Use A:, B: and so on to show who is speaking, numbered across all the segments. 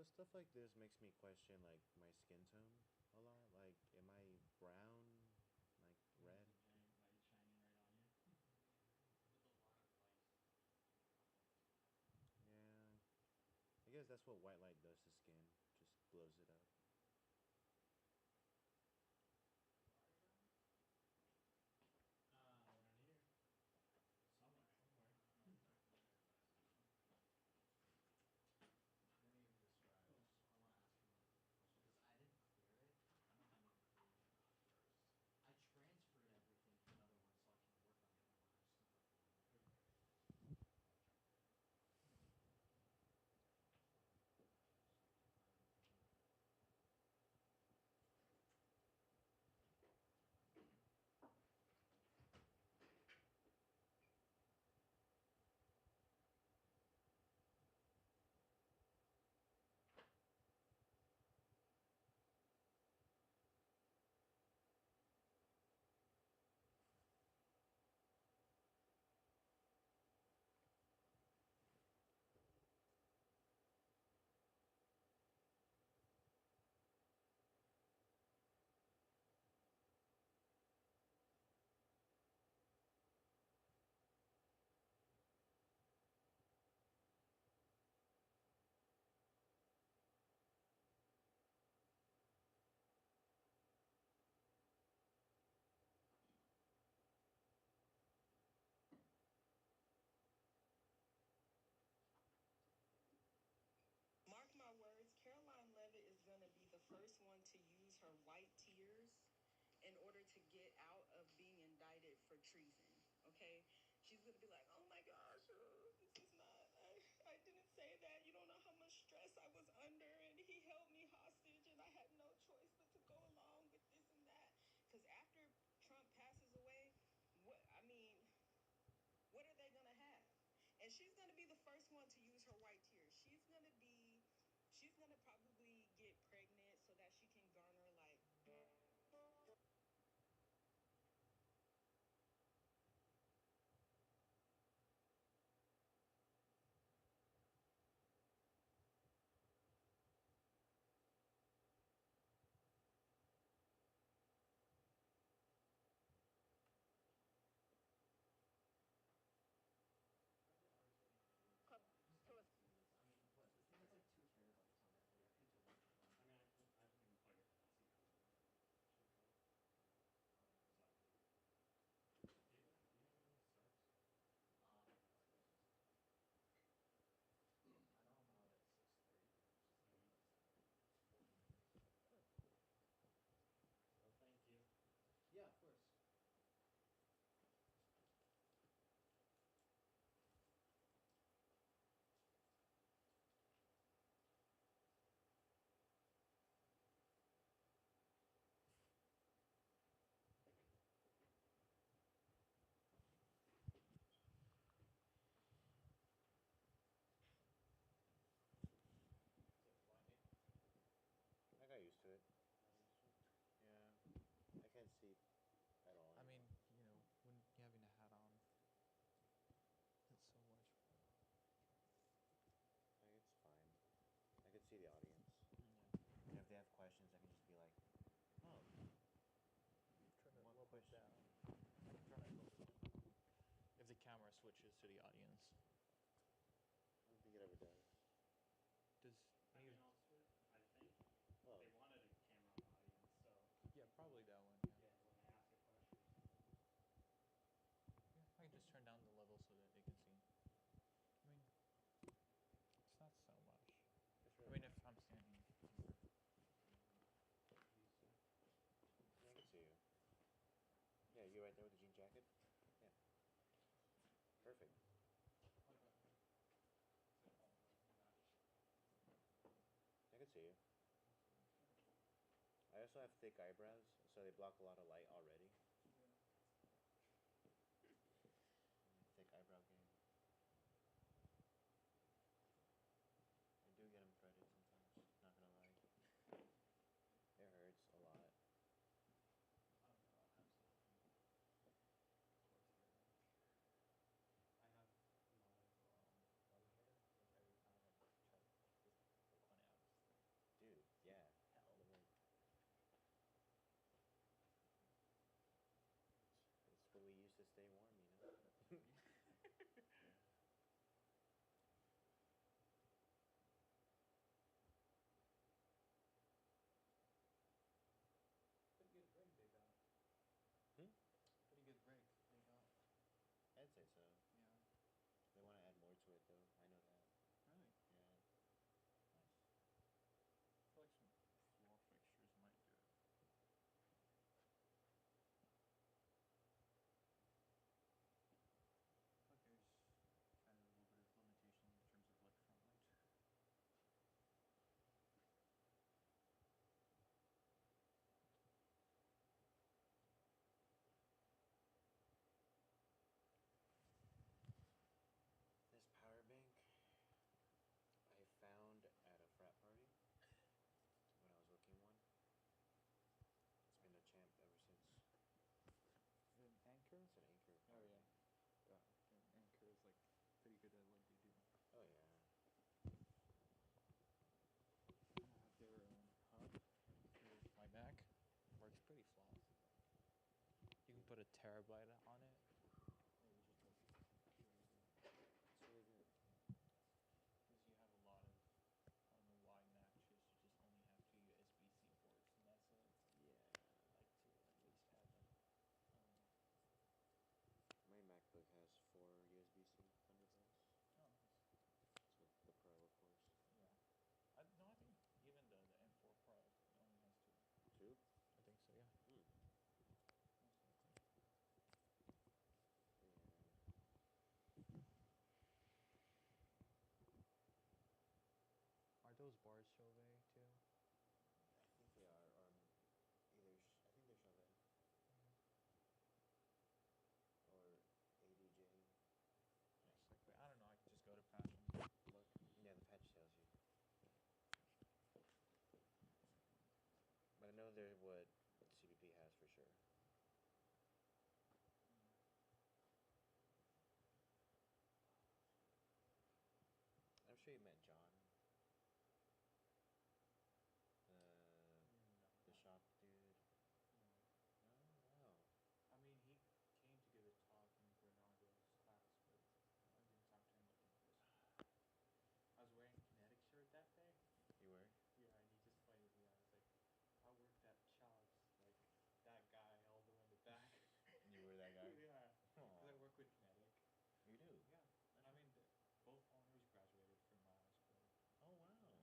A: stuff like this makes me question like my skin tone a lot. Like, am I brown, like
B: There's
A: red?
B: a giant light shining right on you.
C: With a lot of light.
A: Yeah, I guess that's what white light does to skin. Just glows it up.
C: Where are you from?
B: Around here.
C: Somewhere.
B: Somewhere.
C: I don't know exactly where, but let me describe. I want to ask you one question because I didn't clear it. I don't know if I need to clear it or not first. I transferred everything to another one so I can work on the other one. I just don't know if you want me to clear it.
B: I'll jump in.
D: Mark my words, Caroline Levitt is going to be the first one to use her white tears in order to get out of being indicted for treason. Okay? She's going to be like, oh my gosh, this is not, I didn't say that. You don't know how much stress I was under, and he held me hostage, and I had no choice but to go along with this and that. Because after Trump passes away, what are they going to have? And she's going to be the first one to use her white tears. She's going to probably get pregnant so that she can garner like
C: I mean, what? This thing has like 2 terabytes on it. Like, I could delete one.
B: I mean, I just can plug it in and see how it should go. So I can. Do you know when this starts?
C: I know I'm out at 6:30, which is like
B: Mm-hmm.
C: less than 40 minutes.
B: Well, thank you.
C: Yeah, of course. Is it blinding?
A: I got used to it.
B: Got used to it.
A: Yeah, I can't see at all
E: I
A: anymore.
E: mean, when you're having a hat on, it's so much.
A: Like, it's fine. I can see the audience.
E: Yeah.
A: And if they have questions, I can just be like, oh,
E: Turn it a
A: what
E: little bit
A: question?
E: down. Turn it a little bit down. If the camera switches to the audience,
A: I don't think it ever does.
E: does
B: I
E: any of
B: mean, I think
A: Oh,
B: they wanted a camera on the audience, so
E: yeah,
B: like
E: probably that one.
B: yeah,
E: Yeah.
B: when I ask a question or something.
E: Yeah, I can just turn down the level so that they can see. I mean, it's not so much.
A: it's
E: I
A: really
E: mean,
A: not.
E: if I'm standing.
B: Used to it.
A: Yeah, I can see you. Yeah, you right there with the jean jacket? Yeah. Perfect.
C: What about me? Is it all like that?
A: I can see you.
C: Okay.
A: I also have thick eyebrows, so they block a lot of light already.
C: Yeah.
A: Thick eyebrow game. I do get them threaded sometimes, not gonna lie. It hurts a lot.
C: Oh no, absolutely. Of course it is. I have a lot of body hair.
E: Like every time I try to just poke my abs, terabyte on it. Yeah, you should check it. It's really good.
A: It's really good.
E: Because you have a lot of, I don't know why Macs you just only have two USB-C ports and that's it.
A: Yeah.
E: I like to at least have them.
A: My MacBook has 4 USB-C Thunderbolts.
E: Oh, nice.
A: So the Pro, of course.
E: Yeah. No, I think even the M4 Pro only has two.
A: Two?
E: I think so, yeah.
A: Hmm.
E: Most likely.
A: Yeah.
E: Are those bars Chauvet too?
A: I think they are, I think they're Chauvet or ADJ.
E: Most likely. I don't know. I could just go to Patch and look.
A: Yeah, the patch tells you. But I know they're what CBP has for sure. I'm sure you met John. The shop dude.
E: No.
A: No, wow.
E: I mean, he came to give a talk in Bernardo's class, but I didn't talk to him like in person. I was wearing a Kinetic shirt that day.
A: You were?
E: Yeah, and he just pointed me out. I was like, I worked at Chops, like that guy all the way in the back.
A: You were that guy?
E: Yeah. Because I
A: Aw.
E: work with Kinetic.
A: You do?
E: Yeah. I mean, both owners graduated from my high school.
A: Oh, wow.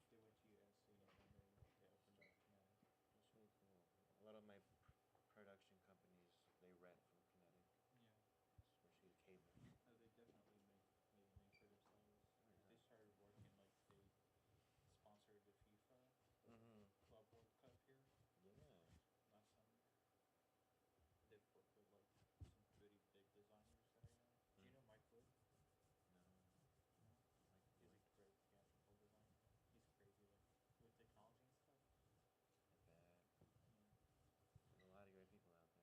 E: They went to USC and then they opened up Kinetic.
A: That's really cool. A lot of my production companies, they rent from Kinetic,
E: Yeah.
A: especially the cable.
E: They definitely made a name for themselves.
A: Oh, yeah.
E: They started working like they sponsored the FIFA, the
A: Mhm.
E: Club World Cup here
A: Yeah.
E: last summer. They've worked with like some pretty big designers that I know. Do you know Mike Wood?
A: No.
E: No.
A: Like
E: He's
A: wood.
E: a great theatrical designer. He's crazy like with technology and stuff.
A: I bet.
E: Yeah.
A: There's a lot of great people out there.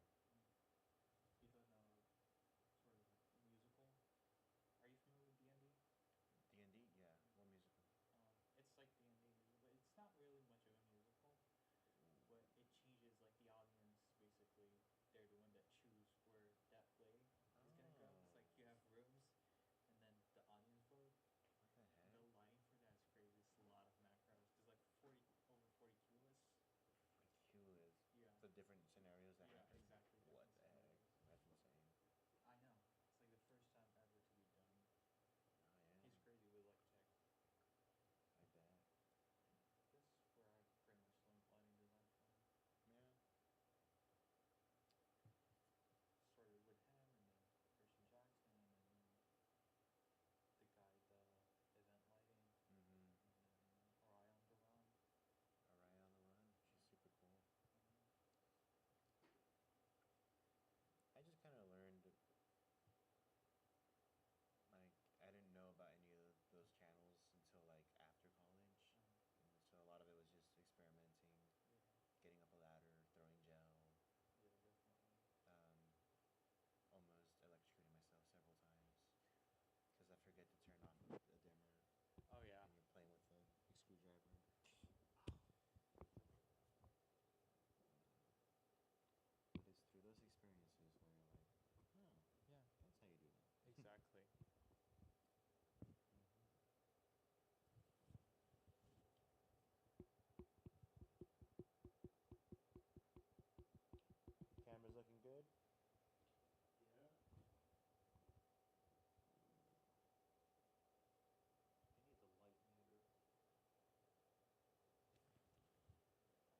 E: Even sort of like musical. Are you familiar with D&D?
A: D&D? Yeah. What musical?
E: It's like D&D musical, but it's not really much of a musical. But it changes like the audience basically. They're the one that choose where that play is gonna go. It's like you have rooms, and then the audience vote.
A: What the heck?
E: The line for that is crazy. It's a lot of macros. There's like 40 keyless.
A: Ridiculous.
E: Yeah.
A: The different scenarios that
E: Yeah,
A: happen.
E: exactly,
A: What
E: different
A: the heck?
E: scenarios.
A: That's insane.
E: I know. It's like the first time ever to be done.
A: Oh yeah.
E: He's crazy with like tech.
A: I bet.
E: This is where I pretty much learned lighting design from.
A: Yeah.
E: Started with him, and then Christian Jackson, and then the guy, the event lighting,
A: Mhm.
E: and then Orion Duran.
A: Alright, on the run. She's super cool. I just kind of learned, like, I didn't know about any of those channels until like after college. And so a lot of it was just experimenting,
E: Yeah.
A: getting up a ladder, throwing gel,
E: Yeah, definitely.
A: almost electrocuting myself several times because I forget to turn off the dimmer
E: Oh yeah.
A: when you're playing with the screwdriver. But it's through those experiences where you're like, oh,
E: Yeah.
A: that's how you do that.
E: Exactly.
A: Camera's looking good.
B: Yeah.
E: They need the light meter.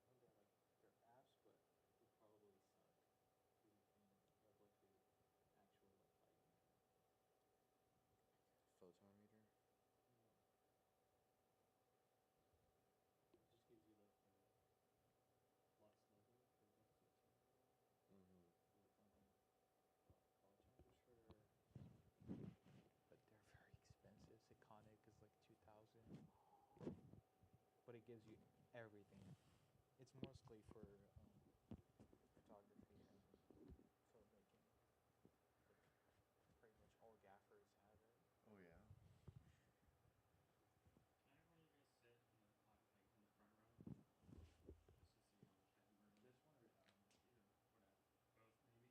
E: I know they're like they're apps, but they probably suck. Because you can you have like the actual like light meter.
A: Photon meter.
E: Yeah. It just gives you like the flux level for like the temperature.
A: Mm-hmm.
E: But I'm sure. But they're very expensive. Seconic is like 2,000. But it gives you everything. It's mostly for photography and filmmaking. But pretty much all gaffers have it.
A: Oh yeah.
B: Can I have one of you guys sit in the like in the front row? Just to see how the camera.
E: This one or that one?
B: Either whatever. Both maybe.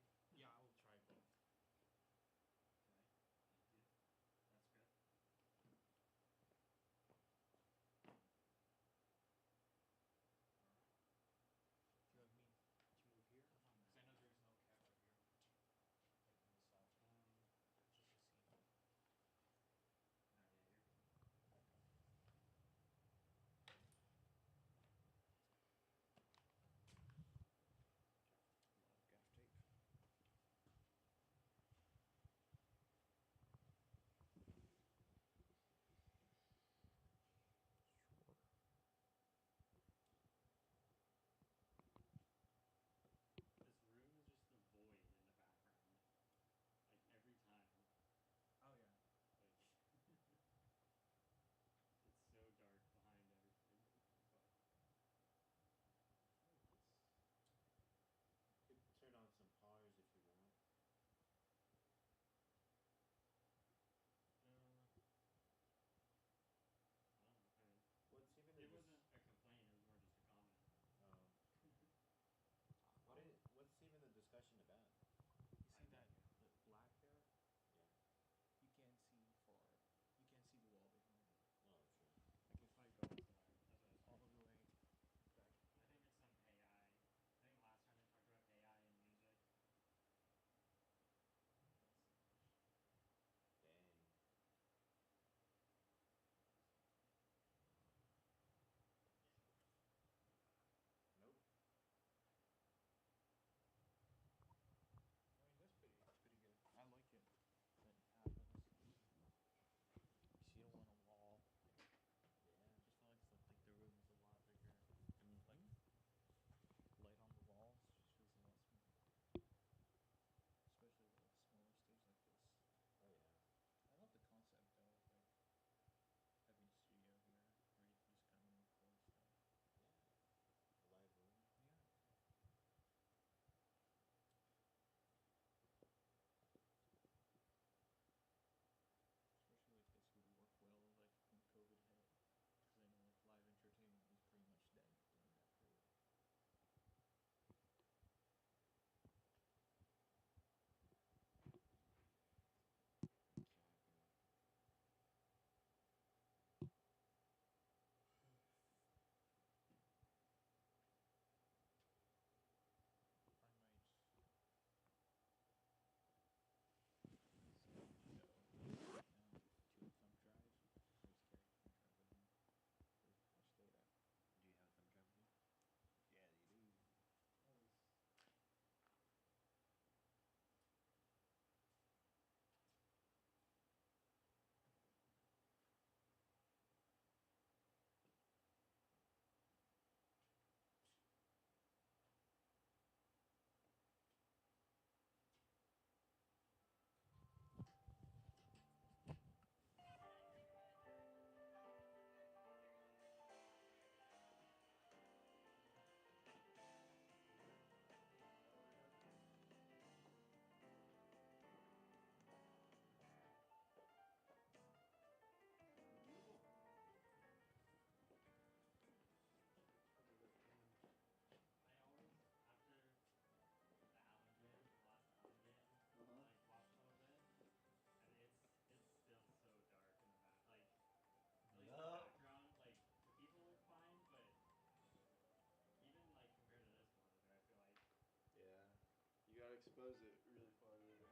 F: buzz it really far though.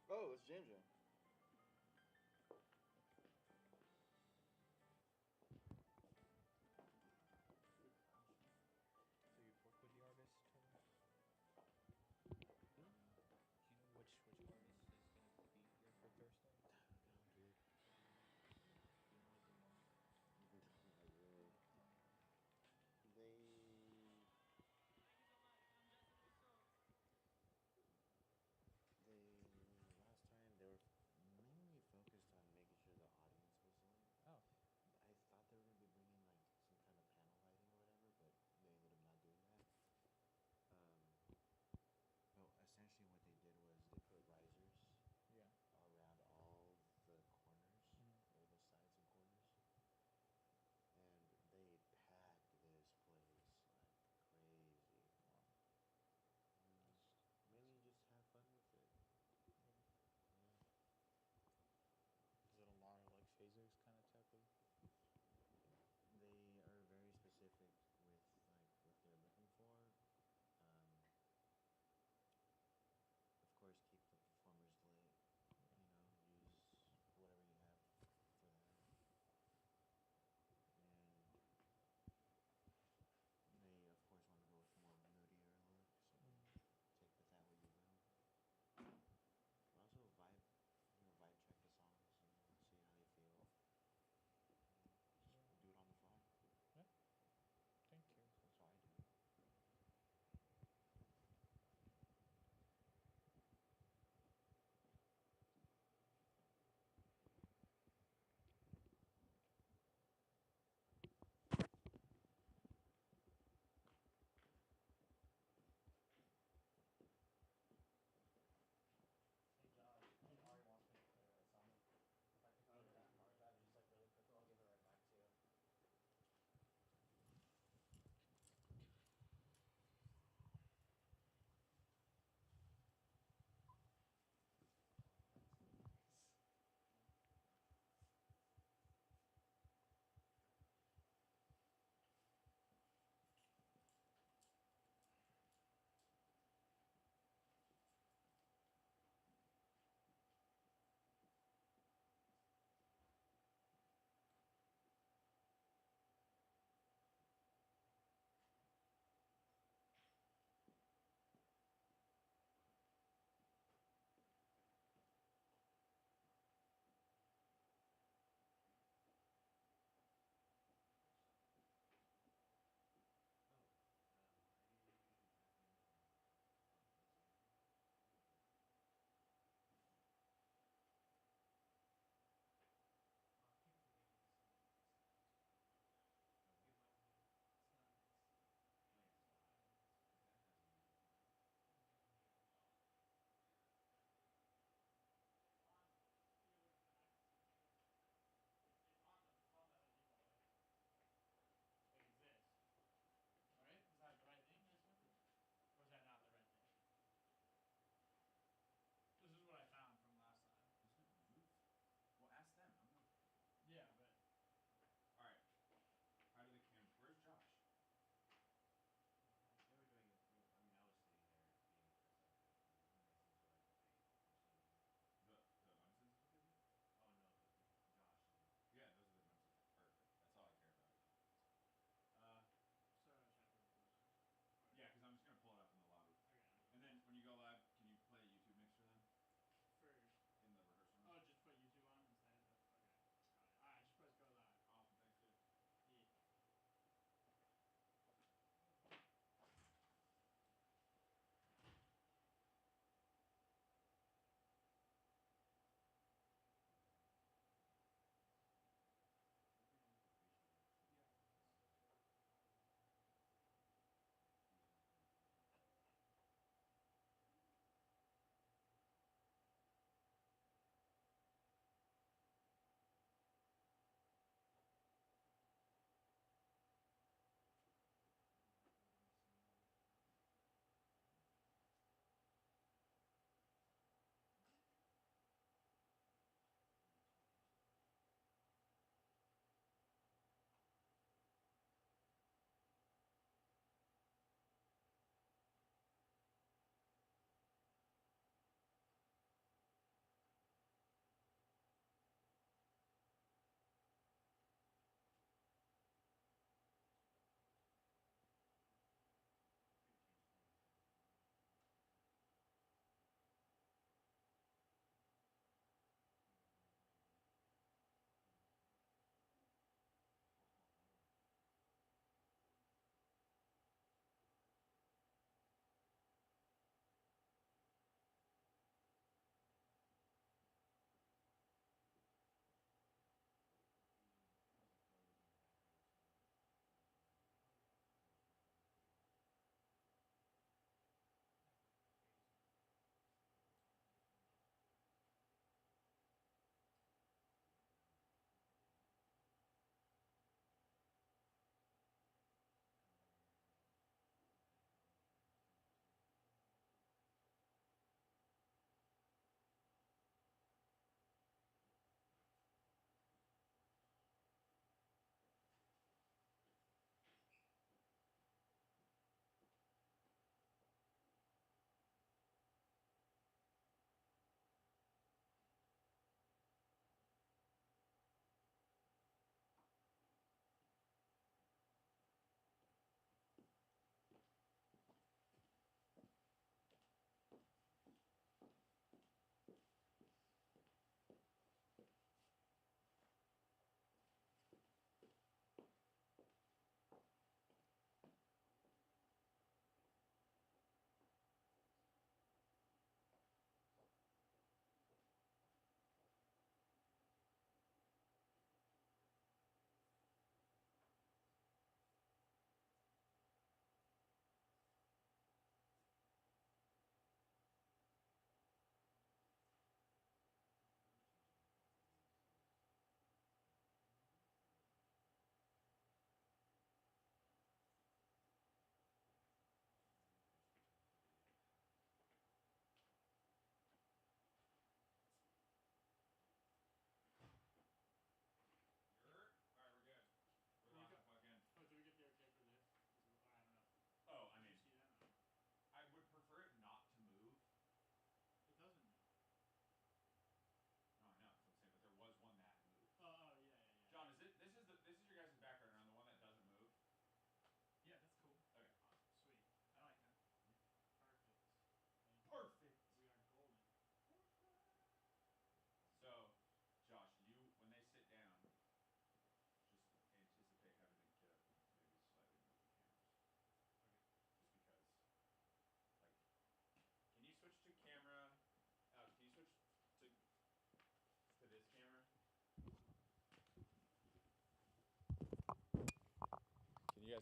F: Oh, it's Jam Jam.
E: So you'd work with the artist? Do you know which artist is gonna be here for Thursday?
A: No, dude.
E: Do you know what they want?
A: Not really. They last time they were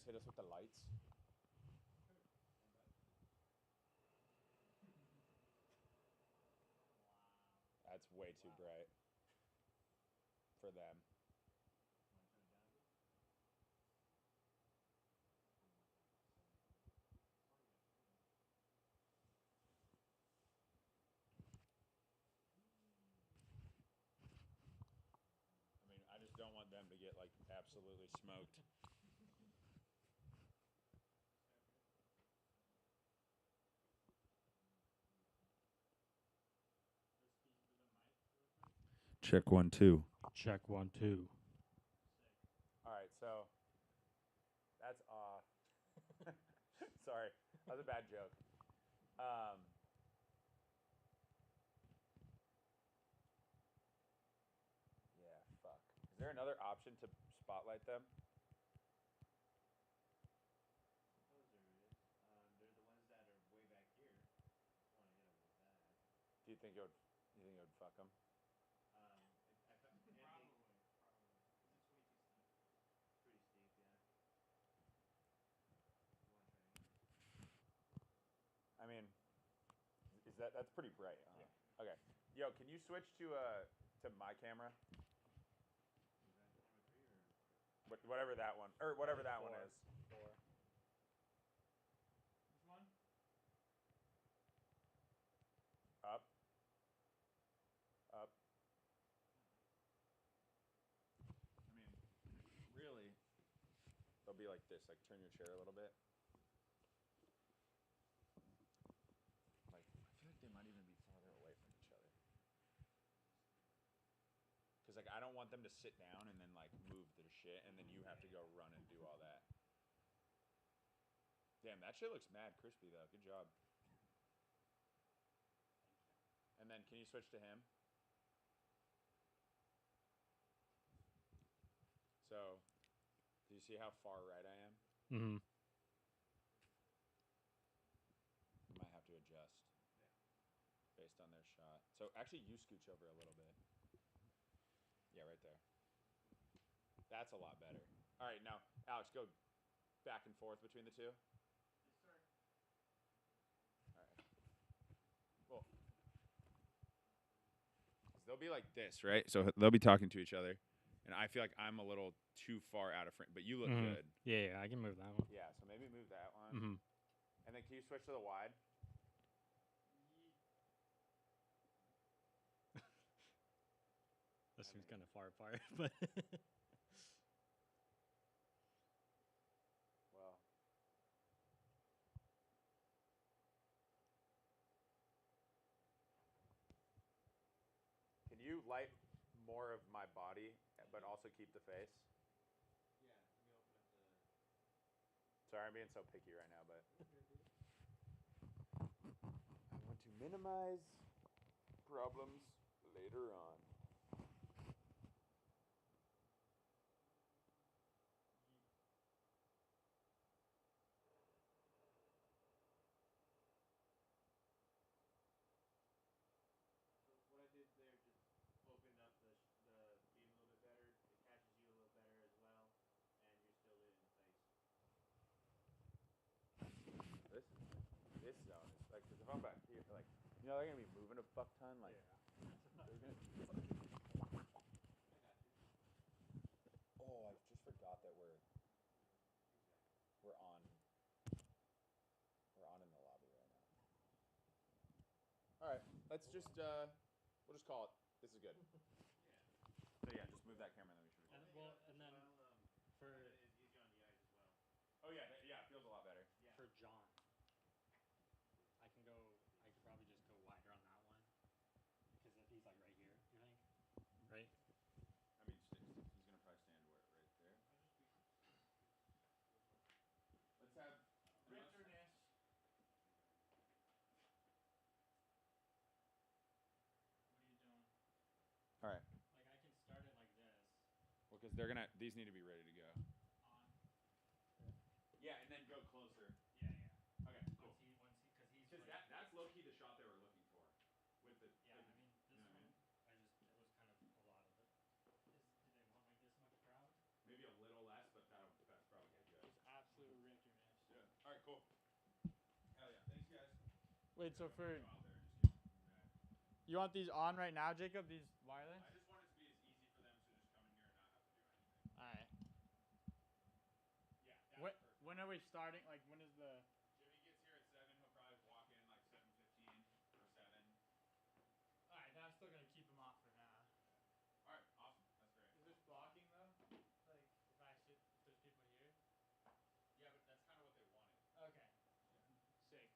G: hit us with the lights?
C: Wow.
G: That's way too bright for them.
A: Want to turn it down a bit?
G: I mean, I just don't want them to get like absolutely smoked.
B: Check 1 2. Check 1 2.
G: All right, so that's off. Sorry, that was a bad joke. Yeah, fuck. Is there another option to spotlight them?
A: Suppose there is. They're the ones that are way back here. If you want to hit them with that.
G: Do you think it would? You think it would fuck them?
C: Probably. Because it's way too steep.
A: Pretty steep, yeah. You want to try again?
G: I mean, is that's pretty bright? Huh?
A: Yeah.
G: Okay. Yo, can you switch to my camera?
A: Is that camera 3 or?
G: Whatever that one, or whatever that one
E: 4.
G: is.
E: 4.
C: Which one?
G: Up. Up. I mean, really, they'll be like this. Like, turn your chair a little bit. Like, I feel like they might even be farther away from each other. Because, like, I don't want them to sit down and then, like, move their shit, and then you have to go run and do all that. Damn, that shit looks mad crispy, though. Good job. And then, can you switch to him? So, do you see how far right I am?
B: Mm-hmm.
G: I might have to adjust. Based on their shot. So, actually, you scooch over a little bit. Yeah, right there. That's a lot better. All right, now, Alex, go back and forth between the two.
C: Yes, sir.
G: All right. Cool. They'll be like this, right? So they'll be talking to each other, and I feel like I'm a little too far out of frame. But you look good.
B: Yeah, I can move that one.
G: Yeah. So maybe move that one.
B: Mm-hmm.
G: And then can you switch to the wide?
B: That seems kind of far apart, but.
G: Well. Can you light more of my body, but also keep the face?
A: Yeah, let me open up the.
G: Sorry, I'm being so picky right now, but I want to minimize problems later on.
A: So what I did there just opened up the beam a little bit better. It catches you a little better as well, and you're still lit in the face.
G: This zone is like, because if I'm back here, like, you know, they're gonna be moving a fuck ton, like, they're gonna be fucking.
A: I got you.
G: Oh, I just forgot that we're on. We're on in the lobby right now. All right, let's just we'll just call it. This is good.
A: Yeah.
G: So yeah, just move that camera and then we should.
B: And,
G: Record.
B: well, and then for
A: It's easier on the eyes as well.
G: Oh yeah, yeah, it feels a lot better.
A: Yeah.
B: for John, I can go. I could probably just go wider on that one because if he's like right here, you think? Right?
G: I mean, he's gonna probably stand right there. Let's have
A: Bitterness.
C: What are you doing?
G: All right.
B: Like I can start it like this.
G: Well, because these need to be ready to go.
C: On.
G: Yeah, and then go closer.
C: Yeah, yeah.
G: Okay, cool.
C: Because he's.
G: Because
C: Like,
G: that's low key the shot they were looking for, with the.
B: Yeah, I mean this
G: you know what I
B: one.
G: mean?
B: It was kind of a lot of it.
C: do they want like this much crowd?
G: Maybe a little less, but that's probably good.
B: There's absolutely
G: cool. Hell yeah. Thanks, guys.
B: Wait, so
G: I'm
B: for
G: gonna go out there and just get back.
B: you want these on right now, Jacob? These wireless?
G: I just want it to be as easy for them to just come in here and not have to do anything.
B: All right.
G: Yeah, that's
B: What?
G: perfect.
B: When are we starting? Like, when is the?
G: Jimmy gets here at 7. He'll probably walk in like 7:15 or 7.
B: All right, I'm still gonna keep them off for now.
G: All right, awesome. That's great.
B: Is this blocking though? Like, if there's people here.
G: Yeah, but that's kind of what they wanted.
B: Okay. Sick.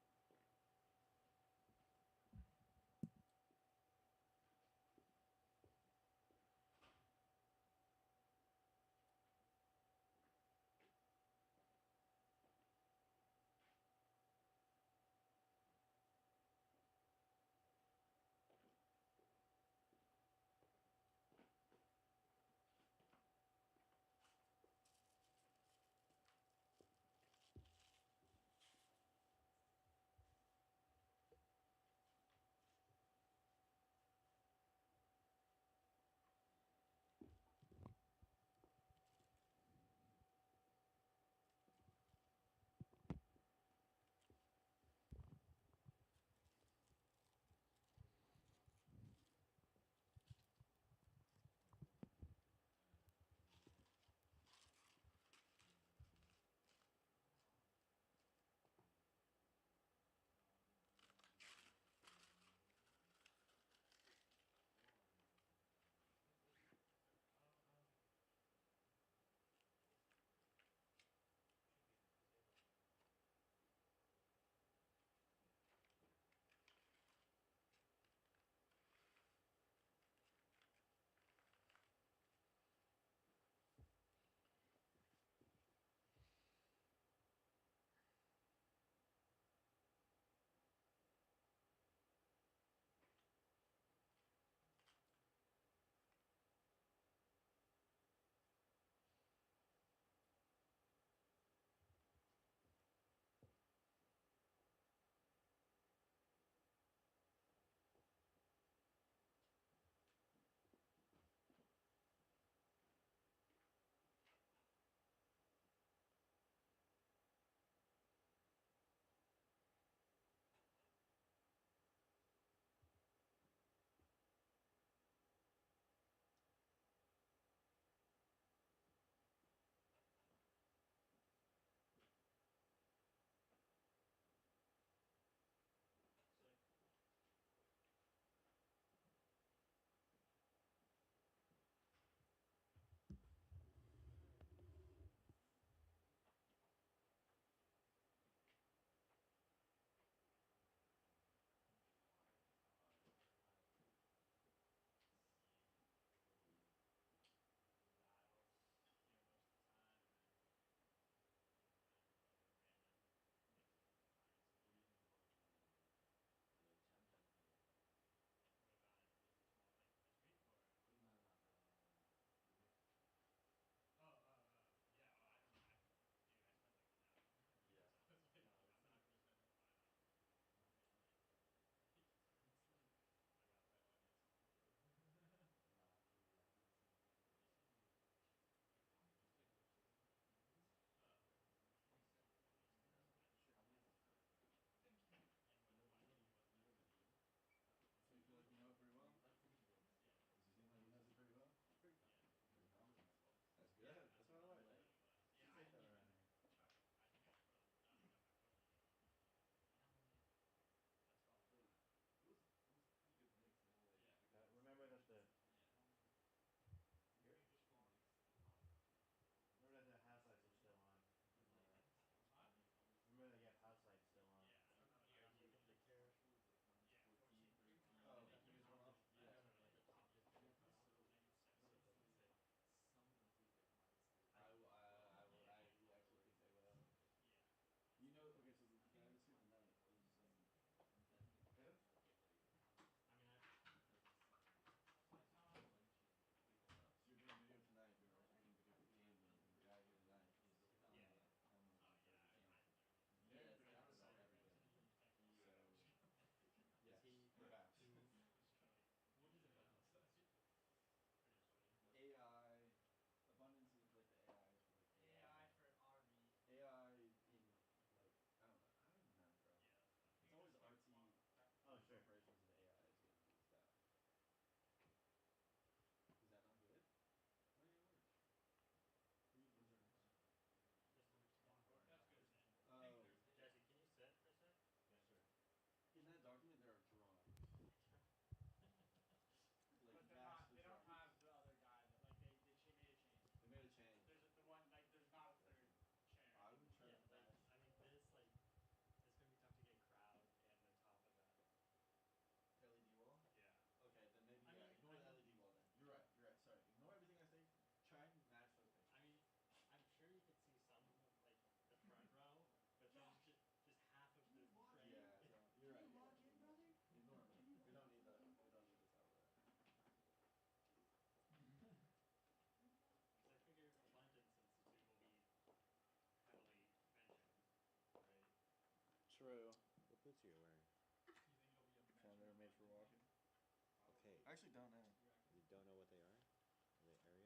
F: I actually don't know.
H: You don't know what they are? Are they area?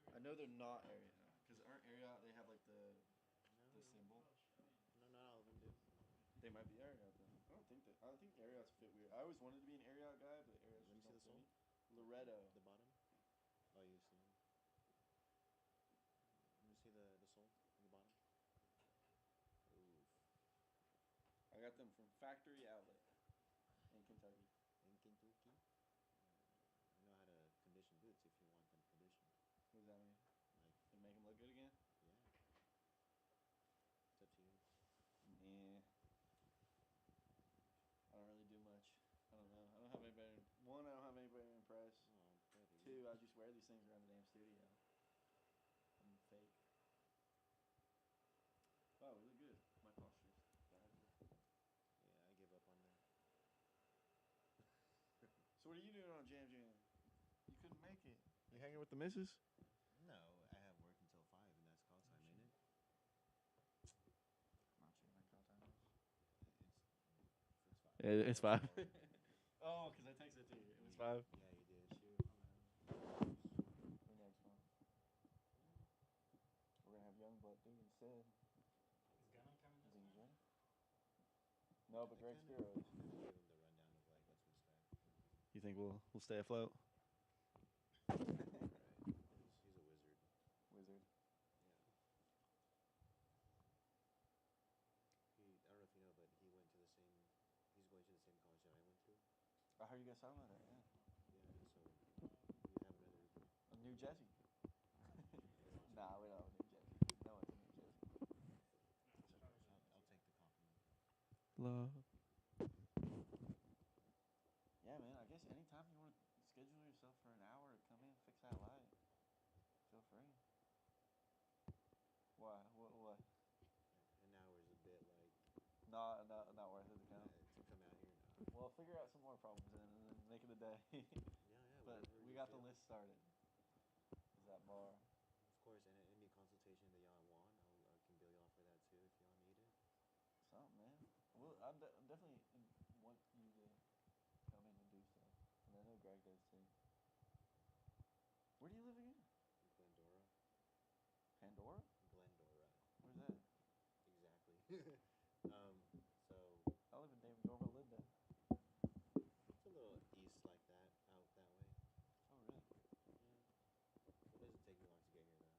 F: I know they're not area because aren't area they have like the
H: No.
F: symbol.
H: No, not all of them do.
F: They might be Ariat then. I don't think that. I think Ariats fit weird. I always wanted to be an Ariat guy, but Ariats
H: Let me
F: just
H: see
F: don't
H: the
F: fit
H: sole.
F: me. Loretto.
H: The bottom? Oh, you see them. Let me see the sole on the bottom. Oof.
F: I got them from Factory Outlet in Kentucky.
H: In Kentucky. I know how to condition boots if you want them conditioned.
F: What does that mean?
H: Like,
F: They make them look good again?
H: yeah. It's up to you.
F: Yeah. I don't really do much. I don't know. I don't have anybody. One, I don't have anybody to impress.
H: Oh, buddy.
F: Two, I just wear these things around the damn studio. I'm fake. Wow, we look good. My posture's bad.
H: Yeah, I give up on that.
F: So what are you doing on Jam Jam? You couldn't make it. You hanging with the missus?
H: No, I have work until 5, and that's call time, ain't it?
F: I'm not sure when call time is.
H: It's 5.
F: It's 5. Oh, because I texted it to you. It was 5.
H: Yeah, you did. Shoot.
F: Who next one? We're gonna have Youngblood do instead.
B: Is Gunnan coming this
F: DJ.
B: time?
F: No, but Greg Spiro is.
H: Give him the rundown of like what's his strat.
F: You think we'll stay afloat?
H: Right. He's a wizard.
F: Wizard.
H: Yeah. I don't know if you know, but he's going to the same college that I went to.
F: I heard you guys talking about that. Yeah.
H: Yeah, so we have another.
F: A New Jersey. Nah, we don't have a New Jersey. No one's a New Jersey.
H: I'll take the compliment.
F: Love. Yeah, man. I guess anytime you want to schedule yourself for an hour to come in, fix that light, feel free. Why? What?
H: An hour is a bit like.
F: Not worth it to come.
H: To come out here. Nah.
F: Well, figure out some more problems and then make it a day.
H: Yeah.
F: But we got the list started. Is that bar?
H: Of course, and any consultation that y'all want, I can bill y'all for that too if y'all need it.
F: Something, man. Well, I'm definitely want you to come in and do stuff, and I know Greg does too. Where do you live again?
H: Glendora.
F: Pandora?
H: Glendora.
F: Where's that?
H: Exactly. So
F: I live in David Dorville, Linda.
H: it's a little east like that, out that way.
F: Oh, really?
H: Yeah. It doesn't take me long to get here though.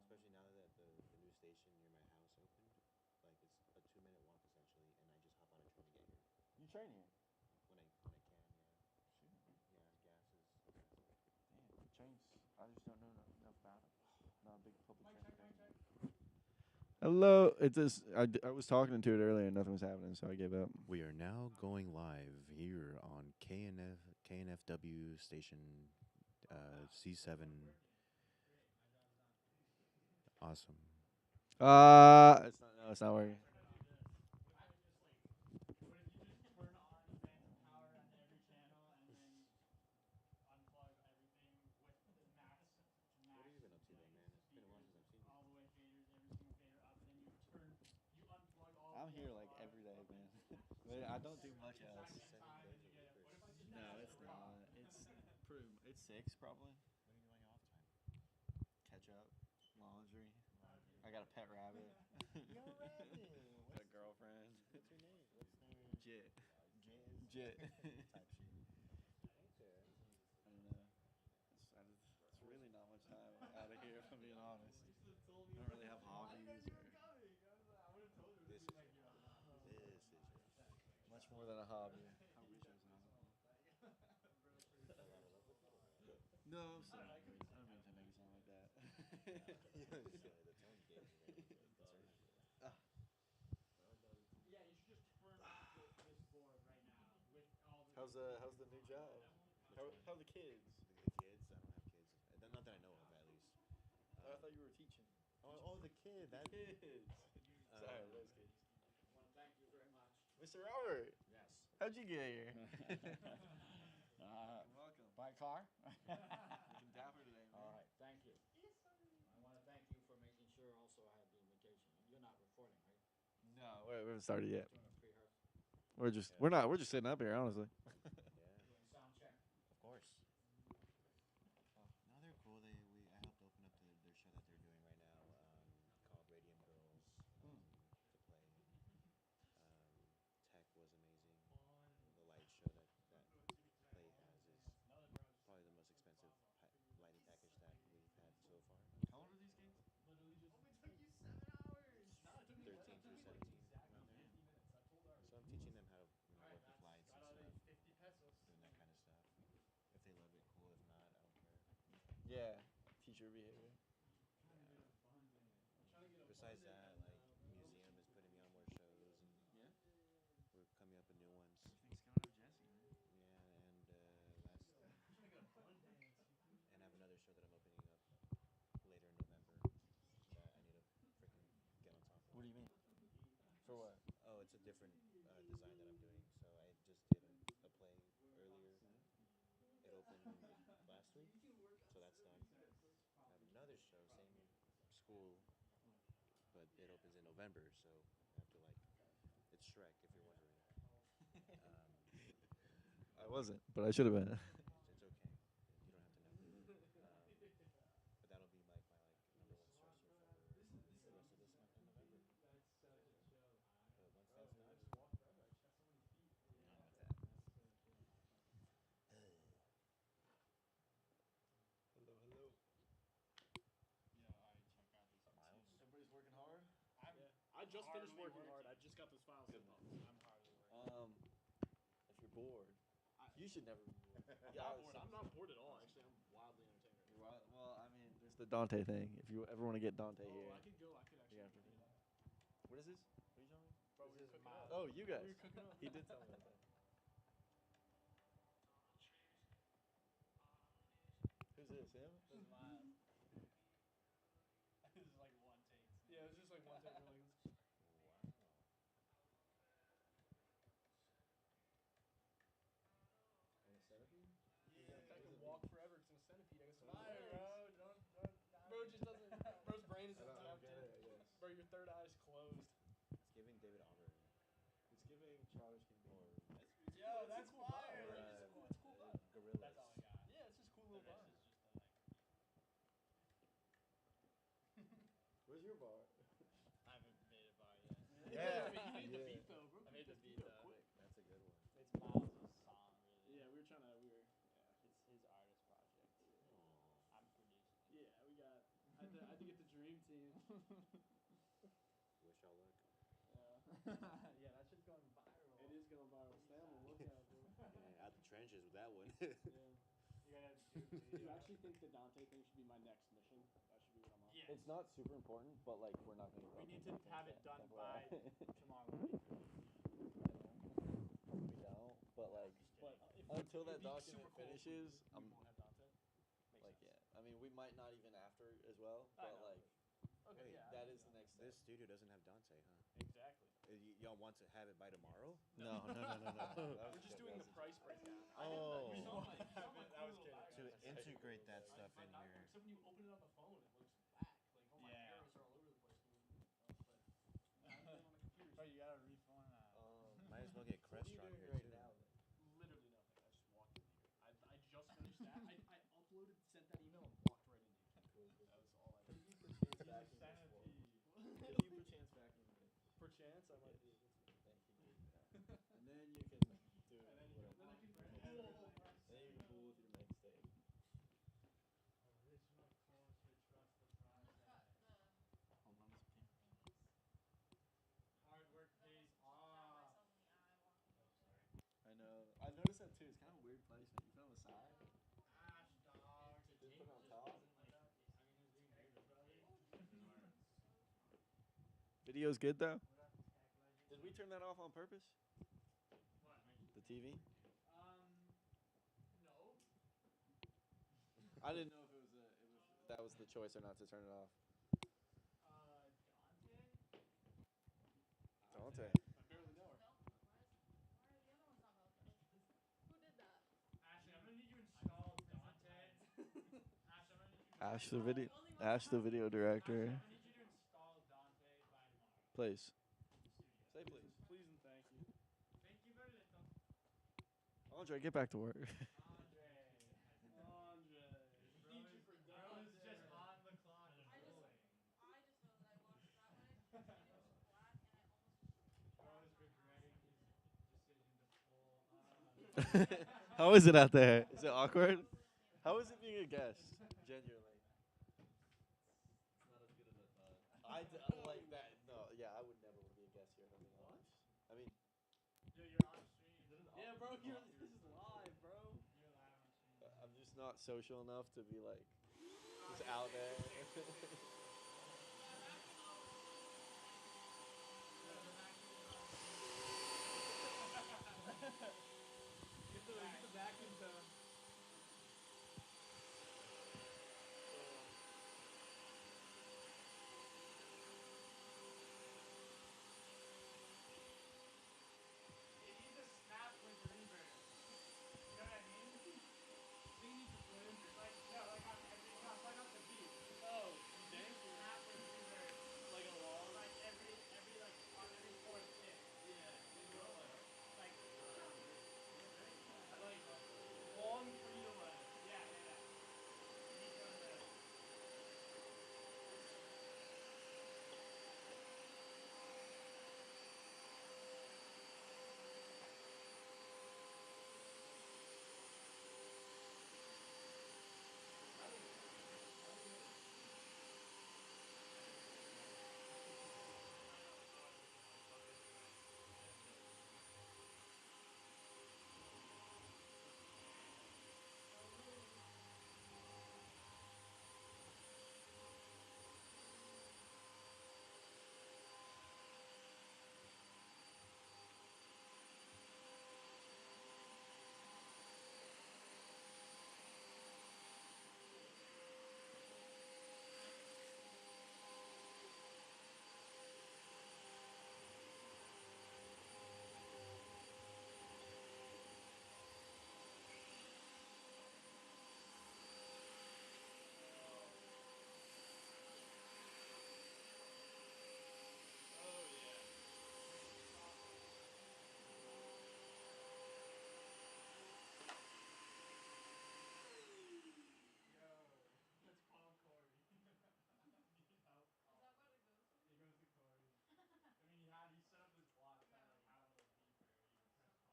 H: Especially now that the new station near my house opened. Like it's a 2-minute walk essentially, and I just hop on a train to get here.
F: You train here?
H: When I can, yeah.
F: Shoot.
H: Yeah, gas is expensive.
F: Damn, trains. I just don't know enough about them. Not a big public transportation.
I: Hello. It's this. I was talking to it earlier and nothing was happening, so I gave up.
H: We are now going live here on KNFW station C7. Awesome.
I: It's not working.
B: What if you just turn on phantom power on every channel and then unplug everything with the max?
H: What have you been up to though, man? It's been a while since I've seen you.
B: All the way faders, every single fader up, and then you unplug all.
F: I'm here like every day, man. But I don't do much else.
B: Time and you get it. What if I just
F: No, it's not. It's 6 probably.
H: What are you doing on your off time?
F: Catch up, laundry. I got a pet rabbit.
H: Yo, rabbit.
F: Got a girlfriend.
H: What's her name? What's her
F: Jit.
H: Jit.
F: Jit.
H: Type shit. Okay.
F: I don't know. It's really not much time out of here, if I'm being honest. I don't really have hobbies or
H: This is your
F: much more than a hobby. I wish I was a hobby. No, I'm sorry. I don't mean to make it sound like that.
H: The tone you gave me there was concerning.
B: Yeah, you should just turn off this board right now with all the.
F: How's the new job? How are the kids?
H: The kids? I don't have kids. Not that I know of, at least.
F: I thought you were teaching.
H: Oh, the kid. That
F: Kids. Sorry, those kids.
C: I want to thank you very much.
F: Mr. Robert,
C: Yes.
F: how'd you get here? Welcome.
C: By car?
F: Looking dapper today, man.
C: All right, thank you. I want to thank you for making sure also I had the invitation. You're not recording, right?
F: No, we haven't started yet.
C: Doing a pre-rehearsal.
F: We're just sitting up here, honestly.
H: Yeah.
C: Doing sound
F: Yeah, teacher behavior.
H: Besides that, like museum is putting me on more shows, and
F: Yeah.
H: we're coming up with new ones.
F: Everything's going over Jesse, man.
H: Yeah, and and I have another show that I'm opening up later in November that I need to freaking get on top of.
F: What do you mean? For what?
H: Oh, it's a different design that I'm doing. So I just did a play earlier. It opened last week, so that's done. I have another show, same school, but it opens in November, so I have to like, it's Shrek if you're wondering.
I: I wasn't, but I should have been.
H: It's okay, you don't have to know. But that'll be like my like number one stressor for the rest of this month in November. But once that's done, I'm with that.
F: Hello, hello.
H: Miles?
F: Everybody's working hard.
J: I just finished working hard. I just got those files
F: Good
J: sent off.
F: man.
J: I'm hardly working.
F: If you're bored, you should never be bored.
J: I'm not bored. I'm not bored at all. Actually, I'm wildly entertained right now.
I: Well, I mean, there's the Dante thing. If you ever want to get Dante here.
J: I could go. I could actually.
I: Yeah, for sure. What is this? What are you showing me?
J: Bro, we were cooking up.
I: Oh, you guys.
J: We were cooking up.
I: He did tell me about that. Who's this? Him?
J: This is Miles. This is like one take. Yeah, it was just like one take. We're like,
F: On a centipede?
J: yeah, I can walk forever. It's in a centipede. I got some fire, bro. Bro just doesn't. Bro's brain is
F: I
J: empty.
F: get it, I guess.
J: Bro, your third eye's closed.
H: It's giving David Auber.
F: It's giving Charles King
H: Or
J: Yo, that's cool fire.
H: or,
J: It's cool. It's cool vibe.
H: Gorillas.
J: That's all I got. Yeah, it's just cool little vibe.
F: Where's your bar?
B: I haven't made a bar yet.
F: Yeah.
J: I mean, you made the
F: Yeah.
J: beat though, bro.
B: I made the beat though.
J: Quick.
H: That's a good one.
B: It's Miles' song, really.
J: Yeah, we were trying to.
B: It's his artist project.
H: Aww.
B: I'm producing.
J: Yeah, we got. I had to get the dream team.
H: Wish y'all luck.
B: Yeah, that shit's going viral.
J: It is going viral. Stay on the lookout, bro.
H: Yeah, out the trenches with that one.
J: Yeah.
B: You gotta do
J: Do you actually think the Dante thing should be my next mission? That should be what I'm on.
B: Yeah.
I: It's not super important, but like we're not gonna.
B: We need to have it done by tomorrow night.
I: We don't, but like
J: But
I: until that
J: it'd be
I: document
J: super cool if
I: finishes,
J: we won't have Dante. Makes
I: like
J: sense.
I: yeah. I mean, we might not even after as well,
J: I
I: but
J: know.
I: like
J: Okay,
H: Wait,
J: yeah.
I: that is the next step.
H: This studio doesn't have Dante, huh?
J: Exactly.
H: Y'all want to have it by tomorrow?
I: No.
J: We're just doing the price breakdown.
H: Oh.
J: I was
H: To integrate that stuff in here.
J: Except when you open it on the phone, it looks whack. Like, oh, my
B: Yeah.
J: arrows are all over the place. But on the computer.
B: Bro, you gotta refund that.
H: Might as well get
I: What are you
H: Crestron
I: doing
H: here
I: right
H: too.
I: now?
J: Literally nothing. I just walked in here. I just finished that. I uploaded, sent that email, and walked right in here. That was all I did.
I: Back in
B: Centipede.
F: If you perchance back in the
J: For chance, I might be able to.
F: thank you. And then you can do
J: And then,
F: whatever.
J: then I can.
F: Then you can pull with your mixtape.
B: Original culture, trust the process.
I: Hold on, this pink.
B: Hard work pays off.
I: I know. I noticed that too. It's kind of a weird placement. You put on the side.
B: Ash, dog.
I: Just put it on top. Video's good though. Did we turn that off on purpose?
B: What?
I: The TV?
B: No.
I: I didn't know if that was the choice or not to turn it off.
B: Dante.
I: Dante.
J: I barely know her.
K: Who did that?
B: Ashley, I'm gonna need you to install Dante. Ash, I'm gonna need you to
I: Ash the video. Ash the video director.
B: I'm gonna need you to install Dante by tomorrow.
I: Please.
B: Studio.
I: Say please.
J: Please and thank you.
B: Thank you very little.
I: Andre, get back to work.
B: Andre.
J: Andre.
B: Bro is just on the clock.
K: I just know that I walked that way. And it was black, and I almost just.
B: Bro is regretting his decision to pull on.
I: How is it out there? Is it awkward? How is it being a guest? Genuinely.
F: It's not as good as I thought.
I: Like that. No, yeah, I would never want to be a guest here. If I'm being honest. I mean,
B: Dude, you're on stream.
J: Yeah, bro, this is live, bro.
B: You're live on stream.
I: I'm just not social enough to be like
H: out there.
J: Get the vacuum done. It needs a snap with reverb. You know what I mean? I think it needs a flanger. Like no, like on every like on the beat. Oh, you think? Snap with reverb. Like a long. Like every like on every fourth hit. Yeah. You know like long free to let. Yeah. You need one of those. Yo, that's called Corey. Need help?
K: Is that what it goes to?
J: It goes to Corey. I mean, he set up this block that like had a little beeper. You
K: That's
J: press
K: so cool.
J: pause, you just like hook up the beeper follow me,
K: Mm.
J: and then that was like our beeper.
K: Cool.
J: So
K: Unfortunate it goes spin constantly. Like I can't even like tap to up
J: function the
K: and it
J: whole
K: goes
J: like
K: away.
J: imagine you doing it like the whole thing. No phase shift.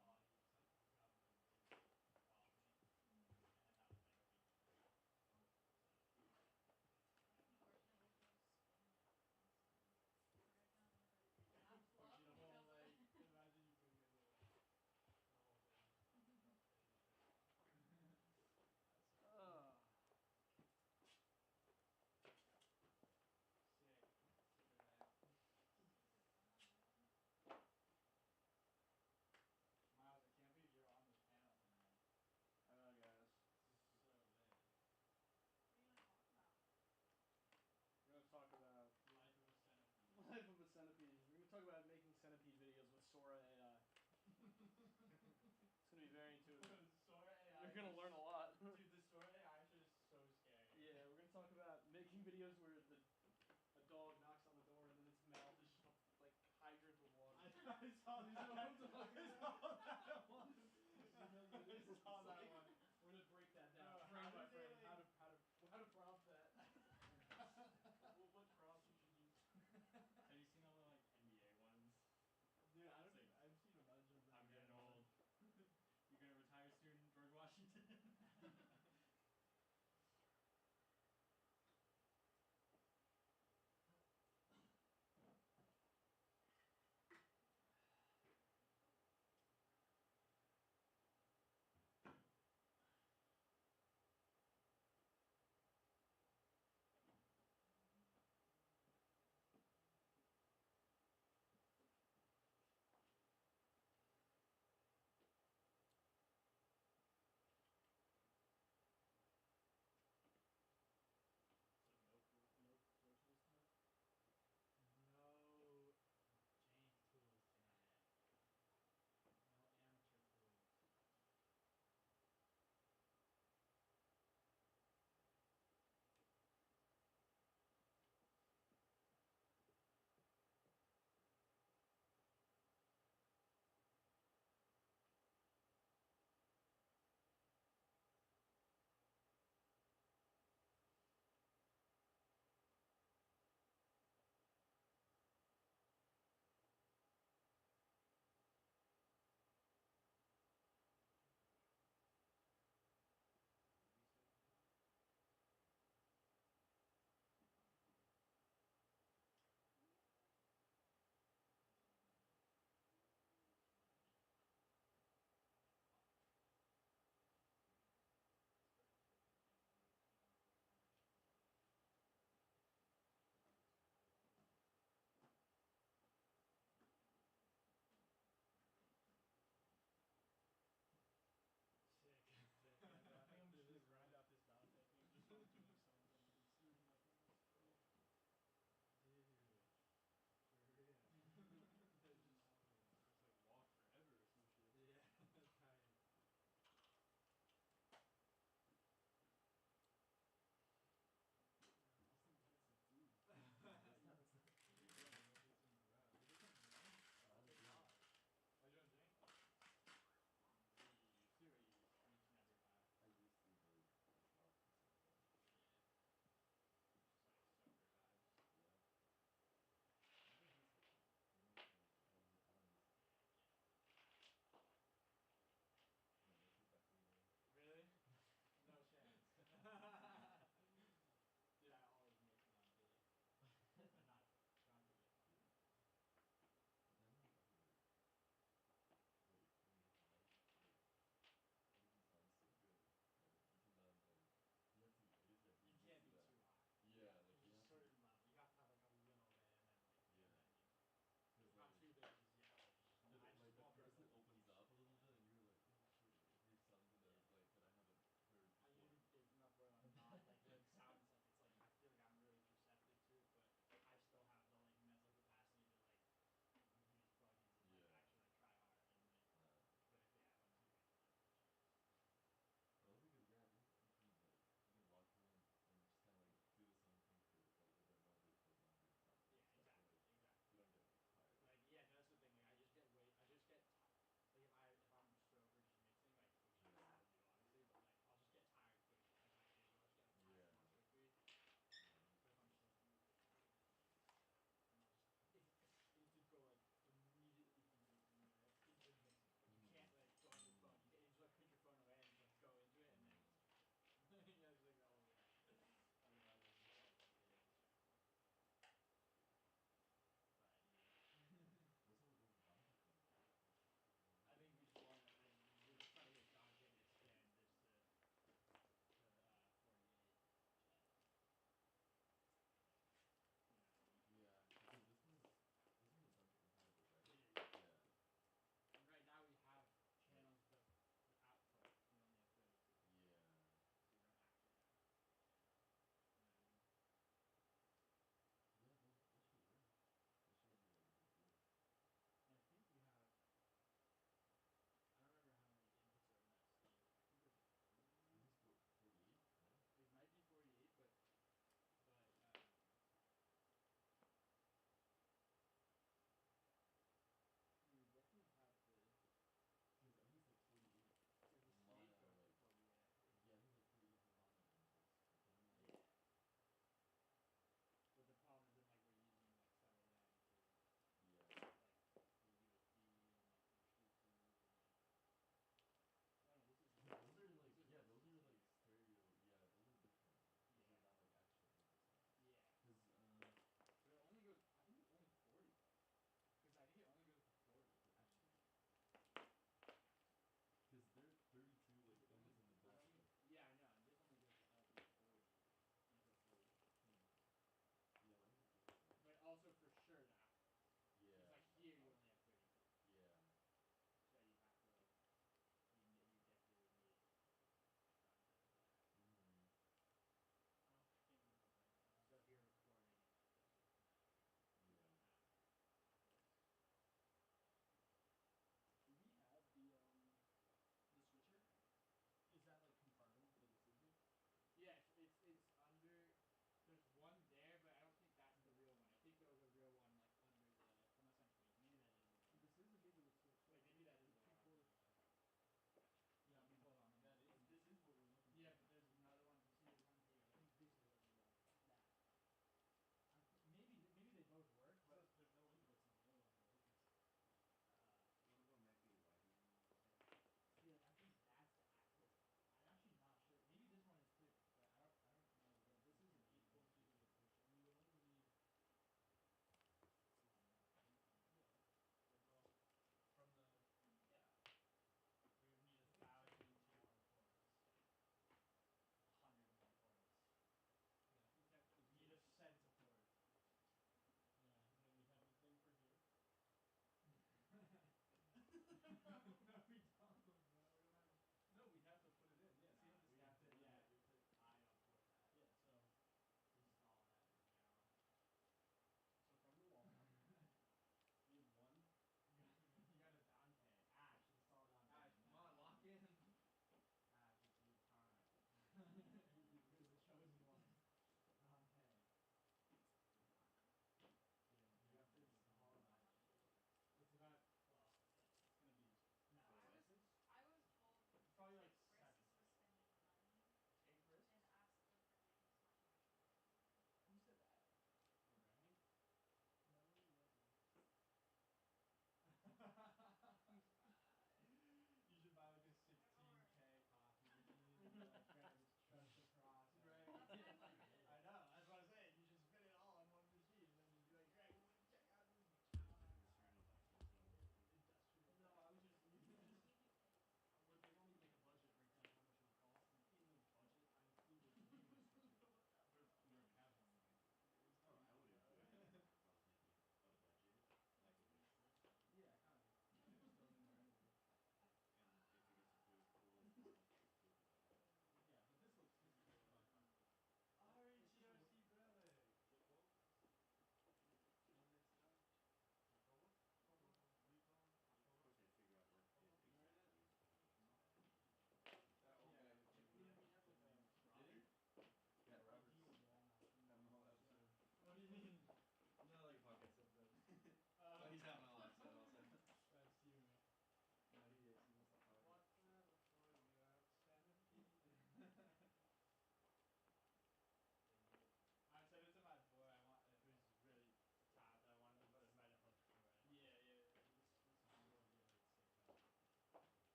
J: That's so cool. Sick. Look at that.
K: This is fun, man.
J: Miles, I can't believe you're on this panel tonight.
A: I know, guys.
J: This is so lit.
K: What are you gonna talk about?
A: We're gonna talk about
J: Life of a centipede.
A: life of a centipede. We're gonna talk about making centipede videos with Sora AI. It's gonna be very intuitive.
J: Sora AI.
A: You're gonna learn a lot.
J: Dude, the Sora AI shit is so scary.
A: Yeah, we're gonna talk about making videos where a dog knocks on the door and then its mouth is just a like hydrant of water.
J: I saw that one. I saw that one.
A: We're gonna break that down
J: No,
A: frame
J: how
A: by
J: did they,
A: frame.
J: like-
A: How to prompt that? what prompts you should use?
B: Have you seen all the like NBA ones?
J: Dude, I don't
B: It's like,
J: think I've seen a bunch of them.
B: I'm getting old. You're gonna retire soon, George Washington.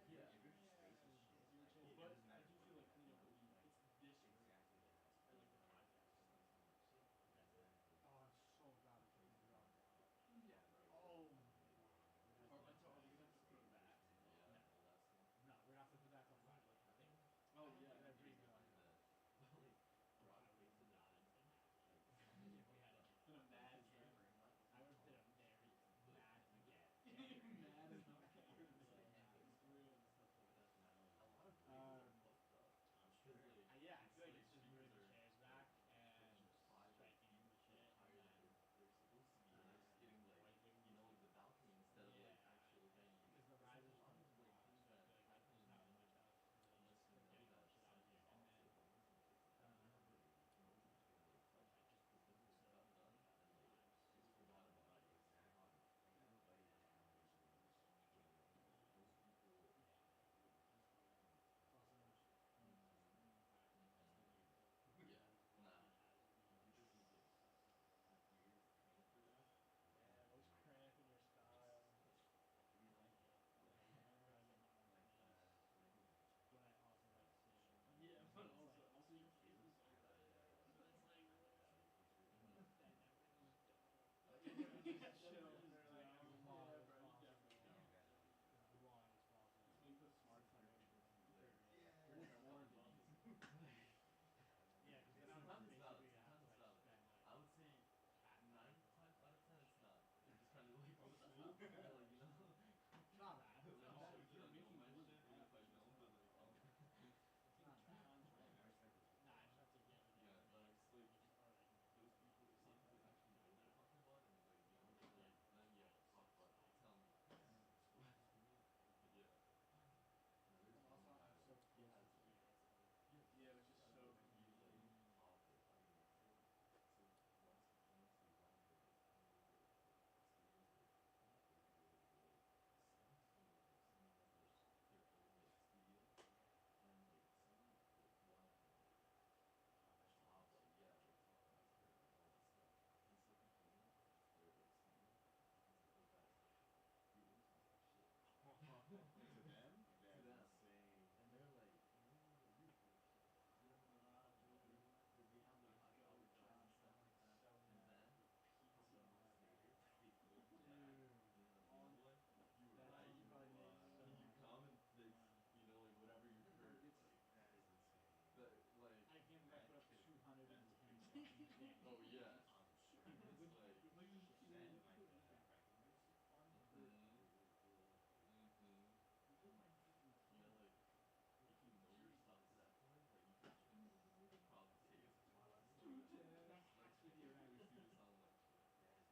H: Yeah, if your space is shit, like it
J: But
H: doesn't
J: I
H: matter
J: do
H: what
J: feel like
H: you
J: cleaning up
H: know,
J: would be
H: like
J: it's this room.
H: exactly the house
J: I like
H: feels
J: the
H: better
J: podcast
H: just
J: room.
H: on some like shit.
J: That's it.
H: Exactly.
J: Oh, I'm so glad we took
H: Replace
J: the
H: the
J: drum.
H: room.
J: Yeah, bro.
H: Oh
J: Oh my
H: my
J: god.
H: god.
J: Are, so are we gonna have to put them back?
H: Yeah,
J: No.
H: all that stuff.
J: No, we're not gonna put that till Friday.
H: I think
J: Oh
H: I have
J: yeah,
H: good
J: every
H: ideas behind that. But like
J: bro, I
H: Rob
J: would
H: wasted like
J: not have been happy
H: like
J: if we had to do
E: Been a
J: that.
E: mad
H: his
E: game.
H: hammer, not
J: I would have been a
H: Tom's
J: very
H: crazy, but
J: mad
H: he would
J: again.
E: Mad as hell.
H: it's like
J: So mad.
H: it's real and stuff like that. A lot of
E: Um,
H: breakers are fucked up.
E: I'm
H: Cause
E: sure.
H: like
J: Yeah, I feel like it's just
H: speakers
J: moving the
H: are
J: chairs
H: like
J: back and
H: fucking five like
J: striking
H: feet
J: the shit and
H: higher than
J: then
H: they're supposed to be, and they're just hitting like you know like the balcony instead of like
J: yeah,
H: actual thing.
J: because the
H: It's like a
J: risers
H: lot
J: come
H: of
J: from
H: like
J: Ross,
H: things
J: so I
H: that
J: feel like
H: happen
J: there's
H: in
J: not
H: the
J: much else to really
H: unless you know
J: getting all
H: that
J: the shit out of here.
H: something's
J: And
H: off
J: then
H: with the ones and shit like that. But most of the time like
J: I just
H: the stuff
J: boots
H: just
J: it
H: got
J: a
H: done
J: million
H: and like
J: times.
H: it's forgot about it.
F: Exactly. Like I know Buddy has foundation in his
H: But most people
J: Yeah. It's also much pointless in practice just to make the
H: yeah,
J: what
H: nah.
J: he has be
H: People think like with years of training for this,
J: yeah, always cramping your style.
H: like
J: I like it. Whenever I get my own
F: like
J: place.
F: Lego Magic.
J: But I also like seeing
E: Yeah,
J: it's
E: but
J: like,
E: also your face is so
F: I
E: bad.
F: love that.
J: but it's like then everything was dull.
E: Yeah,
J: Chill
E: everything
J: for
E: is
J: like as
E: dumb.
J: long
E: Yeah,
J: as
E: bro, you
J: possible.
E: definitely
F: You
E: are.
F: gotta like
J: As long as possible.
E: That's when you put smarts on
H: center
E: everything.
H: frequency there.
F: yeah.
E: Or more than
J: Yeah, because then I
H: Sometimes
J: would
H: it's valid.
J: basically have
H: Sometimes
J: to
H: it's
J: like
H: valid.
J: spend like
H: I would say
J: half my
H: 9
J: income
H: times
J: on
H: out of 10 it's
J: shit.
H: not. You're just kind of like, oh, that's not bad, like, you know?
J: It's not bad.
H: Like,
J: It's
E: not
J: not
E: bad.
H: shows
E: If
H: that
E: you're
H: I know
E: making
H: my
E: more
H: shit,
E: than
H: even
E: half,
H: if I
E: it's
H: don't,
E: just
H: but
E: not
H: like,
E: bad.
J: It's
E: I think
J: not
E: two
J: bad.
E: times
F: Yeah, I
E: right.
F: respect it.
J: Nah, I just have to get like
H: yeah,
J: everything
H: like,
J: else.
H: it's like,
J: Or like
H: those people, some people actually know what they're talking about, and like, you know, they're like, not yeah, talk about it, like, tell me. Explain to me. But yeah. No, there's
E: And
H: one
E: also
H: guy,
E: I'm so
H: like, he
E: close
H: has,
E: to
H: like,
J: yeah, it's like
E: Yeah, but it's just so
H: he's, like,
E: confusing.
H: taught, like, I don't know, so once he went there, he was, like, experienced, like, working with, like, someone has, like, their own, like, studio, and, like, somebody, like, wanted to, like, have, like, yeah, like, talk nice to her and all that stuff. And so he came to their, like, studio, and he's like, yo, guys, he always sounds like shit.
F: To them?
H: To
F: That's
H: them.
F: insane.
H: And they're like, no, you're bullshit. You don't know what you're talking about. Because they have, like, high-powered guys and stuff like that. And then, a couple months later, they put Jack in the real one. You were right, you know, can you come and fix, you know, like, whatever you hurt, like,
F: That is insane.
H: that, like,
E: I can't believe I put up
F: That kid-
E: 210
F: that's
E: fucking games.
H: oh, yeah.
F: I'm sure.
H: It's like,
F: Then like the bracket mix.
H: mm-hmm, mm-hmm. Yeah, like, if you know your stuff to that point, like, you can probably take it to trial.
E: That
H: Like,
E: has to
H: I
E: be
H: can
E: around.
H: really see this sounding like shit.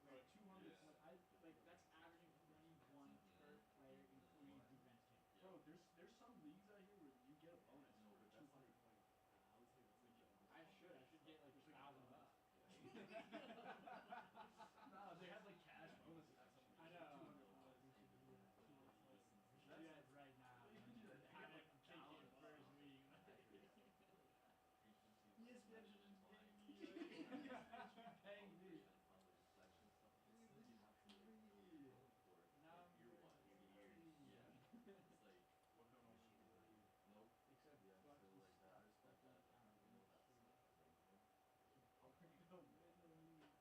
F: That is
E: Bro, 200.
H: Yeah.
E: Like, like that's averaging 21 per player, including defense team.
H: Yeah.
E: Bro, there's some leagues out here where you get a bonus
H: No,
E: for
H: but that's
E: 200
H: like,
E: points.
H: I would say that's like the most
E: I should get like
H: popular
E: $1,000
H: stuff.
E: bucks.
H: Yeah.
E: No, they have like cash bonuses or something.
J: I know.
E: 200 points.
J: We should do that.
H: Listen
J: We
H: to
J: should do that right now. Have it kick in first week.
H: ESPN
E: shouldn't pay me.
H: ESPN
E: should pay me.
H: How the reflection stuff hits them, you have to like really go for it. Like
J: Number
H: ear-wise.
J: three.
H: Yeah. It's like,
F: what kind of machine is that?
H: nope.
E: Except
H: Yeah,
E: fuck
H: so
E: this
H: like
E: stuff.
H: I respect that,
E: I
H: like
E: don't
H: you know that stuff, like, you know.
E: We're gonna win the league.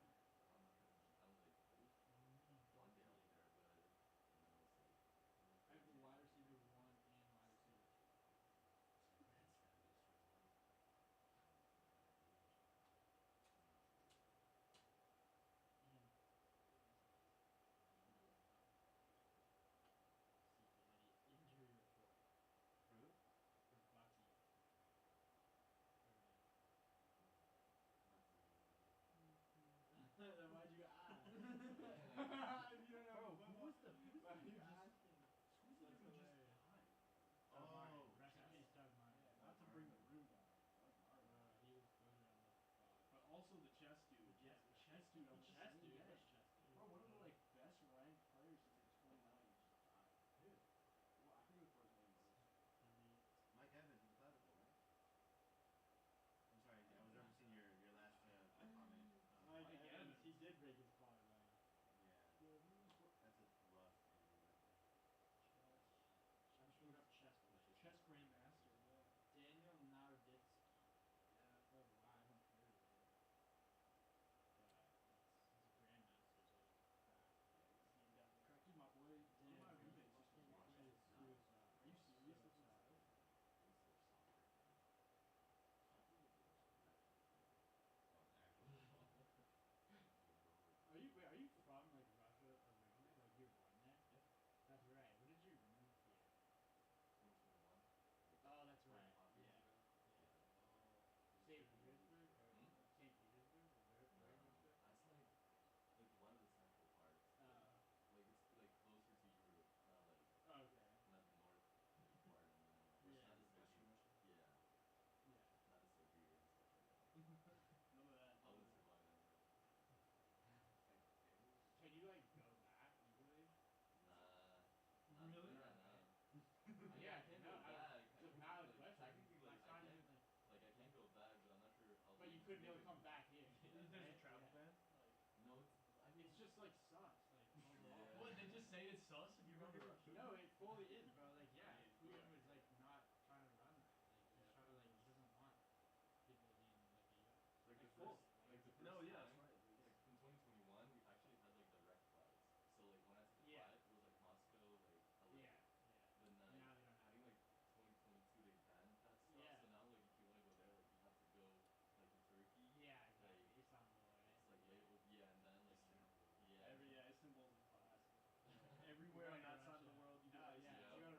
A: couldn't be able to come back here.
J: There's a travel ban.
A: Like,
H: No, it's. I mean,
A: it's just like sucks. Like overall.
H: Yeah.
J: What, they just say it's sus if you go to Russia?
A: No, it fully is, bro. Like, yeah,
J: I mean,
A: Putin
J: yeah.
A: was like not trying to run that. Like, he's
J: Yeah,
A: trying to like
J: Putin
A: he
J: was-
A: doesn't want people to be in like the U.S.
H: Like the
A: full.
H: first, like the first
J: No, yeah,
H: time,
J: that's right.
H: like in 2021, we actually had like direct flights. So like when I took the
A: Yeah.
H: flight, it was like Moscow, like LA.
A: Yeah, yeah.
H: But now,
A: Now they don't
H: I
A: have
H: think
A: it.
H: like 2022 they banned that stuff.
A: Yeah.
H: So now like if you want to go there, like you have to go like to Turkey.
A: Yeah, exactly.
H: Like
A: Istanbul, right?
H: it's like yeah, and then like
J: Istanbul.
H: yeah.
J: Istanbul's a classic. Everywhere on that side of the world, you do
A: Oh,
J: ICE.
A: yeah.
H: Yeah.
A: If you go to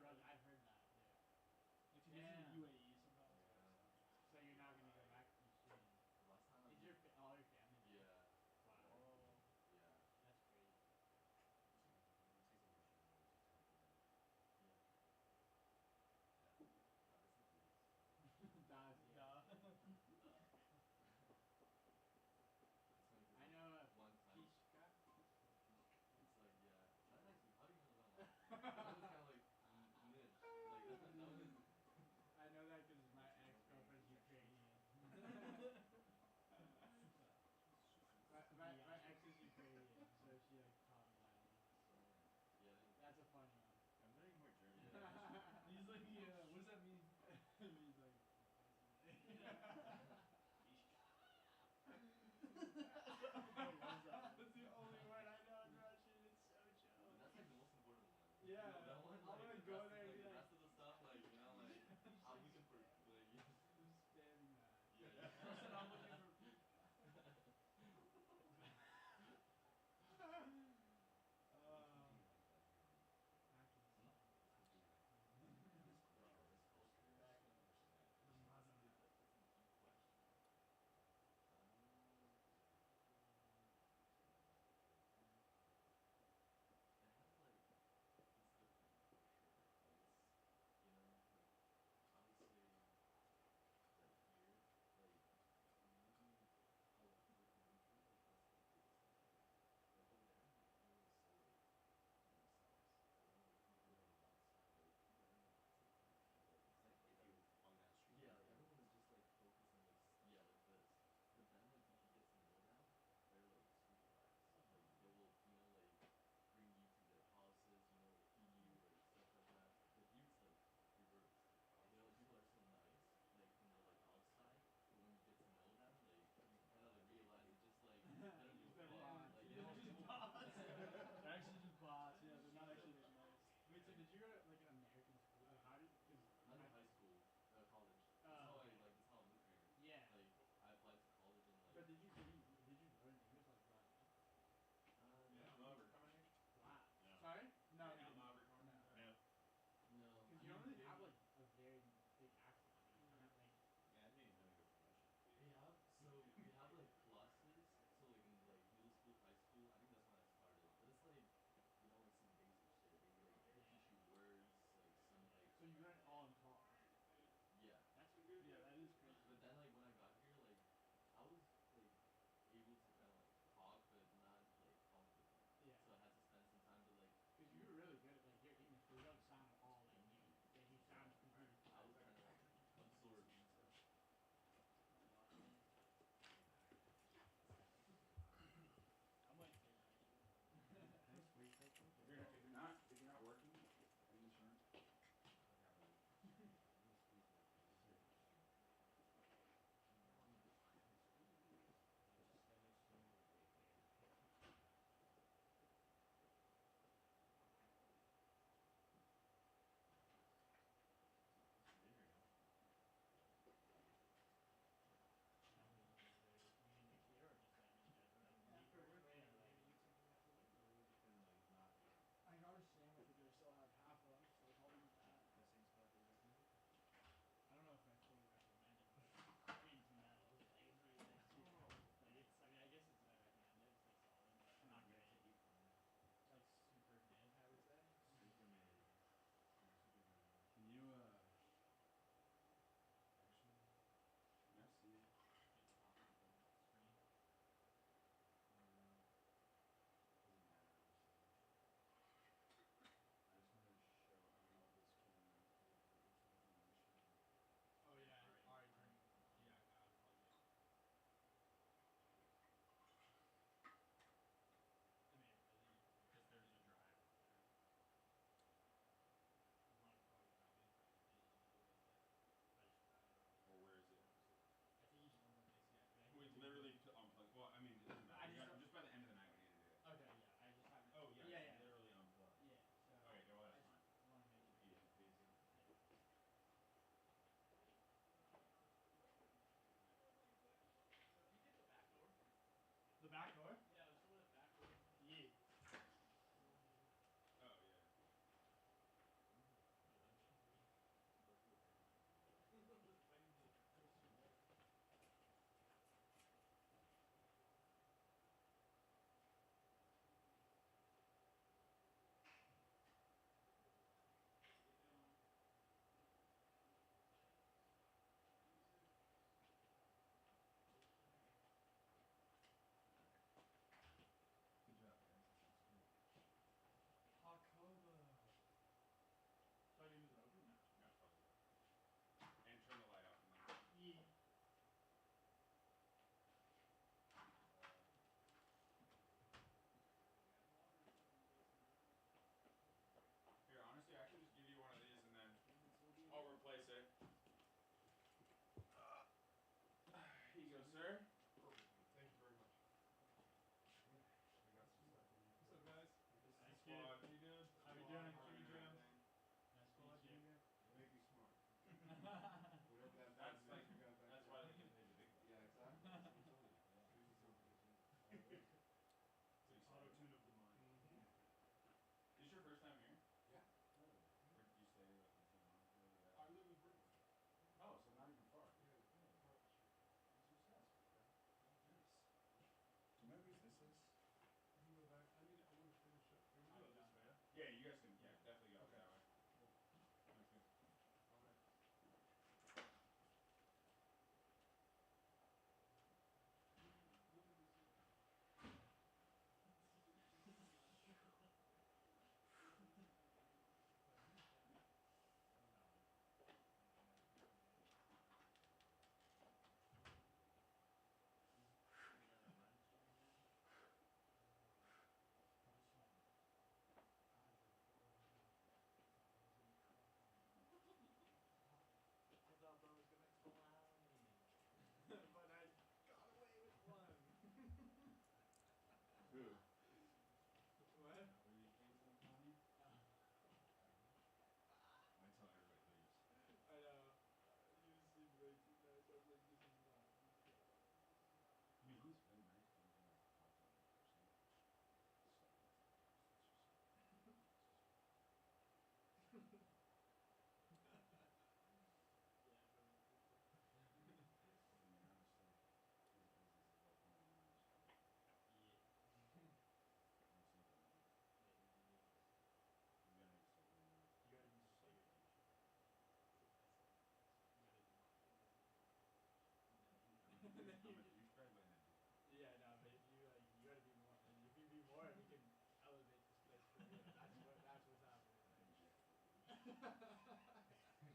G: It's pretty like A to B.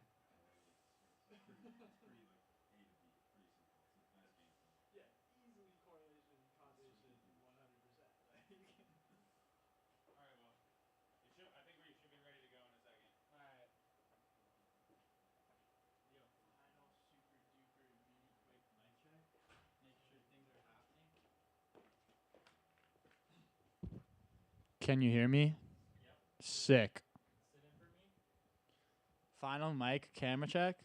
G: It's pretty simple. It's a nice game plan.
J: Yeah, easily correlation, causation, 100%. Like,
G: All right, well, I think we should be ready to go in a second.
J: alright. Yo, final super duper mini quick mic check. Make sure things are happening. Can you hear me?
B: Yep.
J: Sick.
B: Sit in for me.
J: Final mic camera check.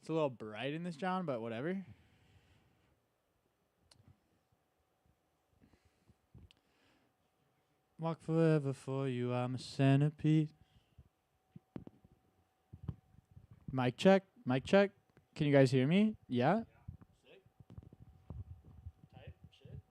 J: It's a little bright in this, John, but whatever. Walk forever for you, I'm a centipede. Mic check. Mic check. Can you guys hear me? Yeah?
B: Sick. Type shit.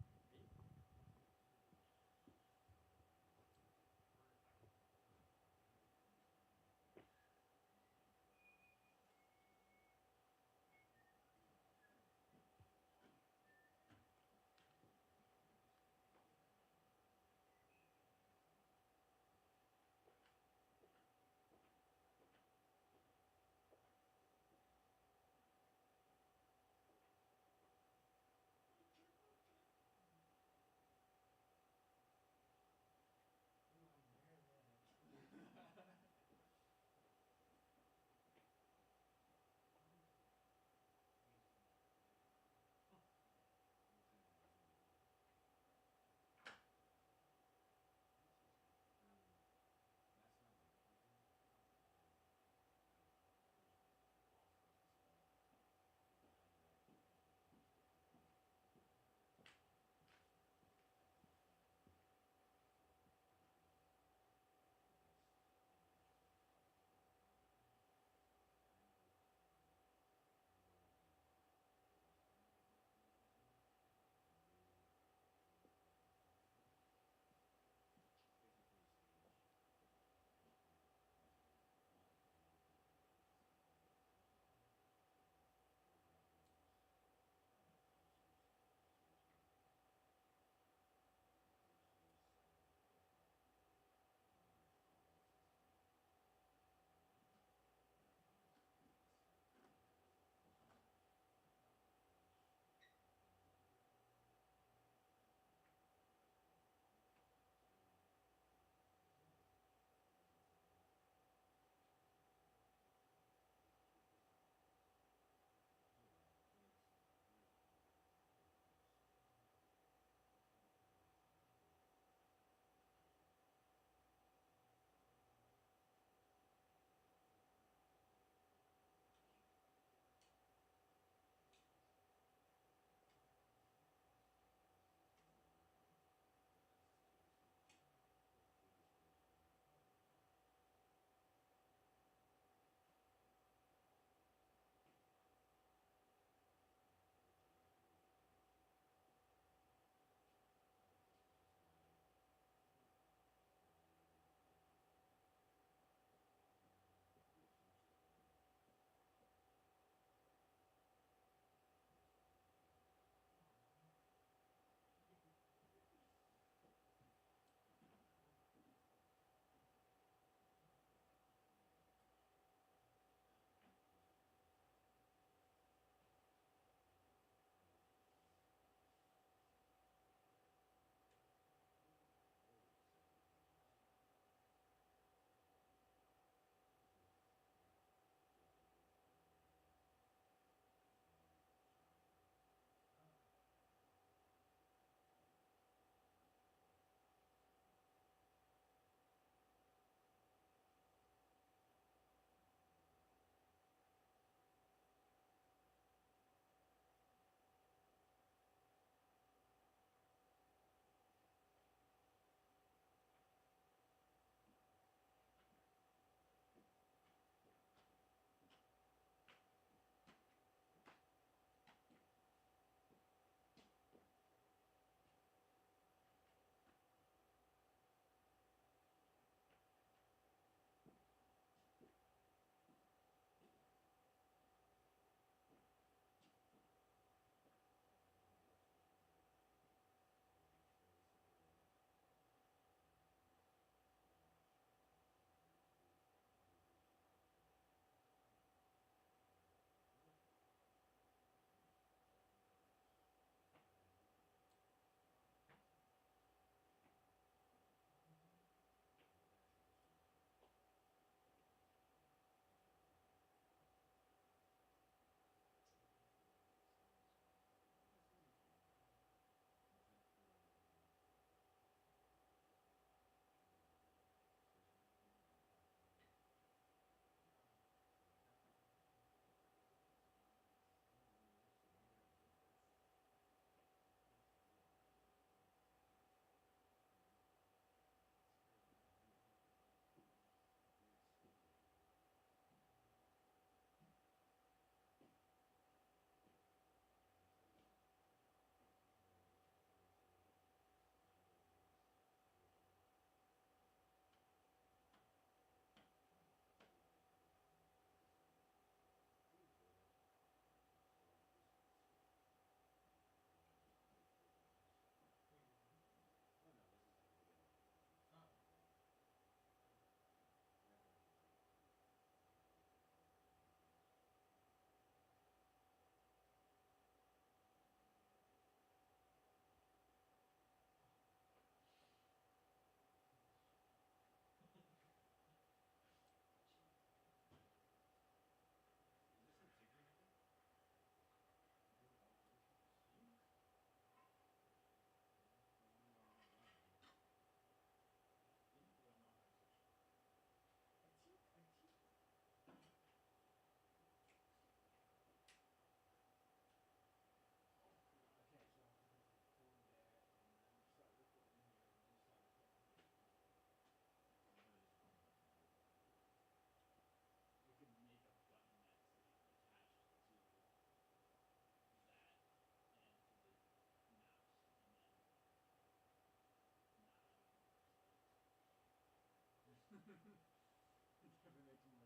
A: Definitely makes more sense to just press it with your finger.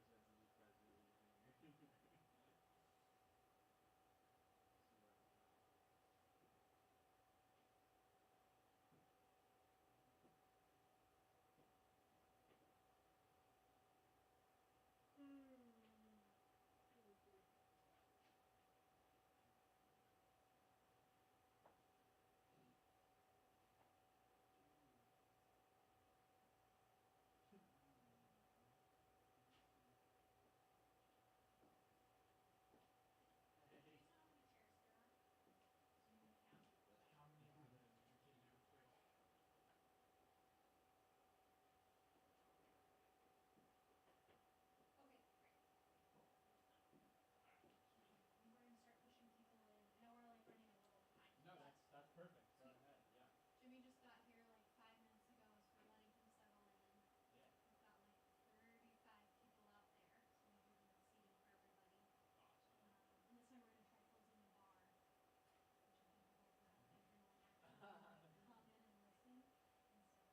A: See what happens now.
K: Do you just know how many chairs there are? So you can count?
C: How many are there that you can do quick?
K: Okay, great. Cool. I'm just done.
C: Alright, sweet.
K: I think we're gonna start pushing people in. I know we're like running a little behind,
C: No,
K: but
C: that's perfect. Go
K: Sweet.
C: ahead, yeah.
K: Jimmy just got here like 5 minutes ago, so we're letting him settle in.
C: Yeah.
K: We've got like 35 people out there, so we have enough seating for everybody.
C: Awesome.
K: And this time we're gonna try closing the bar, which I think will hopefully help everyone actually like come in and listen instead of like hang out and chit chat.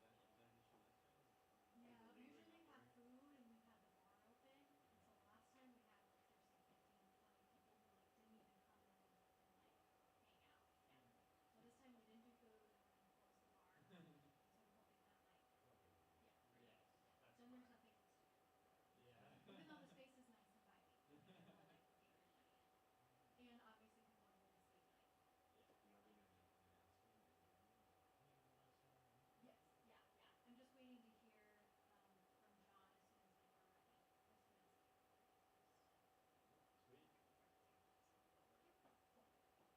K: So
H: Was that an issue last time?
K: yeah,
H: People
K: usually
H: lingering
K: we've
H: out
K: had
H: there?
K: food and we've had the bar open, and so last time we had like seriously 15, 20 people who like didn't even come in and like hang out. Yeah. So this time we didn't do food and we're gonna close the bar. And so I'm hoping that like
H: I'm okay with that.
K: yeah, great.
C: Yes, that's
K: Then there's
C: fine.
K: nothing else to do.
C: Yeah.
K: Even though the space is nice, inviting, we'll like get everybody in. And obviously people are gonna stay behind.
C: Yeah.
H: You want me to make an announcement at the beginning? Like, hey, we want to start our meeting?
K: Yes, yeah, yeah. I'm just waiting to hear from John as soon as like we're ready. As soon as
C: Sweet.
K: everything's on. So yep, cool.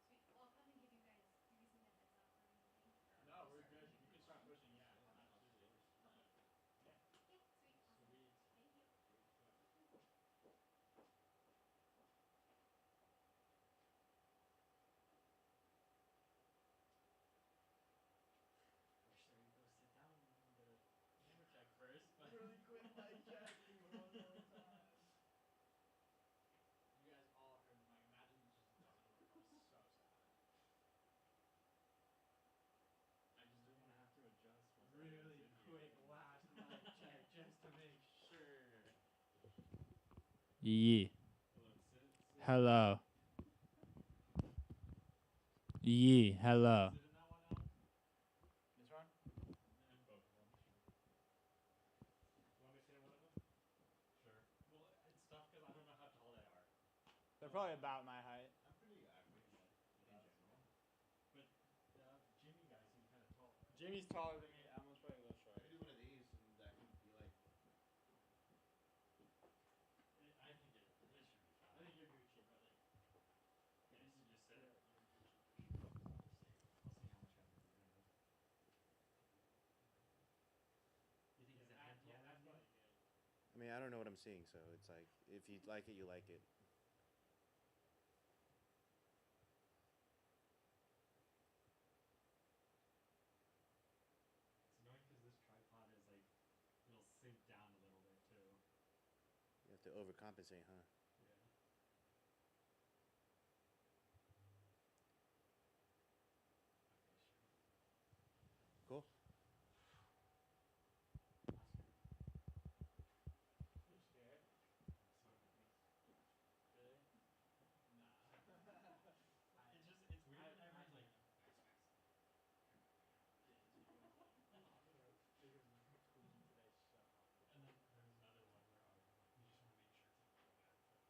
K: Sweet. Well, I'll come and give you some of the heads up or anything. Or
C: No,
K: you
C: we're
K: start
C: good.
K: pushing
C: You can
K: people
C: start
K: in.
C: pushing, yeah,
H: Yeah,
K: Okay.
H: of
C: absolutely.
H: course.
K: Okay.
C: Yeah.
K: Yeah, sweet, awesome.
C: Sweet.
K: Thank you.
H: Cheers.
C: Or should we go sit down and get a camera check first? But
A: Really quit mic checking one more time.
C: you guys all heard the mic. Imagine it just doesn't work. I'm so sad. I just didn't want to have to adjust once everyone's
A: Really
C: in here.
A: quick last mic check just to make sure.
B: Yeah.
A: Hold on, sit.
B: Hello. Yeah. Hello.
A: Sit in that one, Alex.
C: This one?
A: And both of them. You want me to sit in one of them?
C: Sure. Well, it's tough because I don't know how tall they are.
E: They're probably about my height.
H: I'm pretty average in general.
C: But the Jimmy guy seemed kind of tall, right?
E: Jimmy's taller than me. Almost probably a little
H: I
E: short.
H: could do one of these and that could be like.
C: I think it should be fine. I think you're Gucci, brother.
A: Yes.
C: Didn't you just say?
A: You're Gucci for sure.
C: We'll see. I'll see how much effort you're gonna make. You think he's a head taller
A: that's
C: than you?
A: probably good.
H: I mean, I don't know what I'm seeing, so it's like if you like it, you like it.
B: It's annoying because this tripod is like, it'll sink down a little bit too.
H: You have to overcompensate, huh?
B: Yeah.
C: Okay, sure.
H: Cool.
C: Oscar.
A: You're scared? Really?
C: Nah.
B: It's just, it's weird
C: I
B: whenever like,
C: am. Yeah, it's you guys like,
A: Because it's cooling today so hot.
B: and then there was another one where I was like, we just want to make sure it's like really good for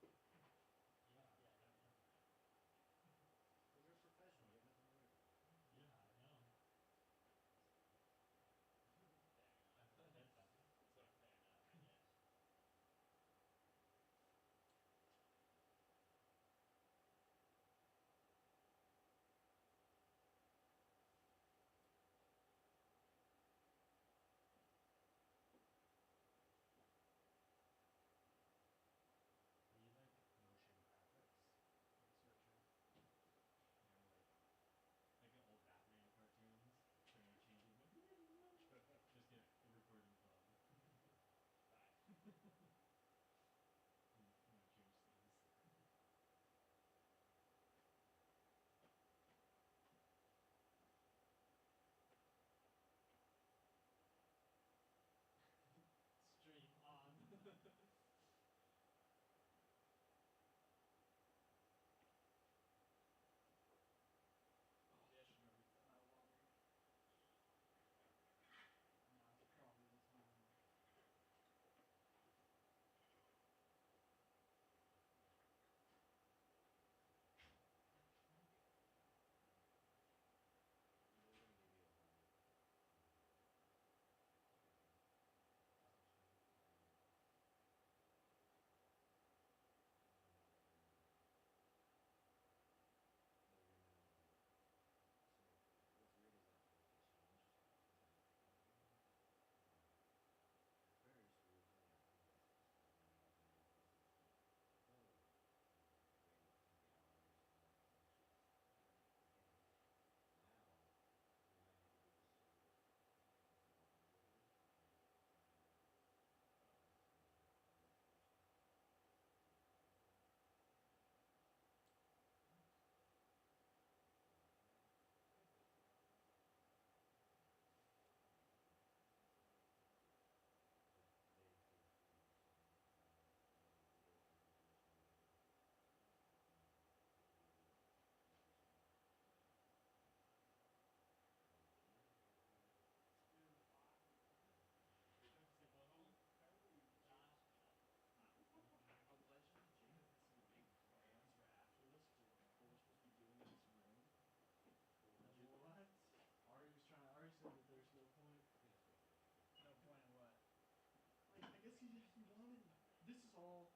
L: This is all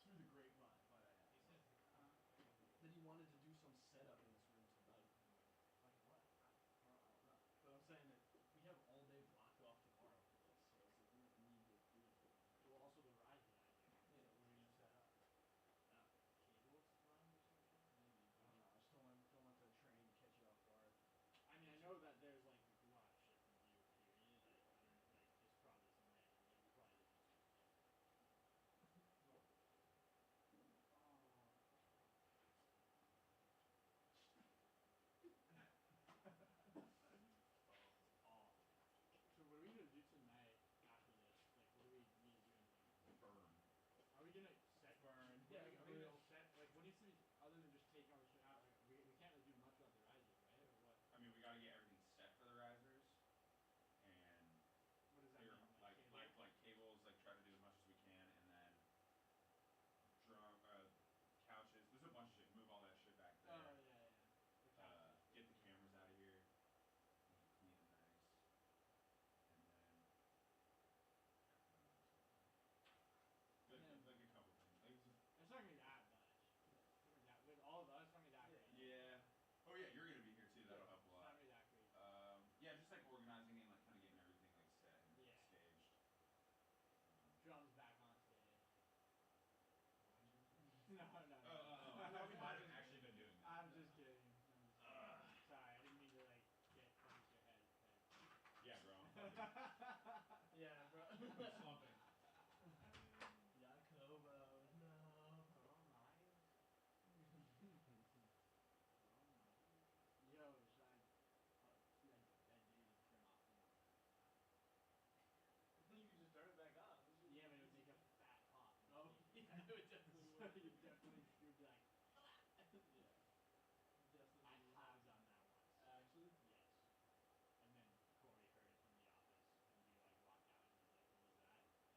L: through the grapevine, might I add.
J: He says
L: That he wanted to do some setup in this room tonight.
C: Like what?
L: Well, I don't know. But I'm saying that we have all day blocked off tomorrow for this, so it's like we don't need to do anything tonight.
C: Well, also the rising idea.
L: Yeah.
C: So what are we gonna set up? Cables run or some shit? Maybe.
L: I don't know. I just don't want the train to catch you off guard.
C: I mean, I know that there's like a lot of shit to do. Period. I don't like. There's probably some random. Like we probably just need to get there.
L: Well.
C: So what are we gonna do tonight after this? Like, what do we need to do in here?
G: Burn.
C: Are we gonna set
L: Burn.
C: Yeah,
L: Like
C: are we
L: real.
C: gonna set like what needs to be other than just taking all the shit out? Like we can't really do much about the risers, right? Or what?
G: I mean, we gotta get everything set for the risers, and
C: What does that
G: clear,
C: mean?
G: like cables, like try to do as much as we can, and then drum, couches. There's a bunch of shit. Move all that shit back there.
C: Oh yeah, yeah. The couches.
G: Get the cameras out of here. Make it clean and nice, and then like a couple things. Like
C: It's not gonna be that much. With all of us, it's not gonna be that crazy.
G: yeah. Oh yeah, you're gonna be here too. That'll help a
C: It's
G: lot.
C: not gonna be that crazy.
G: Yeah, just like organizing and like kind of getting everything like set and
C: Yeah.
G: staged.
C: Drums back on stage.
L: Behind you.
C: No.
G: I thought we might have actually been doing that.
C: I'm just kidding. Sorry, I didn't mean to like get close to your head.
G: Yeah, bro. I'm fucking
C: Yeah, bro.
G: I'm slumping.
L: Jacobo, no.
C: Yo, should I that dude turn off the mic?
L: You can just turn it back on.
C: Yeah, but it would make a fat pop.
L: Oh, yeah, it would definitely would.
C: You would be like,
L: Yeah.
C: I
L: Definitely.
C: have done that once.
L: Actually?
C: Yes. And then Corey heard it from the office, and we like walked out, and he was like, "What was that?"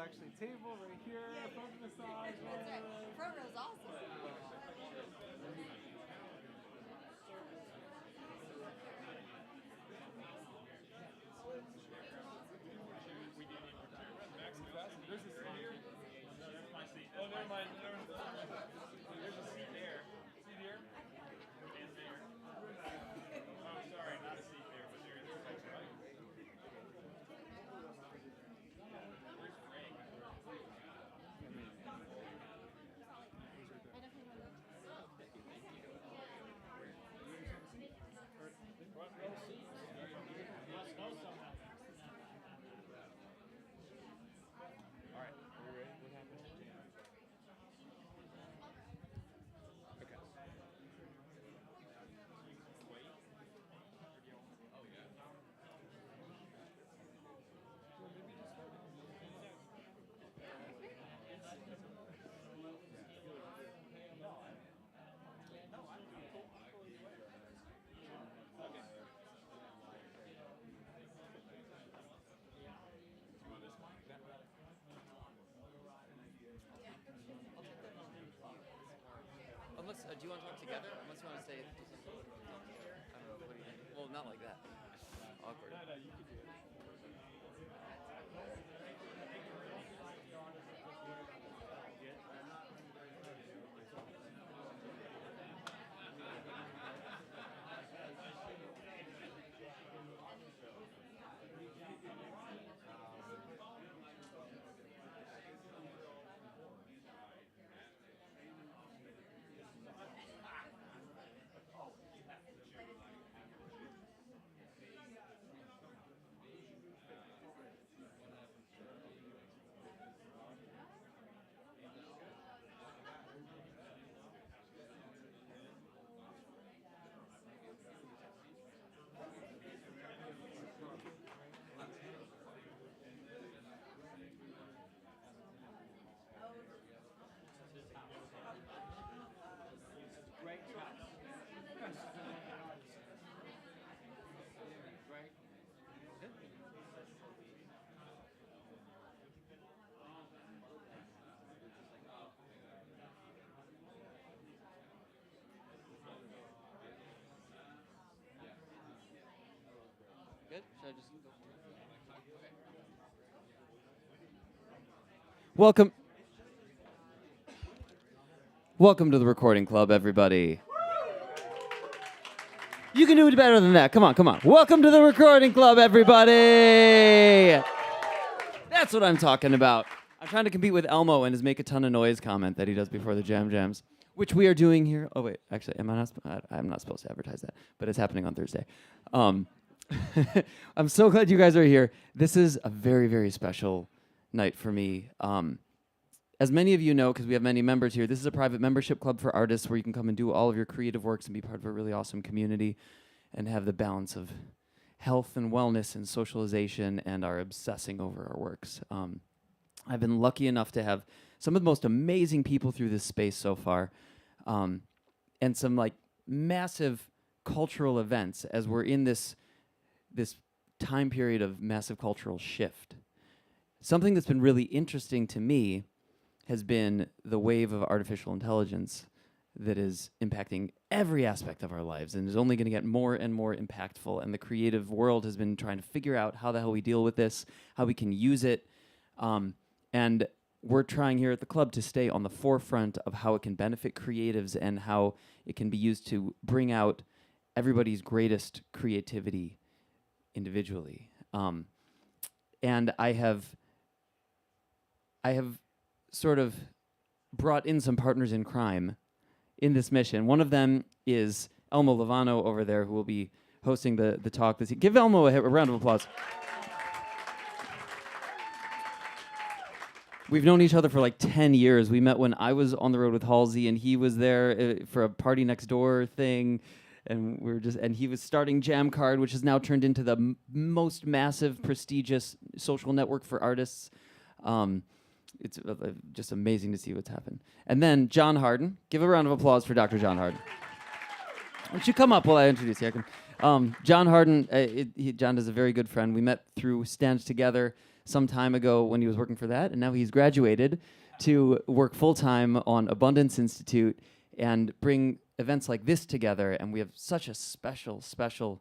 M: actually a table right here, front massage.
N: That's right. Front row's awesome.
M: There's a seat here.
L: No, that's my seat.
M: Oh, never mind. There's a seat there. Seat here.
L: And there. Oh, sorry, not a seat there, but there is a seat right. Where's Greg?
M: Front row seat.
L: Must know someone.
G: All right, are we ready? What happened? Okay.
O: Unless, do you want to talk together? Unless you want to say, I don't know, what do you think? Well, not like that. Awkward.
M: No, you can do it.
O: Good? Should I just go? Welcome to the Recording Club, everybody. You can do it better than that. Come on, come on. Welcome to the Recording Club, everybody. That's what I'm talking about. I'm trying to compete with Elmo and his make a ton of noise comment that he does before the Jam Jams, which we are doing here. Oh, wait. Actually, am I not? I'm not supposed to advertise that, but it's happening on Thursday. I'm so glad you guys are here. This is a very, very special night for me. As many of you know, because we have many members here, this is a private membership club for artists where you can come and do all of your creative works and be part of a really awesome community and have the balance of health and wellness and socialization and our obsessing over our works. I've been lucky enough to have some of the most amazing people through this space so far, and some like massive cultural events as we're in this time period of massive cultural shift. Something that's been really interesting to me has been the wave of artificial intelligence that is impacting every aspect of our lives and is only going to get more and more impactful. And the creative world has been trying to figure out how the hell we deal with this, how we can use it. And we're trying here at the club to stay on the forefront of how it can benefit creatives and how it can be used to bring out everybody's greatest creativity individually. And I have sort of brought in some partners in crime in this mission. One of them is Elmo Lovano over there, who will be hosting the talk this evening. Give Elmo a round of applause. We've known each other for like 10 years. We met when I was on the road with Halsey, and he was there for a Party Next Door thing. And he was starting Jamcard, which has now turned into the most massive, prestigious social network for artists. It's just amazing to see what's happened. And then John Harden. Give a round of applause for Dr. John Harden. Why don't you come up while I introduce you? John Harden, John is a very good friend. We met through Stand Together. some time ago when he was working for that, and now he's graduated to work full-time on Abundance Institute and bring events like this together. And we have such a special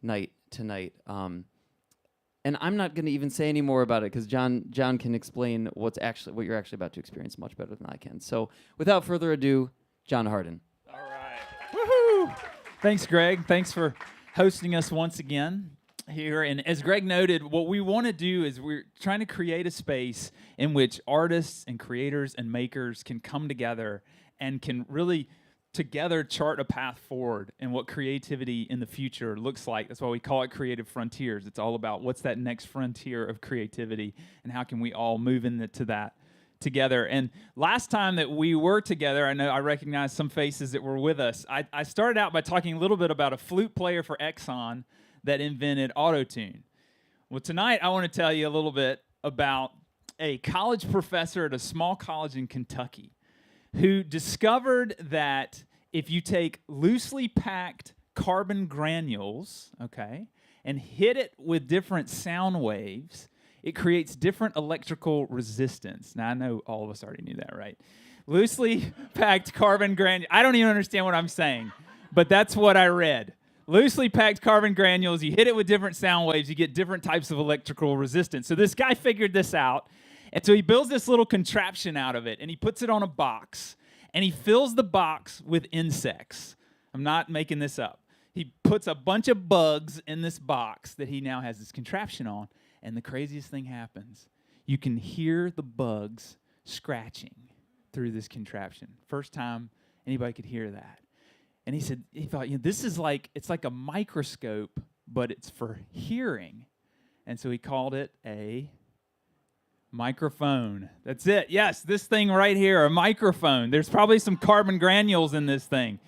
O: night tonight. And I'm not going to even say any more about it because John can explain what you're actually about to experience much better than I can. So without further ado, John Hardin.
P: All right. Woohoo! Thanks, Greg. Thanks for hosting us once again here. And as Greg noted, what we want to do is we're trying to create a space in which artists and creators and makers can come together and can really together chart a path forward and what creativity in the future looks like. That's why we call it Creative Frontiers. It's all about what's that next frontier of creativity and how can we all move into that together. And last time that we were together, I know I recognized some faces that were with us. I started out by talking a little bit about a flute player for Exxon that invented auto-tune. Well, tonight I want to tell you a little bit about a college professor at a small college in Kentucky who discovered that if you take loosely packed carbon granules, okay, and hit it with different sound waves, it creates different electrical resistance. Now, I know all of us already knew that, right? Loosely packed carbon granules. I don't even understand what I'm saying, but that's what I read. Loosely packed carbon granules, you hit it with different sound waves, you get different types of electrical resistance. So this guy figured this out, and so he builds this little contraption out of it, and he puts it on a box, and he fills the box with insects. I'm not making this up. He puts a bunch of bugs in this box that he now has this contraption on, and the craziest thing happens. You can hear the bugs scratching through this contraption. First time anybody could hear that. And he thought, this is it's like a microscope, but it's for hearing. And so he called it a microphone. That's it. Yes, this thing right here, a microphone. There's probably some carbon granules in this thing.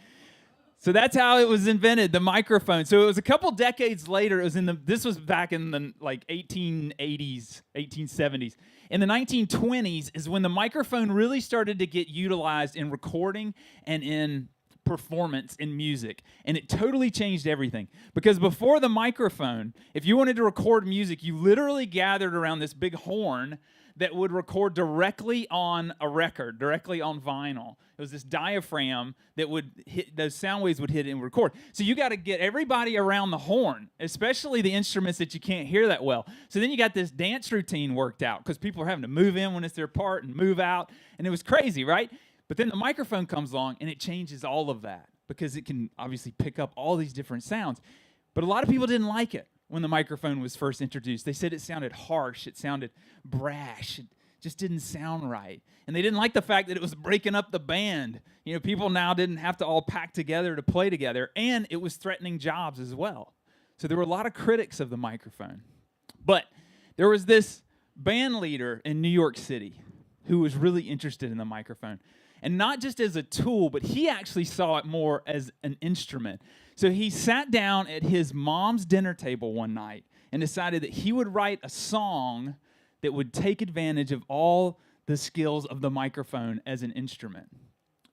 P: So that's how it was invented, the microphone. So it was a couple decades later. This was back in the 1880s, 1870s. In the 1920s is when the microphone really started to get utilized in recording and in performance in music, and it totally changed everything. Because before the microphone, if you wanted to record music, you literally gathered around this big horn that would record directly on a record, directly on vinyl. It was this diaphragm that would hit, those sound waves would hit it and record. So you got to get everybody around the horn, especially the instruments that you can't hear that well. So then you got this dance routine worked out because people are having to move in when it's their part and move out, and it was crazy, right? But then the microphone comes along, and it changes all of that because it can obviously pick up all these different sounds. But a lot of people didn't like it when the microphone was first introduced. They said it sounded harsh. It sounded brash. It just didn't sound right. And they didn't like the fact that it was breaking up the band. People now didn't have to all pack together to play together, and it was threatening jobs as well. So there were a lot of critics of the microphone. But there was this band leader in New York City who was really interested in the microphone. And not just as a tool, but he actually saw it more as an instrument. So he sat down at his mom's dinner table one night and decided that he would write a song that would take advantage of all the skills of the microphone as an instrument.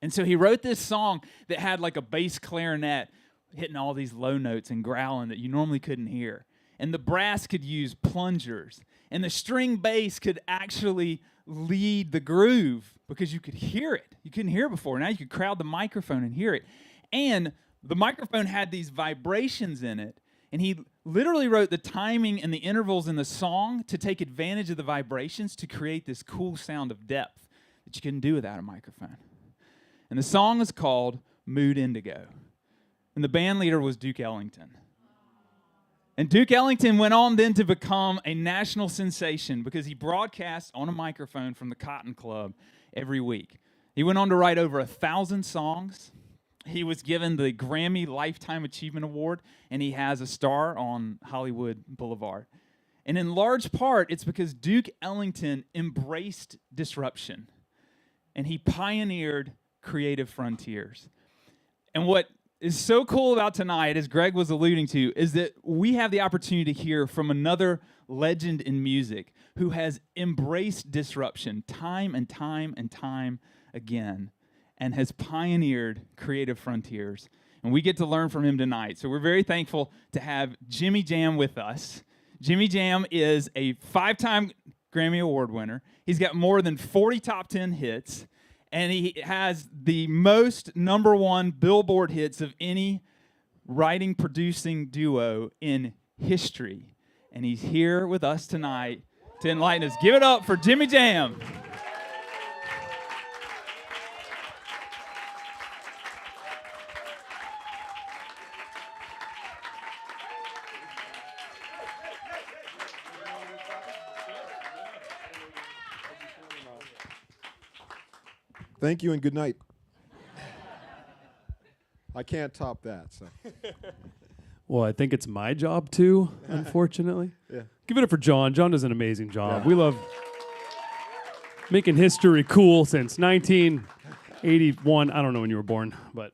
P: And so he wrote this song that had like a bass clarinet hitting all these low notes and growling that you normally couldn't hear. And the brass could use plungers. And the string bass could actually lead the groove because you could hear it. You couldn't hear it before. Now you could crowd the microphone and hear it. And the microphone had these vibrations in it. And he literally wrote the timing and the intervals in the song to take advantage of the vibrations to create this cool sound of depth that you couldn't do without a microphone. And the song is called Mood Indigo. And the band leader was Duke Ellington. And Duke Ellington went on then to become a national sensation because he broadcast on a microphone from the Cotton Club every week. He went on to write over 1,000 songs. He was given the Grammy Lifetime Achievement Award, and he has a star on Hollywood Boulevard. And in large part, it's because Duke Ellington embraced disruption, and he pioneered creative frontiers. And what is so cool about tonight, as Greg was alluding to, is that we have the opportunity to hear from another legend in music who has embraced disruption time and time and time again and has pioneered creative frontiers. And we get to learn from him tonight. So we're very thankful to have Jimmy Jam with us. Jimmy Jam is a 5-time Grammy Award winner. He's got more than 40 top 10 hits, and he has the most #1 Billboard hits of any writing producing duo in history. And he's here with us tonight to enlighten us. Give it up for Jimmy Jam.
Q: Thank you and good night. I can't top that. So.
R: Well, I think it's my job too, unfortunately.
Q: Yeah.
R: Give it up for John. John does an amazing job. Yeah. We love making history cool since 1981. I don't know when you were born, but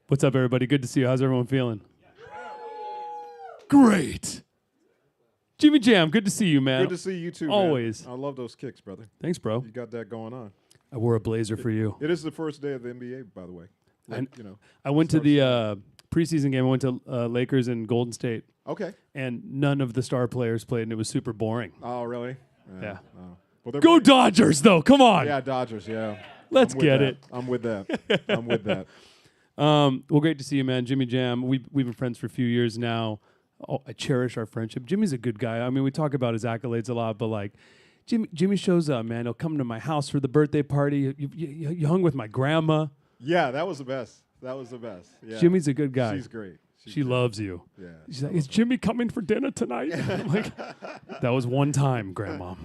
R: what's up, everybody? Good to see you. How's everyone feeling? Great. Jimmy Jam, good to see you, man.
Q: Good to see you too,
R: Always.
Q: Man. I love those kicks, brother.
R: Thanks, bro.
Q: You got that going on.
R: I wore a blazer for you.
Q: It is the first day of the NBA, by the way. Like, you know,
R: I went to the preseason game. I went to Lakers and Golden State.
Q: Okay.
R: And none of the star players played, and it was super boring.
Q: Oh, really?
R: Yeah.
Q: Oh. Well,
R: go Dodgers, though. Come on.
Q: Yeah, Dodgers, yeah.
R: Let's get it.
Q: I'm with that. I'm with that.
R: Well, great to see you, man. Jimmy Jam, we've been friends for a few years now. Oh, I cherish our friendship. Jimmy's a good guy. I mean, we talk about his accolades a lot, but like, Jimmy shows up, man. He'll come to my house for the birthday party. You hung with my grandma.
Q: Yeah, that was the best. That was the best. Yeah.
R: Jimmy's a good guy.
Q: She's great.
R: She loves you.
Q: Yeah.
R: She's like, is Jimmy coming for dinner tonight? I'm like, that was one time, Grandma.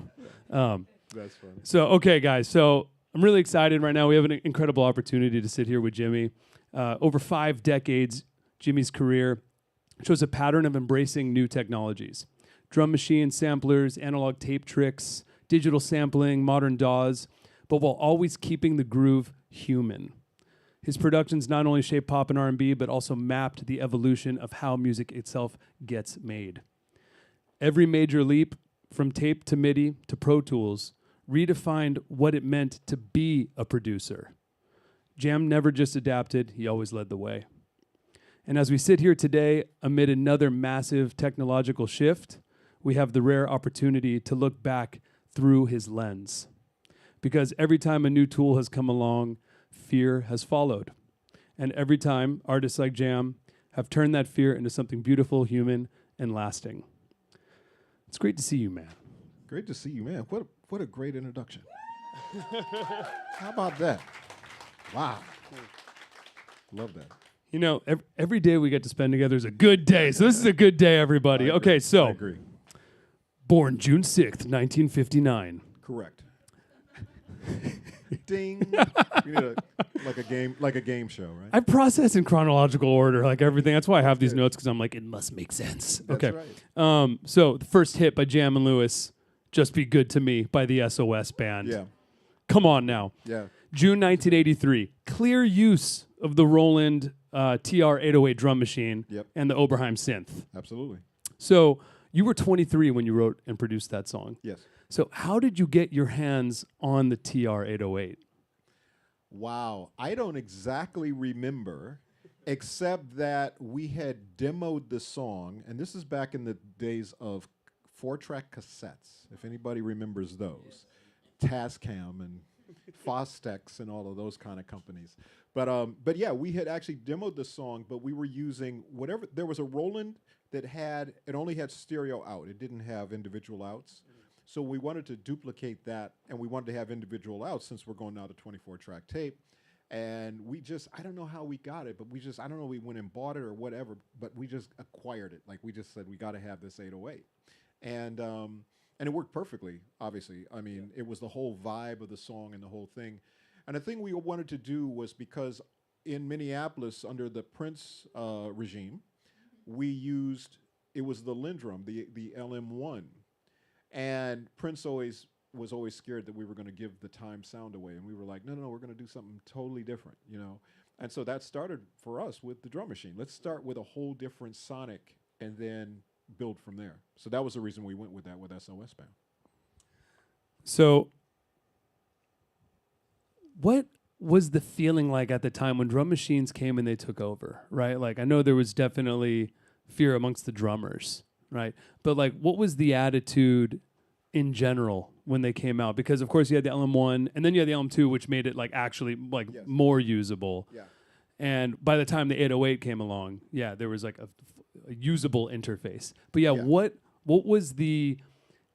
Q: That's funny.
R: So, okay, guys. So I'm really excited right now. We have an incredible opportunity to sit here with Jimmy. Over 5 decades, Jimmy's career shows a pattern of embracing new technologies. Drum machines, samplers, analog tape tricks, digital sampling, modern DAWs, but while always keeping the groove human. His productions not only shape pop and R&B, but also mapped the evolution of how music itself gets made. Every major leap, from tape to MIDI to Pro Tools, redefined what it meant to be a producer. Jam never just adapted, he always led the way. And as we sit here today, amid another massive technological shift, we have the rare opportunity to look back through his lens. Because every time a new tool has come along, fear has followed. And every time, artists like Jam have turned that fear into something beautiful, human, and lasting. It's great to see you, man.
Q: Great to see you, man. What a great introduction. How about that? Wow. Love that.
R: You know, every day we get to spend together is a good day. So this is a good day, everybody. Okay, so.
Q: I agree.
R: Born June 6th, 1959.
Q: Correct. Ding. You need like a game show, right?
R: I process in chronological order, like everything. That's why I have these notes, because I'm like, it must make sense.
Q: That's
R: okay.
Q: Right.
R: So the first hit by Jam and Lewis, Just Be Good to Me by the SOS Band.
Q: Yeah.
R: Come on now.
Q: Yeah.
R: June 1983. Clear use of the Roland TR-808 drum machine and the Oberheim synth.
Q: Absolutely.
R: So you were 23 when you wrote and produced that song.
Q: Yes.
R: So how did you get your hands on the TR-808?
Q: Wow. I don't exactly remember, except that we had demoed the song, and this is back in the days of 4-track cassettes, if anybody remembers those. Tascam and Fostex and all of those kind of companies. But yeah, we had actually demoed the song, but we were using whatever. There was a Roland that only had stereo out. It didn't have individual outs. So we wanted to duplicate that, and we wanted to have individual outs since we're going now to 24-track tape. And I don't know how we got it, but I don't know, we went and bought it or whatever, but we just acquired it. Like, we just said, we got to have this 808. And it worked perfectly, obviously. I mean, it was the whole vibe of the song and the whole thing. And the thing we wanted to do was, because in Minneapolis, under the Prince regime, it was the Lindrum, the LM1. And Prince was always scared that we were going to give the time sound away. And we were like, no, we're going to do something totally different, you know? And so that started for us with the drum machine. Let's start with a whole different sonic and then build from there. So that was the reason we went with that with SOS Band.
R: So what was the feeling like at the time when drum machines came and they took over, right? Like, I know there was definitely fear amongst the drummers, right? But like, what was the attitude in general when they came out? Because of course you had the LM1 and then you had the LM2, which made it like actually like more usable.
Q: Yeah.
R: And by the time the 808 came along, yeah, there was like a usable interface. But yeah, what was the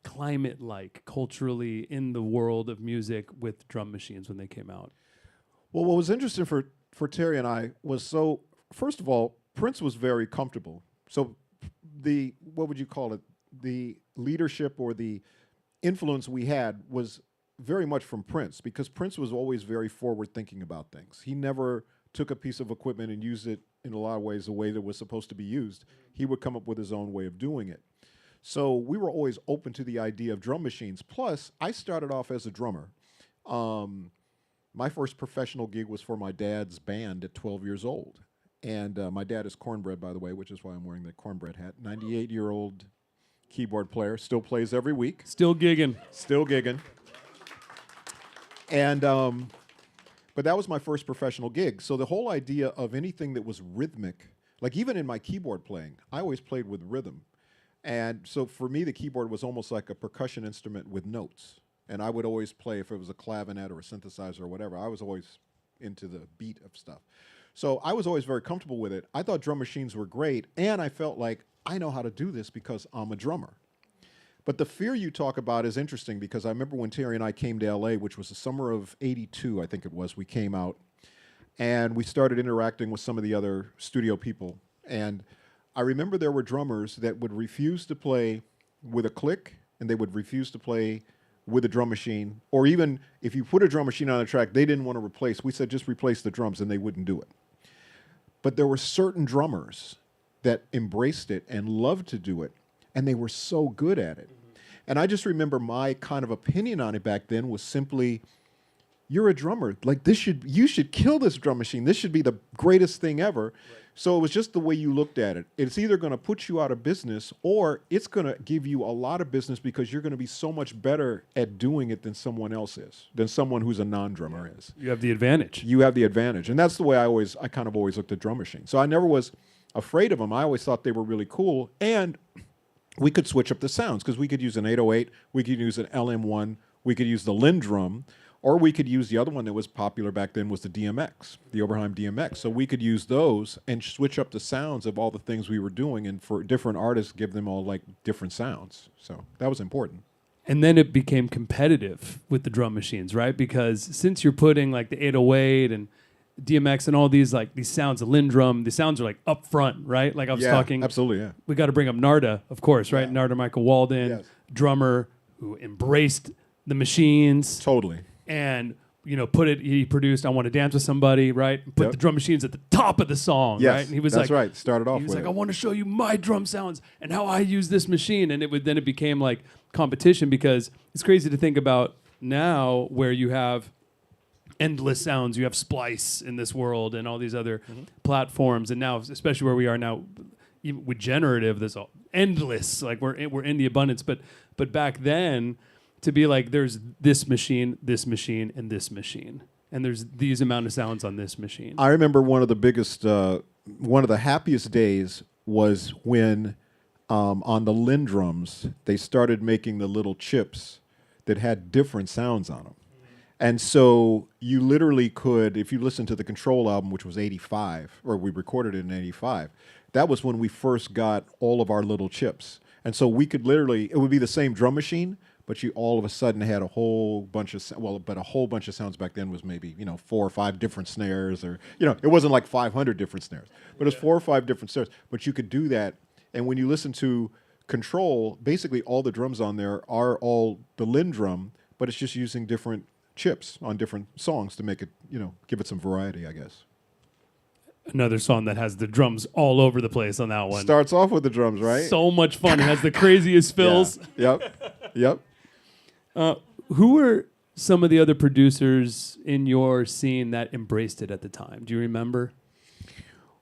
R: climate like culturally in the world of music with drum machines when they came out?
Q: Well, what was interesting for Terry and I was, so first of all, Prince was very comfortable. So what would you call it? The leadership or the influence we had was very much from Prince, because Prince was always very forward thinking about things. He never took a piece of equipment and used it in a lot of ways the way that it was supposed to be used. He would come up with his own way of doing it. So we were always open to the idea of drum machines. Plus, I started off as a drummer. My first professional gig was for my dad's band at 12 years old. And my dad is Cornbread, by the way, which is why I'm wearing the Cornbread hat. 98-year-old keyboard player, still plays every week.
R: Still gigging.
Q: Still gigging. And, but that was my first professional gig. So the whole idea of anything that was rhythmic, like even in my keyboard playing, I always played with rhythm. And so for me, the keyboard was almost like a percussion instrument with notes. And I would always play, if it was a clavinet or a synthesizer or whatever, I was always into the beat of stuff. So I was always very comfortable with it. I thought drum machines were great, and I felt like I know how to do this because I'm a drummer. But the fear you talk about is interesting, because I remember when Terry and I came to LA, which was the summer of '82, I think it was, we came out, and we started interacting with some of the other studio people. And I remember there were drummers that would refuse to play with a click, and they would refuse to play with a drum machine, or even if you put a drum machine on a track, they didn't want to replace. We said, just replace the drums, and they wouldn't do it. But there were certain drummers that embraced it and loved to do it, and they were so good at it. And I just remember my kind of opinion on it back then was simply, you're a drummer. Like, you should kill this drum machine. This should be the greatest thing ever. Right. So it was just the way you looked at it. It's either going to put you out of business, or it's going to give you a lot of business, because you're going to be so much better at doing it than someone else is, than someone who's a non-drummer is.
R: You have the advantage.
Q: You have the advantage. And that's the way I kind of always looked at drum machines. So I never was afraid of them. I always thought they were really cool. And we could switch up the sounds, because we could use an 808, we could use an LM1, we could use the Lindrum, or we could use the other one that was popular back then, was the DMX, the Oberheim DMX. So we could use those and switch up the sounds of all the things we were doing, and for different artists, give them all like different sounds. So that was important.
R: And then it became competitive with the drum machines, right? Because since you're putting like the 808 and DMX and all these like these sounds, the Lindrum, the sounds are like up front, right? Like I was talking.
Q: Absolutely, yeah.
R: We got to bring up Narda, of course, right?
Q: Yeah.
R: Narda Michael Walden, drummer who embraced the machines.
Q: Totally.
R: And, you know, he produced I Want to Dance with Somebody, right? Put the drum machines at the top of the song,
Q: yes,
R: right? And he was
Q: that's
R: like,
Q: right. Started off
R: he was
Q: with
R: like,
Q: it.
R: I want to show you my drum sounds and how I use this machine. And then it became like competition, because it's crazy to think about now where you have endless sounds. You have Splice in this world and all these other platforms. And now, especially where we are now, even with generative, there's all endless. Like we're in the abundance. But back then, to be like, there's this machine, and this machine, and there's these amount of sounds on this machine.
Q: I remember one of the happiest days was when on the Lindrums, they started making the little chips that had different sounds on them. And so you literally could, if you listen to the Control album, which was 85, or we recorded it in 85, that was when we first got all of our little chips. And so we could literally, it would be the same drum machine, but you all of a sudden had a whole bunch of sounds back then was maybe, 4 or 5 different snares, or, it wasn't like 500 different snares, but it's 4 or 5 different snares. But you could do that. And when you listen to Control, basically all the drums on there are all the Lindrum, but it's just using different chips on different songs to make it, give it some variety, I guess.
R: Another song that has the drums all over the place on that one.
Q: Starts off with the drums, right?
R: So much fun. It has the craziest fills.
Q: Yeah. Yep.
R: Who were some of the other producers in your scene that embraced it at the time? Do you remember?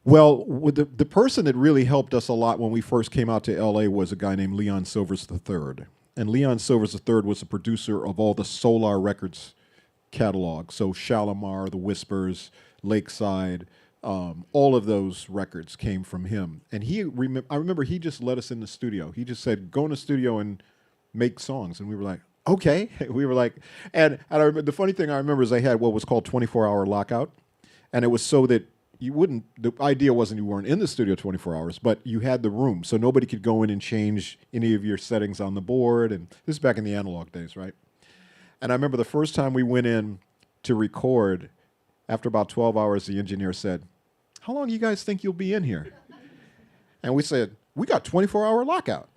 Q: Well, with the person that really helped us a lot when we first came out to L.A. was a guy named Leon Silvers III. And Leon Silvers III was the producer of all the Solar Records catalog. So Shalimar, The Whispers, Lakeside, All of those records came from him. And I remember he just let us in the studio. He just said, go in the studio and make songs. And we were like, okay. We were like, and I remember, the funny thing I remember is they had what was called 24-hour lockout. And it was so that the idea wasn't you weren't in the studio 24 hours, but you had the room. So nobody could go in and change any of your settings on the board. And this is back in the analog days, right? And I remember the first time we went in to record, after about 12 hours, the engineer said, how long do you guys think you'll be in here? And we said, we got 24-hour lockout.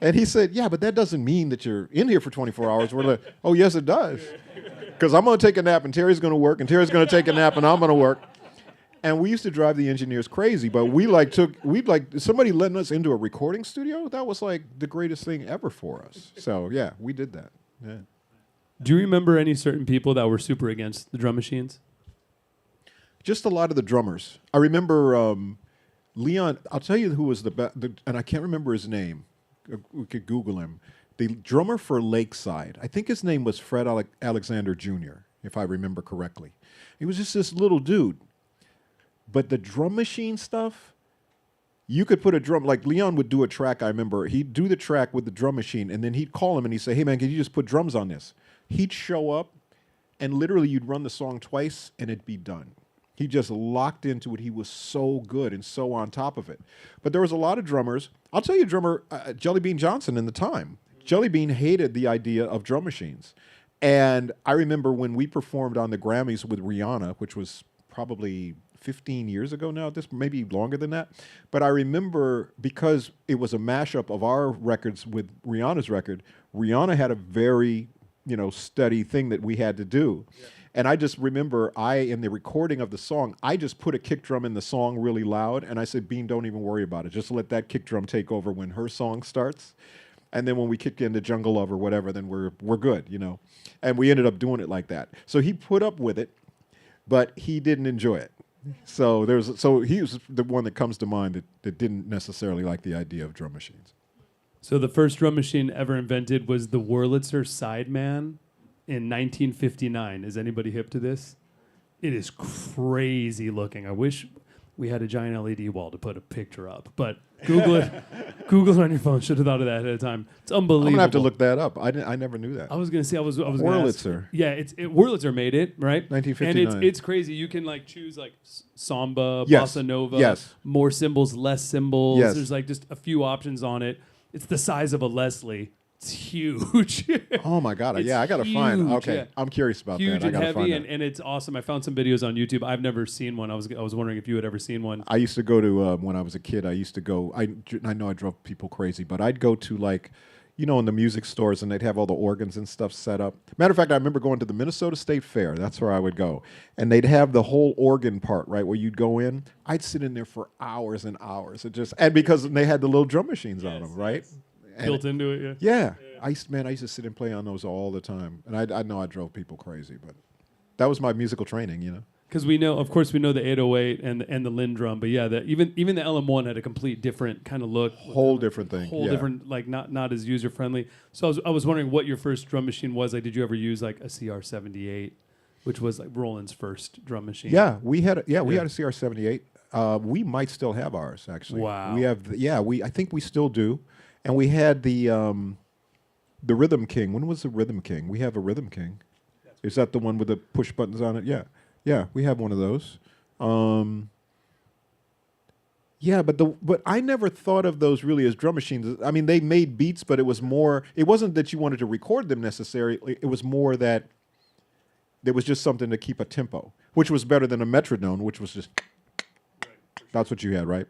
Q: And he said, yeah, but that doesn't mean that you're in here for 24 hours. We're like, oh, yes, it does. Because I'm going to take a nap, and Terry's going to work, and Terry's going to take a nap, and I'm going to work. And we used to drive the engineers crazy, but somebody letting us into a recording studio, that was like the greatest thing ever for us. So, yeah, we did that. Yeah.
R: Do you remember any certain people that were super against the drum machines?
Q: Just a lot of the drummers. I remember Leon, I'll tell you who was the best, and I can't remember his name. We could Google him. The drummer for Lakeside, I think his name was Fred Alexander Jr., if I remember correctly. He was just this little dude. But the drum machine stuff, you could put a drum, like Leon would do a track, I remember. He'd do the track with the drum machine, and then he'd call him and he'd say, hey, man, can you just put drums on this? He'd show up, and literally you'd run the song twice, and it'd be done. He just locked into it. He was so good and so on top of it. But there was a lot of drummers. I'll tell you, drummer Jelly Bean Johnson in the time. Jelly Bean hated the idea of drum machines. And I remember when we performed on the Grammys with Rihanna, which was probably 15 years ago now, maybe longer than that. But I remember because it was a mashup of our records with Rihanna's record, Rihanna had a very, steady thing that we had to do. Yeah. And I just remember in the recording of the song, I just put a kick drum in the song really loud, and I said, Bean, don't even worry about it. Just let that kick drum take over when her song starts. And then when we kick into Jungle Love or whatever, then we're good, And we ended up doing it like that. So he put up with it, but he didn't enjoy it. So he was the one that comes to mind that didn't necessarily like the idea of drum machines.
R: So the first drum machine ever invented was the Wurlitzer Sideman in 1959. Is anybody hip to this? It is crazy looking. I wish we had a giant LED wall to put a picture up, but Google it. Google it on your phone. Should have thought of that ahead of time. It's unbelievable.
Q: I'm gonna have to look that up. I never knew that.
R: I was gonna say I was
Q: Wurlitzer.
R: Yeah, Wurlitzer made it, right?
Q: 1959.
R: And it's crazy. You can choose samba,
Q: yes.
R: bossa nova,
Q: yes.
R: more cymbals, less cymbals.
Q: Yes.
R: There's just a few options on it. It's the size of a Leslie. It's huge.
Q: Oh my God! Yeah, I gotta find. Okay,
R: yeah.
Q: I'm curious about
R: huge
Q: that. I gotta
R: and
Q: find
R: heavy, and it's awesome. I found some videos on YouTube. I've never seen one. I was wondering if you had ever seen one.
Q: I used to go to when I was a kid. I used to go. I know I drove people crazy, but I'd go to in the music stores, and they'd have all the organs and stuff set up. Matter of fact, I remember going to the Minnesota State Fair. That's where I would go, and they'd have the whole organ part, right, where you'd go in. I'd sit in there for hours and hours. And because they had the little drum machines on them, right?
R: Built into it,
Q: yeah. Yeah. I used to sit and play on those all the time. And I know I drove people crazy, but that was my musical training,
R: Because we know the 808 and the Linn drum, but yeah, even the LM1 had a complete different kind of look.
Q: Whole different thing.
R: Whole different, not as user friendly. So I was wondering what your first drum machine was. Did you ever use a CR78, which was Roland's first drum machine?
Q: Yeah, we had a CR78. We might still have ours actually.
R: Wow.
Q: We have I think we still do. And we had the Rhythm King. When was the Rhythm King? We have a Rhythm King. Is that the one with the push buttons on it? Yeah. Yeah, we have one of those. But I never thought of those really as drum machines. I mean, they made beats, but it wasn't that you wanted to record them necessarily. It was more that there was just something to keep a tempo, which was better than a metronome, which was just, that's what you had, right?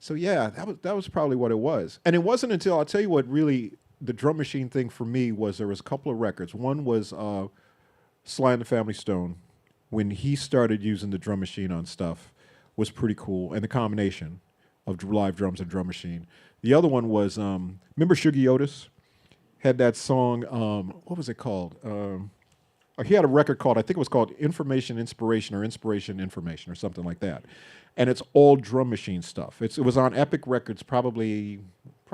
Q: So yeah, that was probably what it was. And it wasn't until, I'll tell you what really, the drum machine thing for me was there was a couple of records. One was Sly and the Family Stone. When he started using the drum machine on stuff was pretty cool. And the combination of live drums and drum machine. The other one was, remember Shuggie Otis? Had that song, what was it called? He had a record called, I think it was called Information, Inspiration, or Inspiration, Information, or something like that. And it's all drum machine stuff. It was on Epic Records probably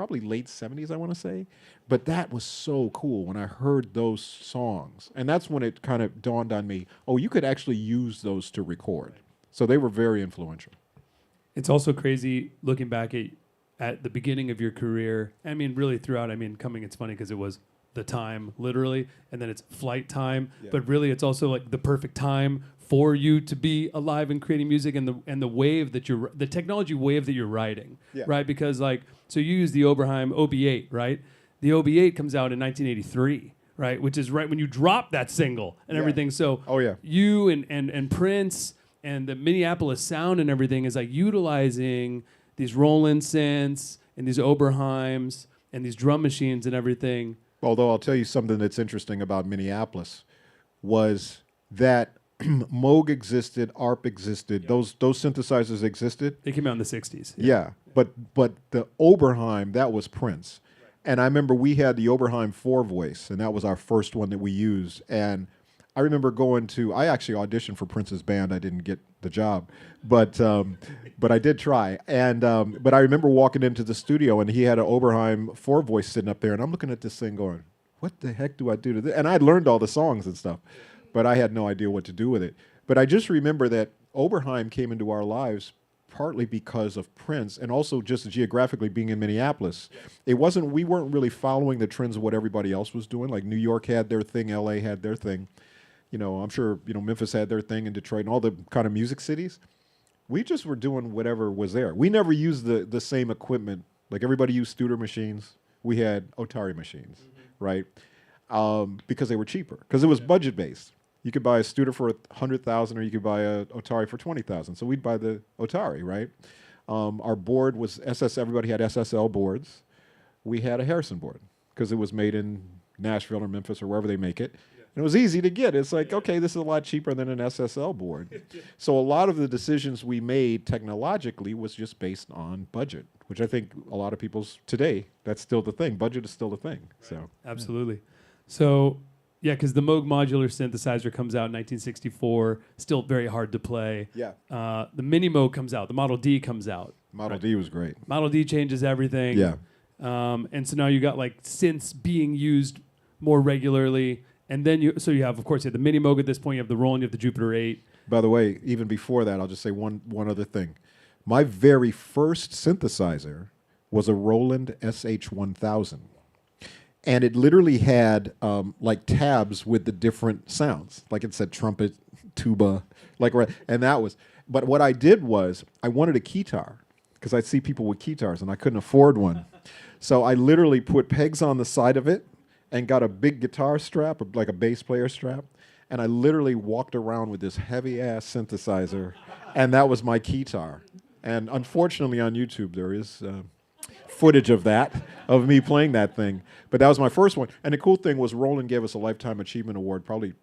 Q: late 70s, I want to say. But that was so cool when I heard those songs. And that's when it kind of dawned on me, oh, you could actually use those to record. So they were very influential.
R: It's also crazy looking back at the beginning of your career. I mean, really throughout. I mean, coming, it's funny because it was the time, literally, and then it's flight time.
Q: Yeah.
R: But really, it's also like the perfect time for you to be alive and creating music, and the wave that the technology wave that you're riding,
Q: Yeah.
R: right? Because like, so you use the Oberheim OB8, right? The OB8 comes out in 1983. Right, which is right when you drop that single and
Q: Yeah.
R: everything. So you and Prince and the Minneapolis sound and everything is like utilizing these Roland synths and these Oberheims and these drum machines and everything.
Q: Although I'll tell you something that's interesting about Minneapolis was that Moog existed, ARP existed, those synthesizers existed.
R: They came out in the 60s.
Q: Yeah, but the Oberheim, that was Prince. And I remember we had the Oberheim 4-voice, and that was our first one that we used. And I remember I actually auditioned for Prince's band. I didn't get the job, but I did try. And but I remember walking into the studio, and he had an Oberheim 4-voice sitting up there, and I'm looking at this thing going, what the heck do I do to this? And I'd learned all the songs and stuff, but I had no idea what to do with it. But I just remember that Oberheim came into our lives partly because of Prince, and also just geographically being in Minneapolis. We weren't really following the trends of what everybody else was doing. Like New York had their thing, LA had their thing. I'm sure, Memphis had their thing, and Detroit, and all the kind of music cities. We just were doing whatever was there. We never used the same equipment. Like everybody used Studer machines. We had Otari machines, right? Because they were cheaper, because it was budget based. You could buy a Studer for $100,000, or you could buy a Otari for $20,000. So we'd buy the Otari, right? Our board was everybody had SSL boards. We had a Harrison board because it was made in Nashville or Memphis or wherever they make it. And it was easy to get. It's like, okay, this is a lot cheaper than an SSL board. So a lot of the decisions we made technologically was just based on budget, which I think a lot of people's today, that's still the thing. Budget is still the thing. Right. So
R: absolutely. So yeah, because the Moog modular synthesizer comes out in 1964, still very hard to play.
Q: Yeah.
R: The Mini Moog comes out. The Model D comes out.
Q: Model D was great.
R: Model D changes everything.
Q: Yeah.
R: And so now you got like synths being used more regularly. And then you have, of course, you have the Mini Moog at this point. You have the Roland, you have the Jupiter 8.
Q: By the way, even before that, I'll just say one other thing. My very first synthesizer was a Roland SH-1000. And it literally had like tabs with the different sounds. Like it said trumpet, tuba, and that was. But what I did was I wanted a keytar because I'd see people with keytars and I couldn't afford one. So I literally put pegs on the side of it and got a big guitar strap, like a bass player strap. And I literally walked around with this heavy ass synthesizer, and that was my keytar. And unfortunately on YouTube there is footage of that, of me playing that thing. But that was my first one. And the cool thing was Roland gave us a Lifetime Achievement Award, probably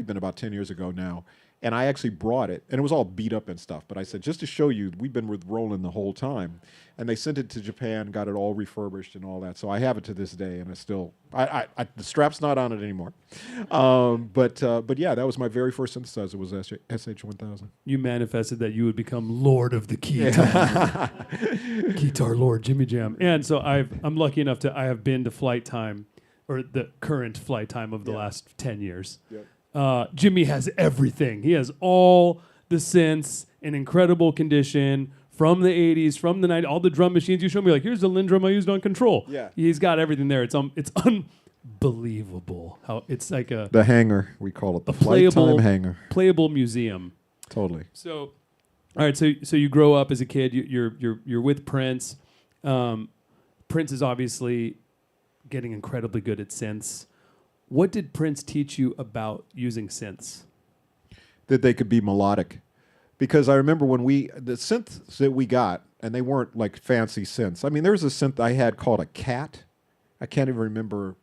Q: been about 10 years ago now. And I actually brought it, and it was all beat up and stuff. But I said, just to show you, we've been with Roland the whole time. And they sent it to Japan, got it all refurbished and all that. So I have it to this day, and it's still, the strap's not on it anymore. But yeah, that was my very first synthesizer, was SH-1000.
R: You manifested that you would become Lord of the Keytar. Keytar Lord, Jimmy Jam. And so I'm lucky enough I have been to Flight Time, or the current Flight Time of the last 10 years.
Q: Yep.
R: Jimmy has everything. He has all the synths in incredible condition from the 80s, from the 90s, all the drum machines. You show me, like, here's the Lindrum I used on Control.
Q: Yeah.
R: He's got everything there. It's unbelievable how it's like
Q: the hangar, we call it the Flight Time hangar.
R: Playable museum.
Q: Totally.
R: So, all right, so you grow up as a kid, you're with Prince. Prince is obviously getting incredibly good at synths. What did Prince teach you about using synths?
Q: That they could be melodic. Because I remember when the synths that we got, and they weren't like fancy synths. I mean, there was a synth I had called a Cat. I can't even remember.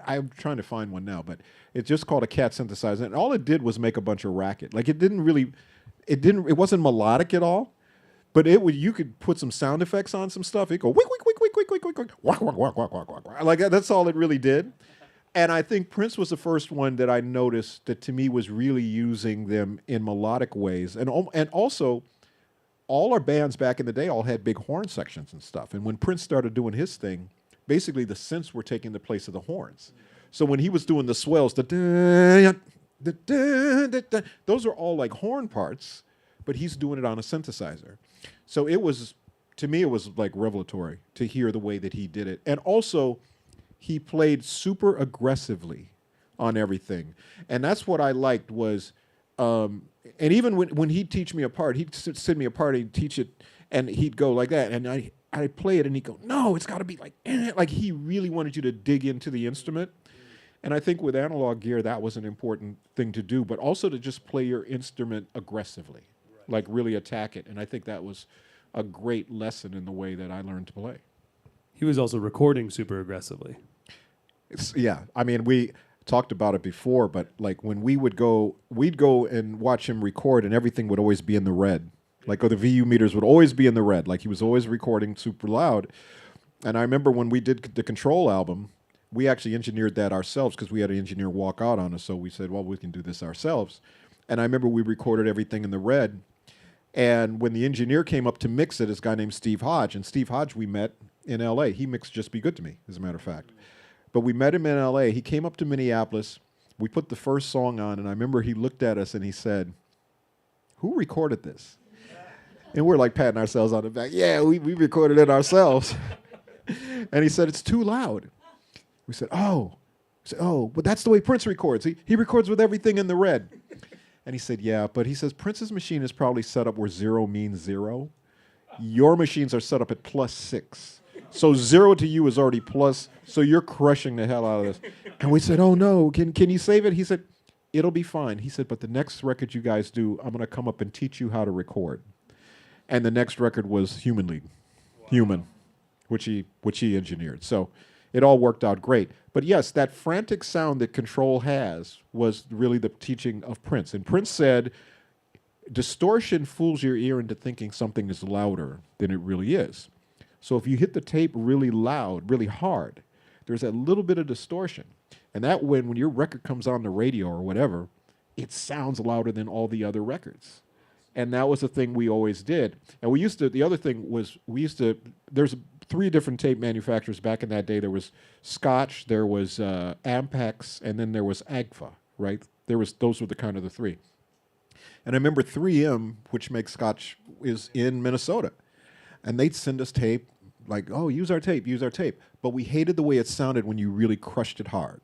Q: I'm trying to find one now, but it's just called a Cat synthesizer. And all it did was make a bunch of racket. Like it wasn't melodic at all. But you could put some sound effects on some stuff. It'd go wick, wick, wick, wick, wick, wick, wick, wick, whack, whack, whack, whack, whack, whack. Like that's all it really did. And I think Prince was the first one that I noticed that to me was really using them in melodic ways. And also, all our bands back in the day all had big horn sections and stuff. And when Prince started doing his thing, basically the synths were taking the place of the horns. So when he was doing the swells, those are all like horn parts, but he's doing it on a synthesizer. So it was, to me, it was like revelatory to hear the way that he did it. And also, he played super aggressively on everything. And that's what I liked was, and even when he'd teach me a part, he'd send me a part, he'd teach it, and he'd go like that. And I'd play it, and he'd go, no, it's got to be like he really wanted you to dig into the instrument. And I think with analog gear, that was an important thing to do, but also to just play your instrument aggressively, like really attack it. And I think that was a great lesson in the way that I learned to play.
R: He was also recording super aggressively.
Q: Yeah, I mean, we talked about it before, but like when we'd go and watch him record, and everything would always be in the red. Like, or the VU meters would always be in the red. Like, he was always recording super loud. And I remember when we did the Control album, we actually engineered that ourselves because we had an engineer walk out on us. So we said, well, we can do this ourselves. And I remember we recorded everything in the red. And when the engineer came up to mix it, this guy named Steve Hodge, and Steve Hodge we met in L.A. He mixed Just Be Good to Me, as a matter of fact. But we met him in L.A. He came up to Minneapolis. We put the first song on, and I remember he looked at us and he said, who recorded this? And we're like patting ourselves on the back. Yeah, we recorded it ourselves. And he said, it's too loud. We said, oh. We said, oh, but that's the way Prince records. He records with everything in the red. And he said, yeah, but he says, Prince's machine is probably set up where 0 means 0. Your machines are set up at +6. So 0 to you is already plus, so you're crushing the hell out of this. And we said, oh no, can you save it? He said, it'll be fine. He said, but the next record you guys do, I'm going to come up and teach you how to record. And the next record was Human League, Human, which he engineered. So it all worked out great. But yes, that frantic sound that Control has was really the teaching of Prince. And Prince said, distortion fools your ear into thinking something is louder than it really is. So if you hit the tape really loud, really hard, there's a little bit of distortion. And that when your record comes on the radio or whatever, it sounds louder than all the other records. And that was the thing we always did. And the other thing was, there's 3 different tape manufacturers back in that day. There was Scotch, there was Ampex, and then there was Agfa, right? Those were the kind of the 3. And I remember 3M, which makes Scotch, is in Minnesota. And they'd send us tape, like, oh, use our tape. But we hated the way it sounded when you really crushed it hard.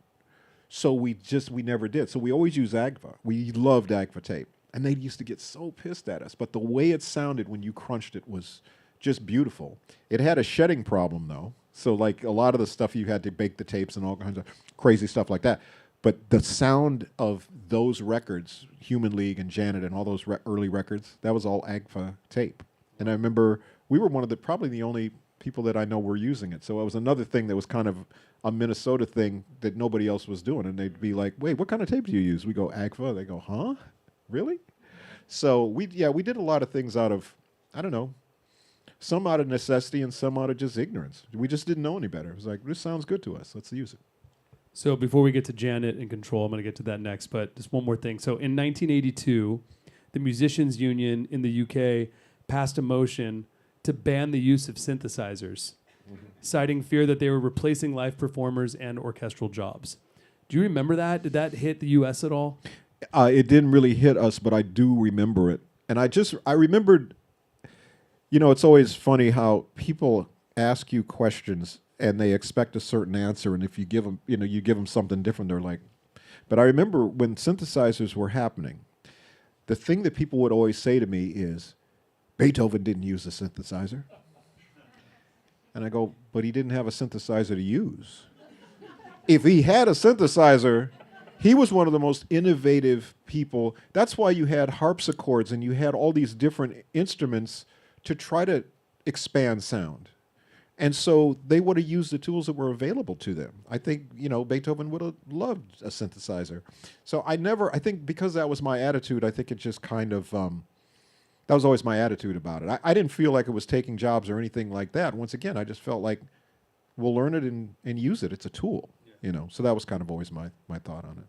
Q: So we never did. So we always used Agfa. We loved Agfa tape. And they used to get so pissed at us. But the way it sounded when you crunched it was just beautiful. It had a shedding problem, though. So, like, a lot of the stuff you had to bake the tapes and all kinds of crazy stuff like that. But the sound of those records, Human League and Janet and all those early records, that was all Agfa tape. And I remember we were probably the only people that I know were using it. So it was another thing that was kind of a Minnesota thing that nobody else was doing. And they'd be like, wait, what kind of tape do you use? We go, Agfa. They go, huh? Really? So we did a lot of things out of, I don't know, some out of necessity and some out of just ignorance. We just didn't know any better. It was like, this sounds good to us. Let's use it.
R: So before we get to Janet and Control, I'm going to get to that next, but just one more thing. So in 1982, the Musicians Union in the UK passed a motion to ban the use of synthesizers, citing fear that they were replacing live performers and orchestral jobs. Do you remember that? Did that hit the US at all?
Q: It didn't really hit us, but I do remember it. And I remembered, it's always funny how people ask you questions and they expect a certain answer. And if you give them, you give them something different, they're like, but I remember when synthesizers were happening, the thing that people would always say to me is, Beethoven didn't use a synthesizer. And I go, but he didn't have a synthesizer to use. If he had a synthesizer, he was one of the most innovative people. That's why you had harpsichords and you had all these different instruments to try to expand sound. And so they would have used the tools that were available to them. I think, Beethoven would have loved a synthesizer. So I think because that was my attitude, I think it just kind of, that was always my attitude about it. I didn't feel like it was taking jobs or anything like that. Once again, I just felt like we'll learn it and use it. It's a tool, So that was kind of always my thought on it.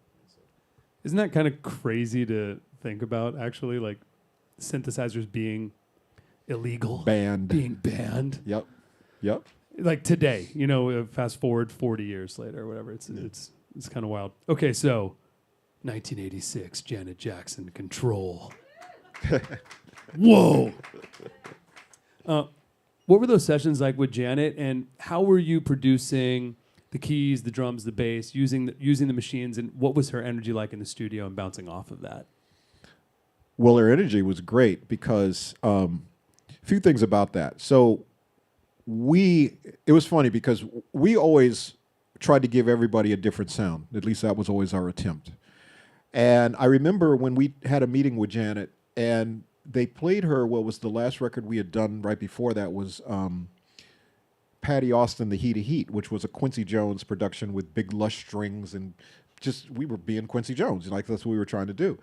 R: Isn't that kind of crazy to think about, actually? Like synthesizers being illegal.
Q: Banned.
R: Being banned.
Q: Yep.
R: Like today, fast forward 40 years later or whatever. It's kind of wild. Okay, so 1986, Janet Jackson, Control. Whoa. What were those sessions like with Janet, and how were you producing the keys, the drums, the bass, using the machines, and what was her energy like in the studio and bouncing off of that?
Q: Well, her energy was great because a few things about that. So it was funny because we always tried to give everybody a different sound. At least that was always our attempt. And I remember when we had a meeting with Janet and they played her what was the last record we had done right before that was Patty Austin, The Heat of Heat, which was a Quincy Jones production with big lush strings and just, we were being Quincy Jones, like that's what we were trying to do.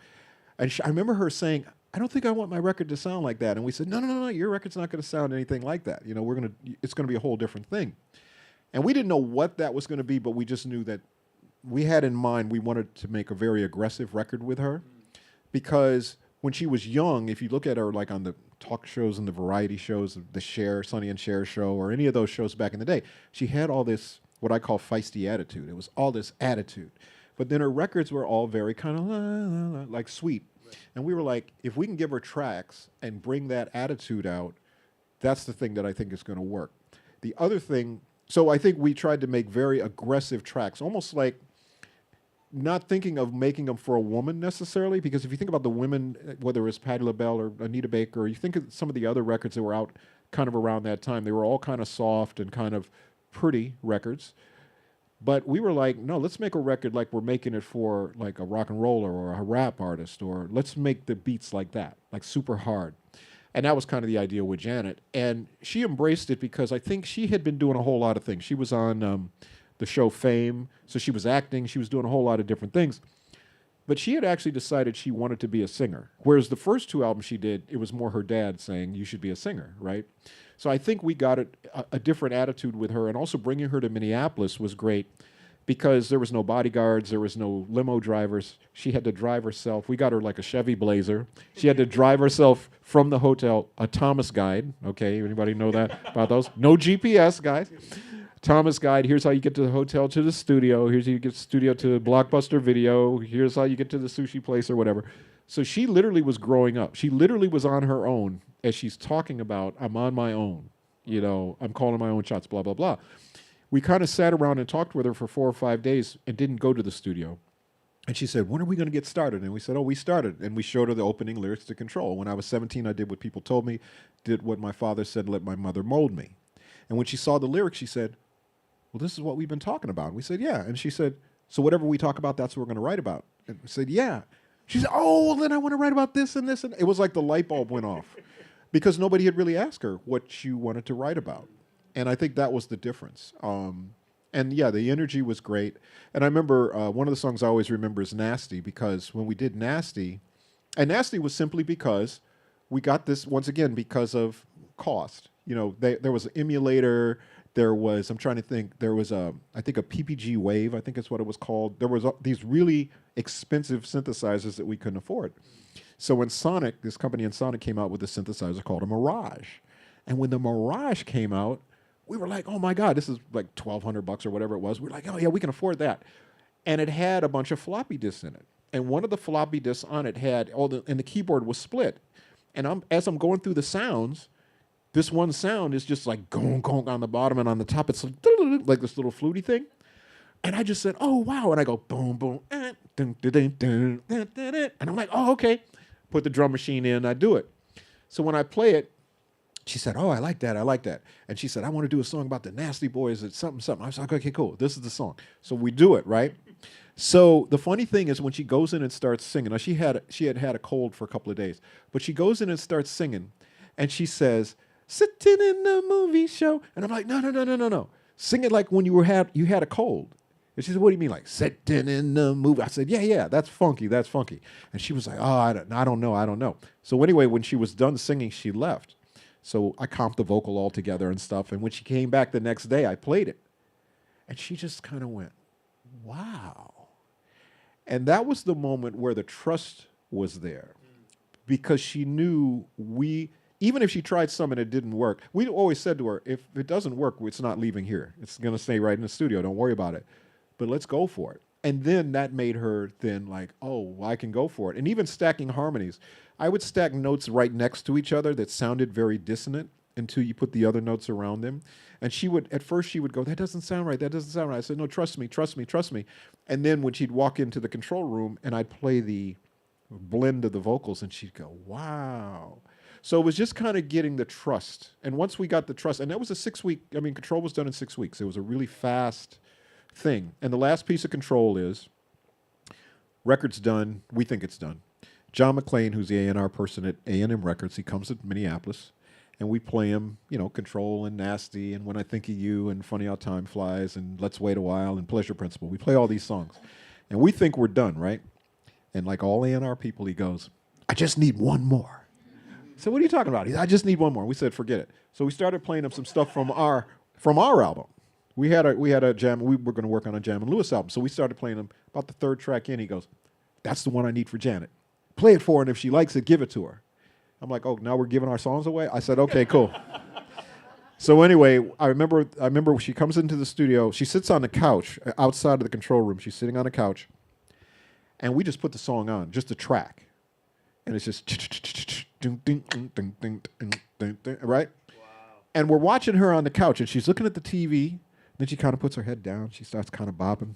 Q: And I remember her saying, I don't think I want my record to sound like that. And we said, no, your record's not going to sound anything like that. You know, it's going to be a whole different thing. And we didn't know what that was going to be, but we just knew that we had in mind we wanted to make a very aggressive record with her because when she was young, if you look at her like on the talk shows and the variety shows, the Sonny and Cher show, or any of those shows back in the day, she had all this, what I call feisty attitude. It was all this attitude. But then her records were all very kind of like sweet. Right. And we were like, if we can give her tracks and bring that attitude out, that's the thing that I think is going to work. The other thing, so I think we tried to make very aggressive tracks, almost like not thinking of making them for a woman necessarily, because if you think about the women, whether it's Patti LaBelle or Anita Baker, or you think of some of the other records that were out kind of around that time, they were all kind of soft and kind of pretty records. But we were like, no, let's make a record like we're making it for like a rock and roller or a rap artist, or let's make the beats like that, like super hard. And that was kind of the idea with Janet. And she embraced it because I think she had been doing a whole lot of things. She was on the show Fame, so she was acting, she was doing a whole lot of different things. But she had actually decided she wanted to be a singer. Whereas the first two albums she did, it was more her dad saying, you should be a singer, right? So I think we got a different attitude with her, and also bringing her to Minneapolis was great because there was no bodyguards, there was no limo drivers. She had to drive herself. We got her like a Chevy Blazer. She had to drive herself from the hotel, a Thomas Guide. Okay, anybody know that about those? No GPS, guys. Thomas Guide, here's how you get to the hotel to the studio. Here's how you get to the studio to Blockbuster Video. Here's how you get to the sushi place or whatever. So she literally was growing up. She literally was on her own as she's talking about, I'm on my own. You know, I'm calling my own shots, blah, blah, blah. We kind of sat around and talked with her for 4 or 5 days and didn't go to the studio. And she said, when are we going to get started? And we said, we started. And we showed her the opening lyrics to Control. When I was 17, I did what people told me, did what my father said, let my mother mold me. And when she saw the lyrics, she said, well, this is what we've been talking about. And we said, yeah. And she said, so whatever we talk about, that's what we're going to write about. And we said, yeah. She said, oh, well, then I want to write about this and this. And it was like the light bulb went off because nobody had really asked her what she wanted to write about. And I think that was the difference. And yeah, the energy was great. And I remember one of the songs I always remember is Nasty, because when we did Nasty, and Nasty was simply because we got this, once again, because of cost. You know, there was an emulator. There was, I'm trying to think, there was I think a PPG Wave, I think that's what it was called. There was these really expensive synthesizers that we couldn't afford. So when Sonic, this company in Sonic came out with a synthesizer called a Mirage. And when the Mirage came out, we were like, oh my God, this is like $1,200 or whatever it was. We were like, oh yeah, we can afford that. And it had a bunch of floppy disks in it. And one of the floppy disks on it had, and the keyboard was split. And as I'm going through the sounds, this one sound is just like gong, gong on the bottom, and on the top it's like this little fluty thing. And I just said, oh, wow. And I go, boom, boom, dun, dun, dun, dun, dun, dun, dun. And I'm like, oh, okay. Put the drum machine in, I do it. So when I play it, she said, oh, I like that, I like that. And she said, I want to do a song about the Nasty Boys. It's something, something. I was like, okay, cool. This is the song. So we do it, right? So the funny thing is when she goes in and starts singing, now she had a cold for a couple of days, but she goes in and starts singing, and she says, sitting in the movie show. And I'm like, no. Sing it like when you had a cold. And she said, what do you mean, like sitting in the movie? I said, yeah, that's funky. And she was like, oh, I don't know. So anyway, when she was done singing, she left. So I comped the vocal all together and stuff. And when she came back the next day, I played it. And she just kind of went, wow. And that was the moment where the trust was there. Because she knew even if she tried some and it didn't work, we always said to her, if it doesn't work, it's not leaving here. It's going to stay right in the studio. Don't worry about it. But let's go for it. And then that made her then like, oh, well, I can go for it. And even stacking harmonies. I would stack notes right next to each other that sounded very dissonant until you put the other notes around them. And at first she would go, that doesn't sound right, that doesn't sound right. I said, no, trust me, trust me, trust me. And then when she'd walk into the control room and I'd play the blend of the vocals and she'd go, wow. So it was just kind of getting the trust. And once we got the trust, and that was a 6 week, Control was done in 6 weeks. It was a really fast thing. And the last piece of Control is, record's done, we think it's done. John McClain, who's the A&R person at A&M Records, he comes to Minneapolis, and we play him, Control and Nasty and When I Think of You and Funny How Time Flies and Let's Wait a While and Pleasure Principle. We play all these songs. And we think we're done, right? And like all A&R people, he goes, I just need one more. So what are you talking about? He said, I just need one more. We said, forget it. So we started playing him some stuff from our album. We had a jam. We were going to work on a Jam and Lewis album. So we started playing him. About the third track in, he goes, that's the one I need for Janet. Play it for her, and if she likes it, give it to her. I'm like, oh, now we're giving our songs away? I said, okay, cool. So anyway, I remember she comes into the studio. She sits on the couch outside of the control room. She's sitting on a couch. And we just put the song on, just a track. And it's just right? Wow. And we're watching her on the couch, and she's looking at the TV. Then she kind of puts her head down. She starts kind of bopping.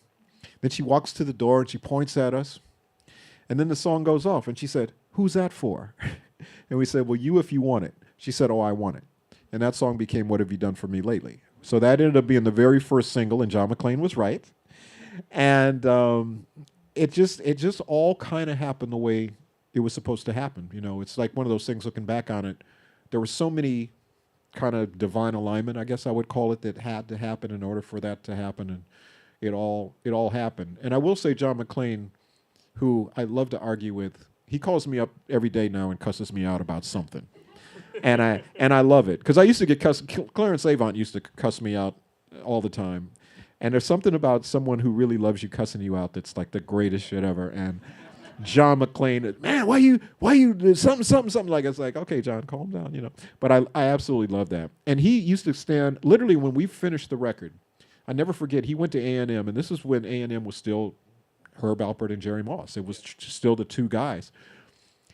Q: Then she walks to the door, and she points at us. And then the song goes off, and she said, who's that for? And we said, well, you if you want it. She said, oh, I want it. And that song became What Have You Done For Me Lately? So that ended up being the very first single, and John McClain was right. And it just all kind of happened the way it was supposed to happen. It's like one of those things, looking back on it, there were so many kind of divine alignment, I guess I would call it, that had to happen in order for that to happen. And it all happened. And I will say John McClain, who I love to argue with, he calls me up every day now and cusses me out about something. And I love it. Because I used to get cussed. Clarence Avant used to cuss me out all the time. And there's something about someone who really loves you cussing you out that's like the greatest shit ever. And John McClain, man, why you something like, it's like, okay, John, calm down, But I absolutely love that. And he used to stand, literally when we finished the record, I never forget, he went to A&M, and this is when A&M was still Herb Alpert and Jerry Moss. It was still the two guys.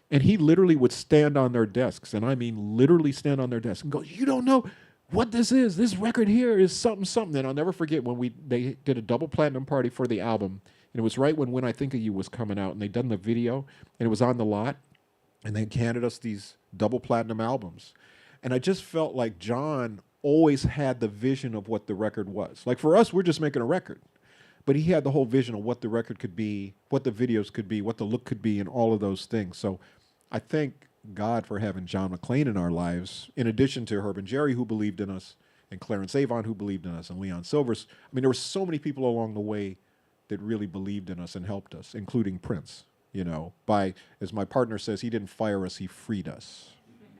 Q: And he literally would stand on their desks, and I mean literally stand on their desks and go, you don't know what this is. This record here is something. And I'll never forget when they did a double platinum party for the album, and it was right when I Think of You was coming out, and they'd done the video, and it was on the lot, and they handed us these double platinum albums. And I just felt like John always had the vision of what the record was. Like for us, we're just making a record. But he had the whole vision of what the record could be, what the videos could be, what the look could be, and all of those things. So I thank God for having John McClain in our lives, in addition to Herb and Jerry, who believed in us, and Clarence Avant, who believed in us, and Leon Silvers. I mean, there were so many people along the way that really believed in us and helped us, including Prince, by, as my partner says, he didn't fire us, he freed us.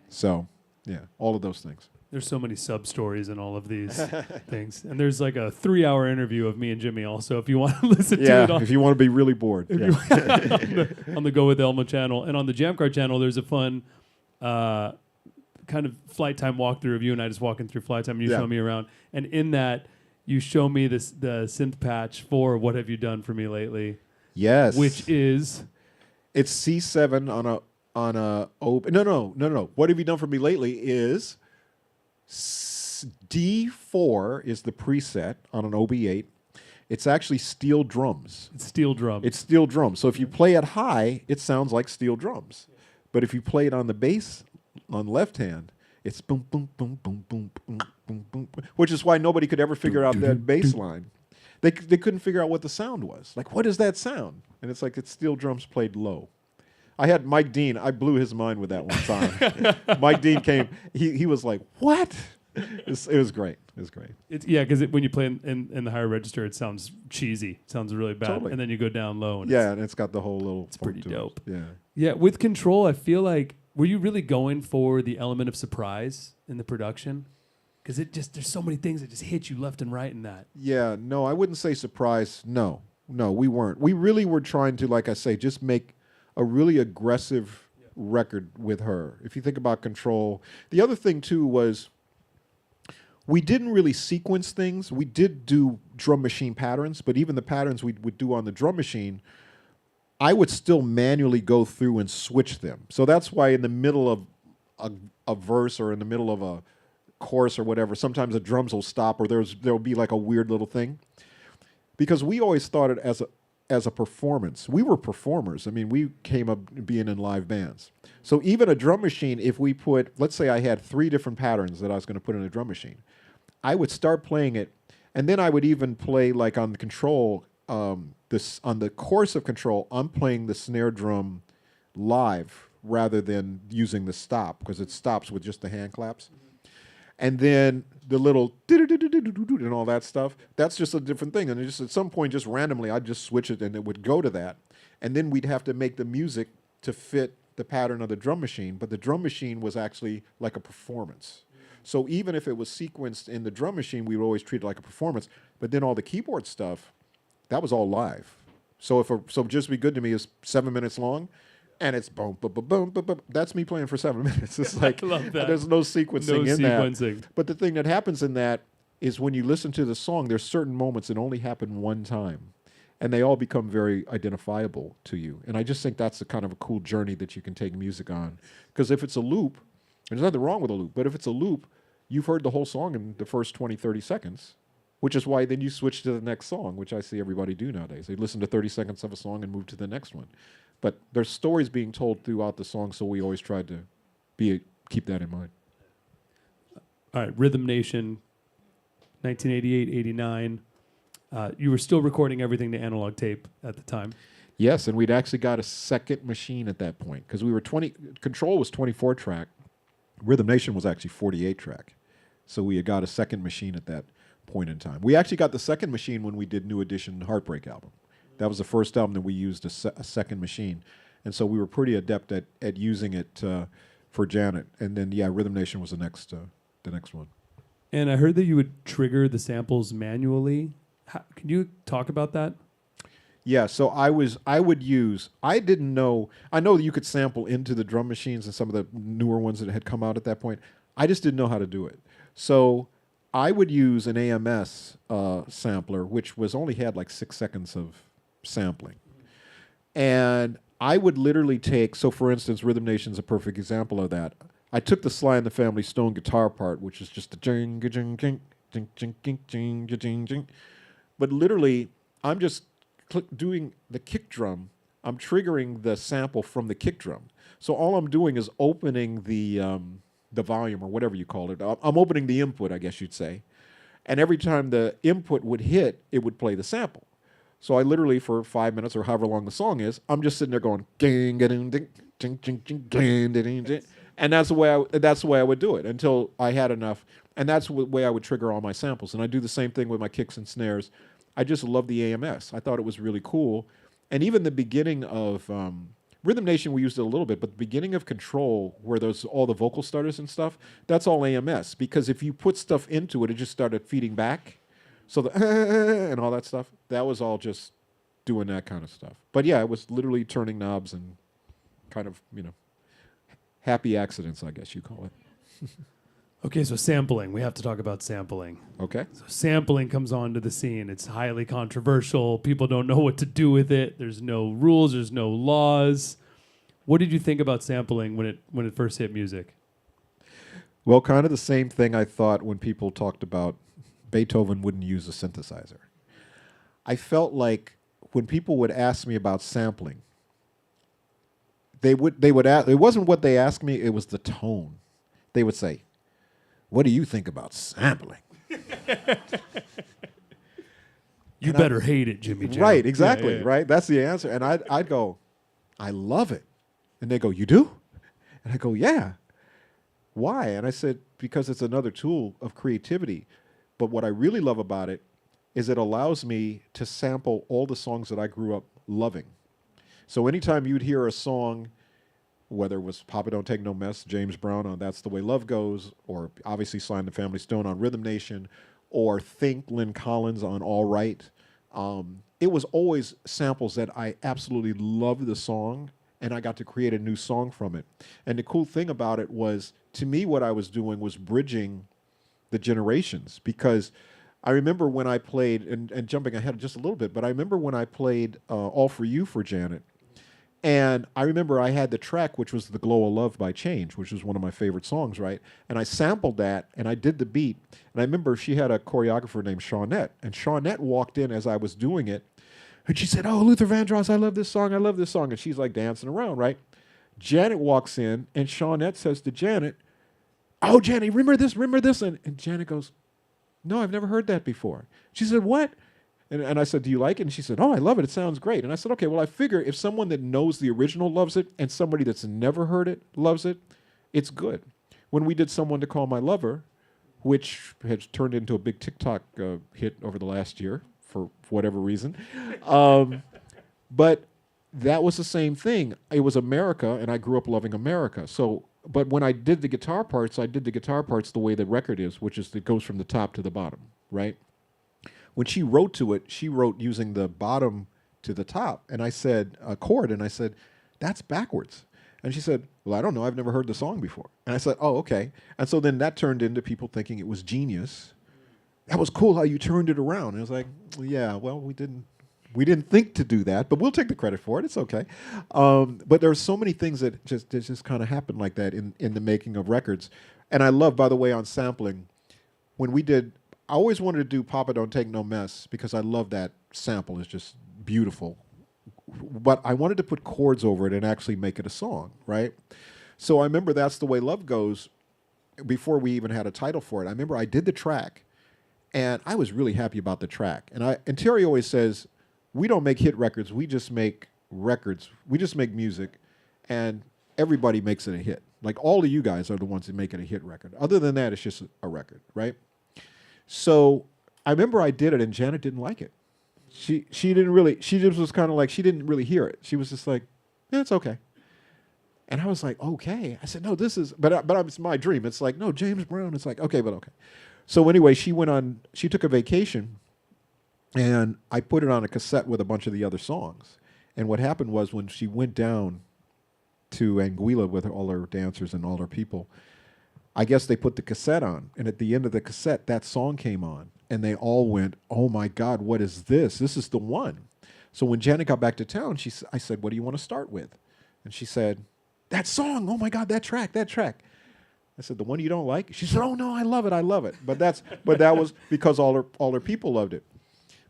Q: So, yeah, all of those things.
R: There's so many sub-stories in all of these things. And there's like a 3-hour interview of me and Jimmy also, if you want to listen to it.
Q: Yeah, if you want to be really bored.
R: Yeah. on the Go With Elmo channel. And on the Jam Card channel, there's a fun kind of flight time walkthrough of you and I just walking through flight time, and you show me around. And in that, you show me the synth patch for What Have You Done For Me Lately?
Q: Yes.
R: Which is?
Q: It's C7 on a no. What Have You Done For Me Lately is D4 is the preset on an OB8. It's actually steel drums.
R: It's steel drums.
Q: It's steel drums. So if you play it high, it sounds like steel drums. But if you play it on the bass, on the left hand, it's boom, boom, boom, boom, boom, boom, boom, boom, which is why nobody could ever figure out that bass line. They couldn't figure out what the sound was. Like, what is that sound? And it's like it's steel drums played low. I had Mike Dean. I blew his mind with that one time. Mike Dean came. He was like, "What?" It was great. It was great.
R: Because when you play in the higher register, it sounds cheesy. It sounds really bad.
Q: Totally.
R: And then you go down low. And
Q: and it's got the whole little.
R: It's pretty dope.
Q: Yeah.
R: Yeah. With Control, I feel like, were you really going for the element of surprise in the production? Because there's so many things that just hit you left and right in that.
Q: Yeah. No, I wouldn't say surprise. No, we weren't. We really were trying to, like I say, just make a really aggressive record with her. If you think about Control, the other thing too was we didn't really sequence things. We did do drum machine patterns, but even the patterns we would do on the drum machine, I would still manually go through and switch them. So that's why in the middle of a verse or in the middle of a chorus or whatever, sometimes the drums will stop or there'll be like a weird little thing. Because we always thought it as a performance. We were performers. I mean, we came up being in live bands. So even a drum machine, if we put, let's say I had 3 different patterns that I was going to put in a drum machine, I would start playing it, and then I would even play like on the control, on the chorus of control, I'm playing the snare drum live rather than using the stop, because it stops with just the hand claps. And then the little and all that stuff, that's just a different thing. And just at some point, just randomly, I'd just switch it and it would go to that. And then we'd have to make the music to fit the pattern of the drum machine. But the drum machine was actually like a performance. So even if it was sequenced in the drum machine, we would always treat it like a performance. But then all the keyboard stuff, that was all live. So so Just Be Good to Me is 7 minutes long. And it's boom, boom, boom, boom, boom, boom. That's me playing for 7 minutes. It's like,
R: I love that.
Q: There's no sequencing
R: No
Q: in
R: sequencing.
Q: that. But the thing that happens in that is when you listen to the song, there's certain moments that only happen one time. And they all become very identifiable to you. And I just think that's the kind of a cool journey that you can take music on. Because if it's a loop, there's nothing wrong with a loop, but if it's a loop, you've heard the whole song in the first 20, 30 seconds, which is why then you switch to the next song, which I see everybody do nowadays. They listen to 30 seconds of a song and move to the next one. But there's stories being told throughout the song, so we always tried to keep that in mind.
R: All right, Rhythm Nation, 1988, 89. You were still recording everything to analog tape at the time.
Q: Yes, and we'd actually got a second machine at that point, because we were Control was 24 track. Rhythm Nation was actually 48 track. So we had got a second machine at that point in time. We actually got the second machine when we did New Edition Heartbreak album. That was the first album that we used a second machine. And so we were pretty adept at using it for Janet. And then, yeah, Rhythm Nation was the next one.
R: And I heard that you would trigger the samples manually. Can you talk about that?
Q: Yeah, so I didn't know, I know that you could sample into the drum machines and some of the newer ones that had come out at that point. I just didn't know how to do it. So I would use an AMS sampler, which only had like 6 seconds of sampling. And I would literally take, so for instance, Rhythm Nation's a perfect example of that. I took the Sly and the Family Stone guitar part, which is just the jing, jing, jing, jing, jing, jing, jing, jing, jing. But literally, I'm just doing the kick drum. I'm triggering the sample from the kick drum. So all I'm doing is opening the volume or whatever you call it. I'm opening the input, I guess you'd say. And every time the input would hit, it would play the sample. So I literally, for 5 minutes or however long the song is, I'm just sitting there going, ding, ding, ding, ding, ding, ding, ding, ding, and that's the way I would do it until I had enough. And that's the way I would trigger all my samples. And I do the same thing with my kicks and snares. I just love the AMS. I thought it was really cool. And even the beginning of Rhythm Nation, we used it a little bit, but the beginning of Control, where there's all the vocal starters and stuff, that's all AMS. Because if you put stuff into it, it just started feeding back. So the and all that stuff, that was all just doing that kind of stuff. But yeah, it was literally turning knobs and kind of, happy accidents, I guess you call it.
R: Okay, so sampling. We have to talk about sampling.
Q: Okay.
R: So sampling comes onto the scene. It's highly controversial. People don't know what to do with it. There's no rules. There's no laws. What did you think about sampling when it first hit music?
Q: Well, kind of the same thing I thought when people talked about Beethoven wouldn't use a synthesizer. I felt like when people would ask me about sampling, they would ask, it wasn't what they asked me, it was the tone. They would say, "What do you think about sampling?"
R: You better hate it, Jimmy Jam.
Q: Right, exactly,
R: Yeah.
Q: right? That's the answer. And I'd go, "I love it." And they go, "You do?" And I go, "Yeah." Why? And I said, because it's another tool of creativity. But what I really love about it is it allows me to sample all the songs that I grew up loving. So anytime you'd hear a song, whether it was Papa Don't Take No Mess, James Brown on That's the Way Love Goes, or obviously Sly and the Family Stone on Rhythm Nation, or Think, Lynn Collins on All Right, it was always samples that I absolutely loved the song, and I got to create a new song from it. And the cool thing about it was, to me, what I was doing was bridging the generations, because I remember when I played, and jumping ahead just a little bit, but I remember when I played All For You for Janet. And I remember I had the track, which was The Glow of Love by Change, which was one of my favorite songs, right? And I sampled that, and I did the beat. And I remember she had a choreographer named Shawnette. And Shawnette walked in as I was doing it, and she said, "Oh, Luther Vandross, I love this song, I love this song." And she's like dancing around, right? Janet walks in, and Shawnette says to Janet, "Oh, Janet, remember this? And Janet goes, "No, I've never heard that before." She said, "What?" And I said, "Do you like it?" And she said, "Oh, I love it. It sounds great." And I said, "Okay, well, I figure if someone that knows the original loves it and somebody that's never heard it loves it, it's good." When we did Someone to Call My Lover, which has turned into a big TikTok hit over the last year for whatever reason, but that was the same thing. It was America, and I grew up loving America. So, but when I did the guitar parts, I did the guitar parts the way the record is, which is it goes from the top to the bottom, right? When she wrote to it, she wrote using the bottom to the top. And I said, a chord, and I said, "That's backwards." And she said, "Well, I don't know. I've never heard the song before." And I said, "Oh, okay." And so then that turned into people thinking it was genius. That was cool how you turned it around. And I was like, "Yeah, well, we didn't think to do that, but we'll take the credit for it. It's okay." But there are so many things that just kind of happened like that in the making of records. And I love, by the way, on sampling, when we did, I always wanted to do Papa Don't Take No Mess because I love that sample. It's just beautiful. But I wanted to put chords over it and actually make it a song, right? So I remember That's the Way Love Goes, before we even had a title for it. I remember I did the track, and I was really happy about the track. And Terry always says, "We don't make hit records. We just make records. We just make music, and everybody makes it a hit. Like all of you guys are the ones that make it a hit record. Other than that, it's just a record, right?" So I remember I did it, and Janet didn't like it. She didn't really. She just was kind of like she didn't really hear it. She was just like, "Yeah, it's okay." And I was like, "Okay." I said, "No, this is." But it's my dream. It's like, "No, James Brown." It's like, "Okay, but okay." So anyway, she went on. She took a vacation. And I put it on a cassette with a bunch of the other songs. And what happened was when she went down to Anguilla with all her dancers and all her people, I guess they put the cassette on. And at the end of the cassette, that song came on. And they all went, "Oh, my God, what is this? This is the one." So when Janet got back to town, I said, "What do you want to start with?" And she said, "That song. Oh, my God, that track. I said, "The one you don't like?" She said, "Oh, no, I love it. But that was because all her people loved it.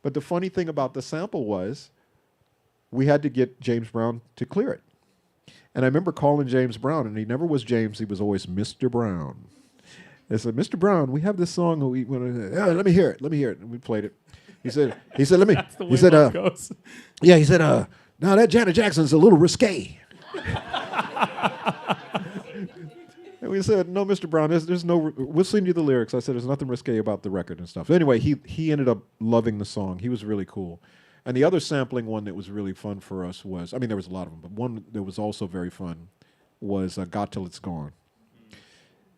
Q: But the funny thing about the sample was we had to get James Brown to clear it. And I remember calling James Brown, and he never was James. He was always Mr. Brown. I said, "Mr. Brown, we have this song. Let me hear it. And we played it. He said, "Let me."
R: That's the way love goes.
Q: Yeah, he said, "No, that Janet Jackson's a little risque." And we said, "No, Mr. Brown, there's no. We'll send you the lyrics." I said, "There's nothing risque about the record and stuff." Anyway, he ended up loving the song. He was really cool. And the other sampling one that was really fun for us was, I mean, there was a lot of them, but one that was also very fun was "Got Till It's Gone,"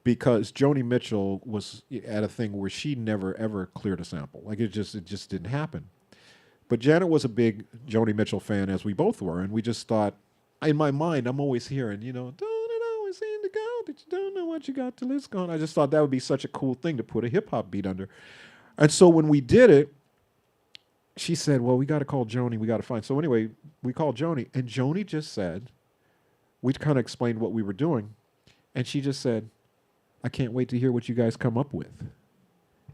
Q: because Joni Mitchell was at a thing where she never ever cleared a sample. Like it just didn't happen. But Janet was a big Joni Mitchell fan, as we both were, and we just thought, in my mind, I'm always hearing, "Don't it always seem to go that you don't know what you got till it's gone." I just thought that would be such a cool thing to put a hip hop beat under. And so when we did it, she said, "Well, we got to call Joni. We got to find." So anyway, we called Joni, and Joni just said, we kind of explained what we were doing, and she just said, "I can't wait to hear what you guys come up with."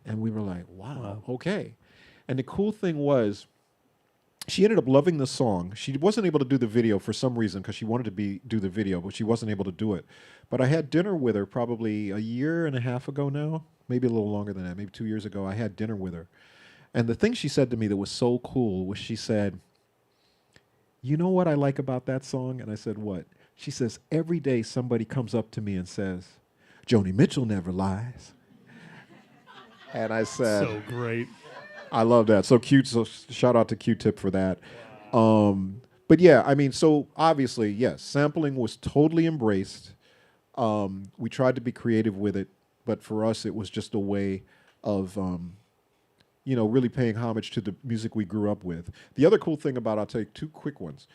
Q: And we were like, wow. Okay. And the cool thing was, she ended up loving the song. She wasn't able to do the video for some reason because she wanted to do the video, but she wasn't able to do it. But I had dinner with her probably a year and a half ago now, maybe a little longer than that, maybe 2 years ago. I had dinner with her. And the thing she said to me that was so cool was she said, "You know what I like about that song?" And I said, "What?" She says, "Every day somebody comes up to me and says, 'Joni Mitchell never lies.'" And I said,
R: So great.
Q: I love that. So cute. So shout out to Q-Tip for that. But yeah, I mean, so obviously, yes, sampling was totally embraced. We tried to be creative with it, but for us, it was just a way of, really paying homage to the music we grew up with. The other cool thing about, I'll tell you two quick ones.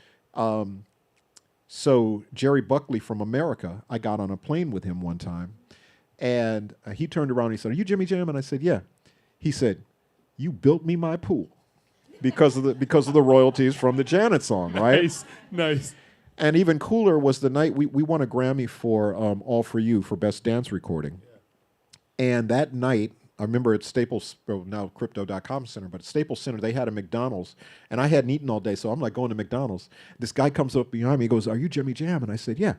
Q: So Jerry Buckley from America, I got on a plane with him one time, and he turned around and he said, "Are you Jimmy Jam?" And I said, "Yeah." He said, you built me my pool because of the royalties from the Janet song, right?
R: Nice, nice.
Q: And even cooler was the night we won a Grammy for All For You for Best Dance Recording. And that night, I remember at Staples, well, now Crypto.com Center, but at Staples Center, they had a McDonald's. And I hadn't eaten all day, so I'm like going to McDonald's. This guy comes up behind me, he goes, "Are you Jimmy Jam?" And I said, "Yeah."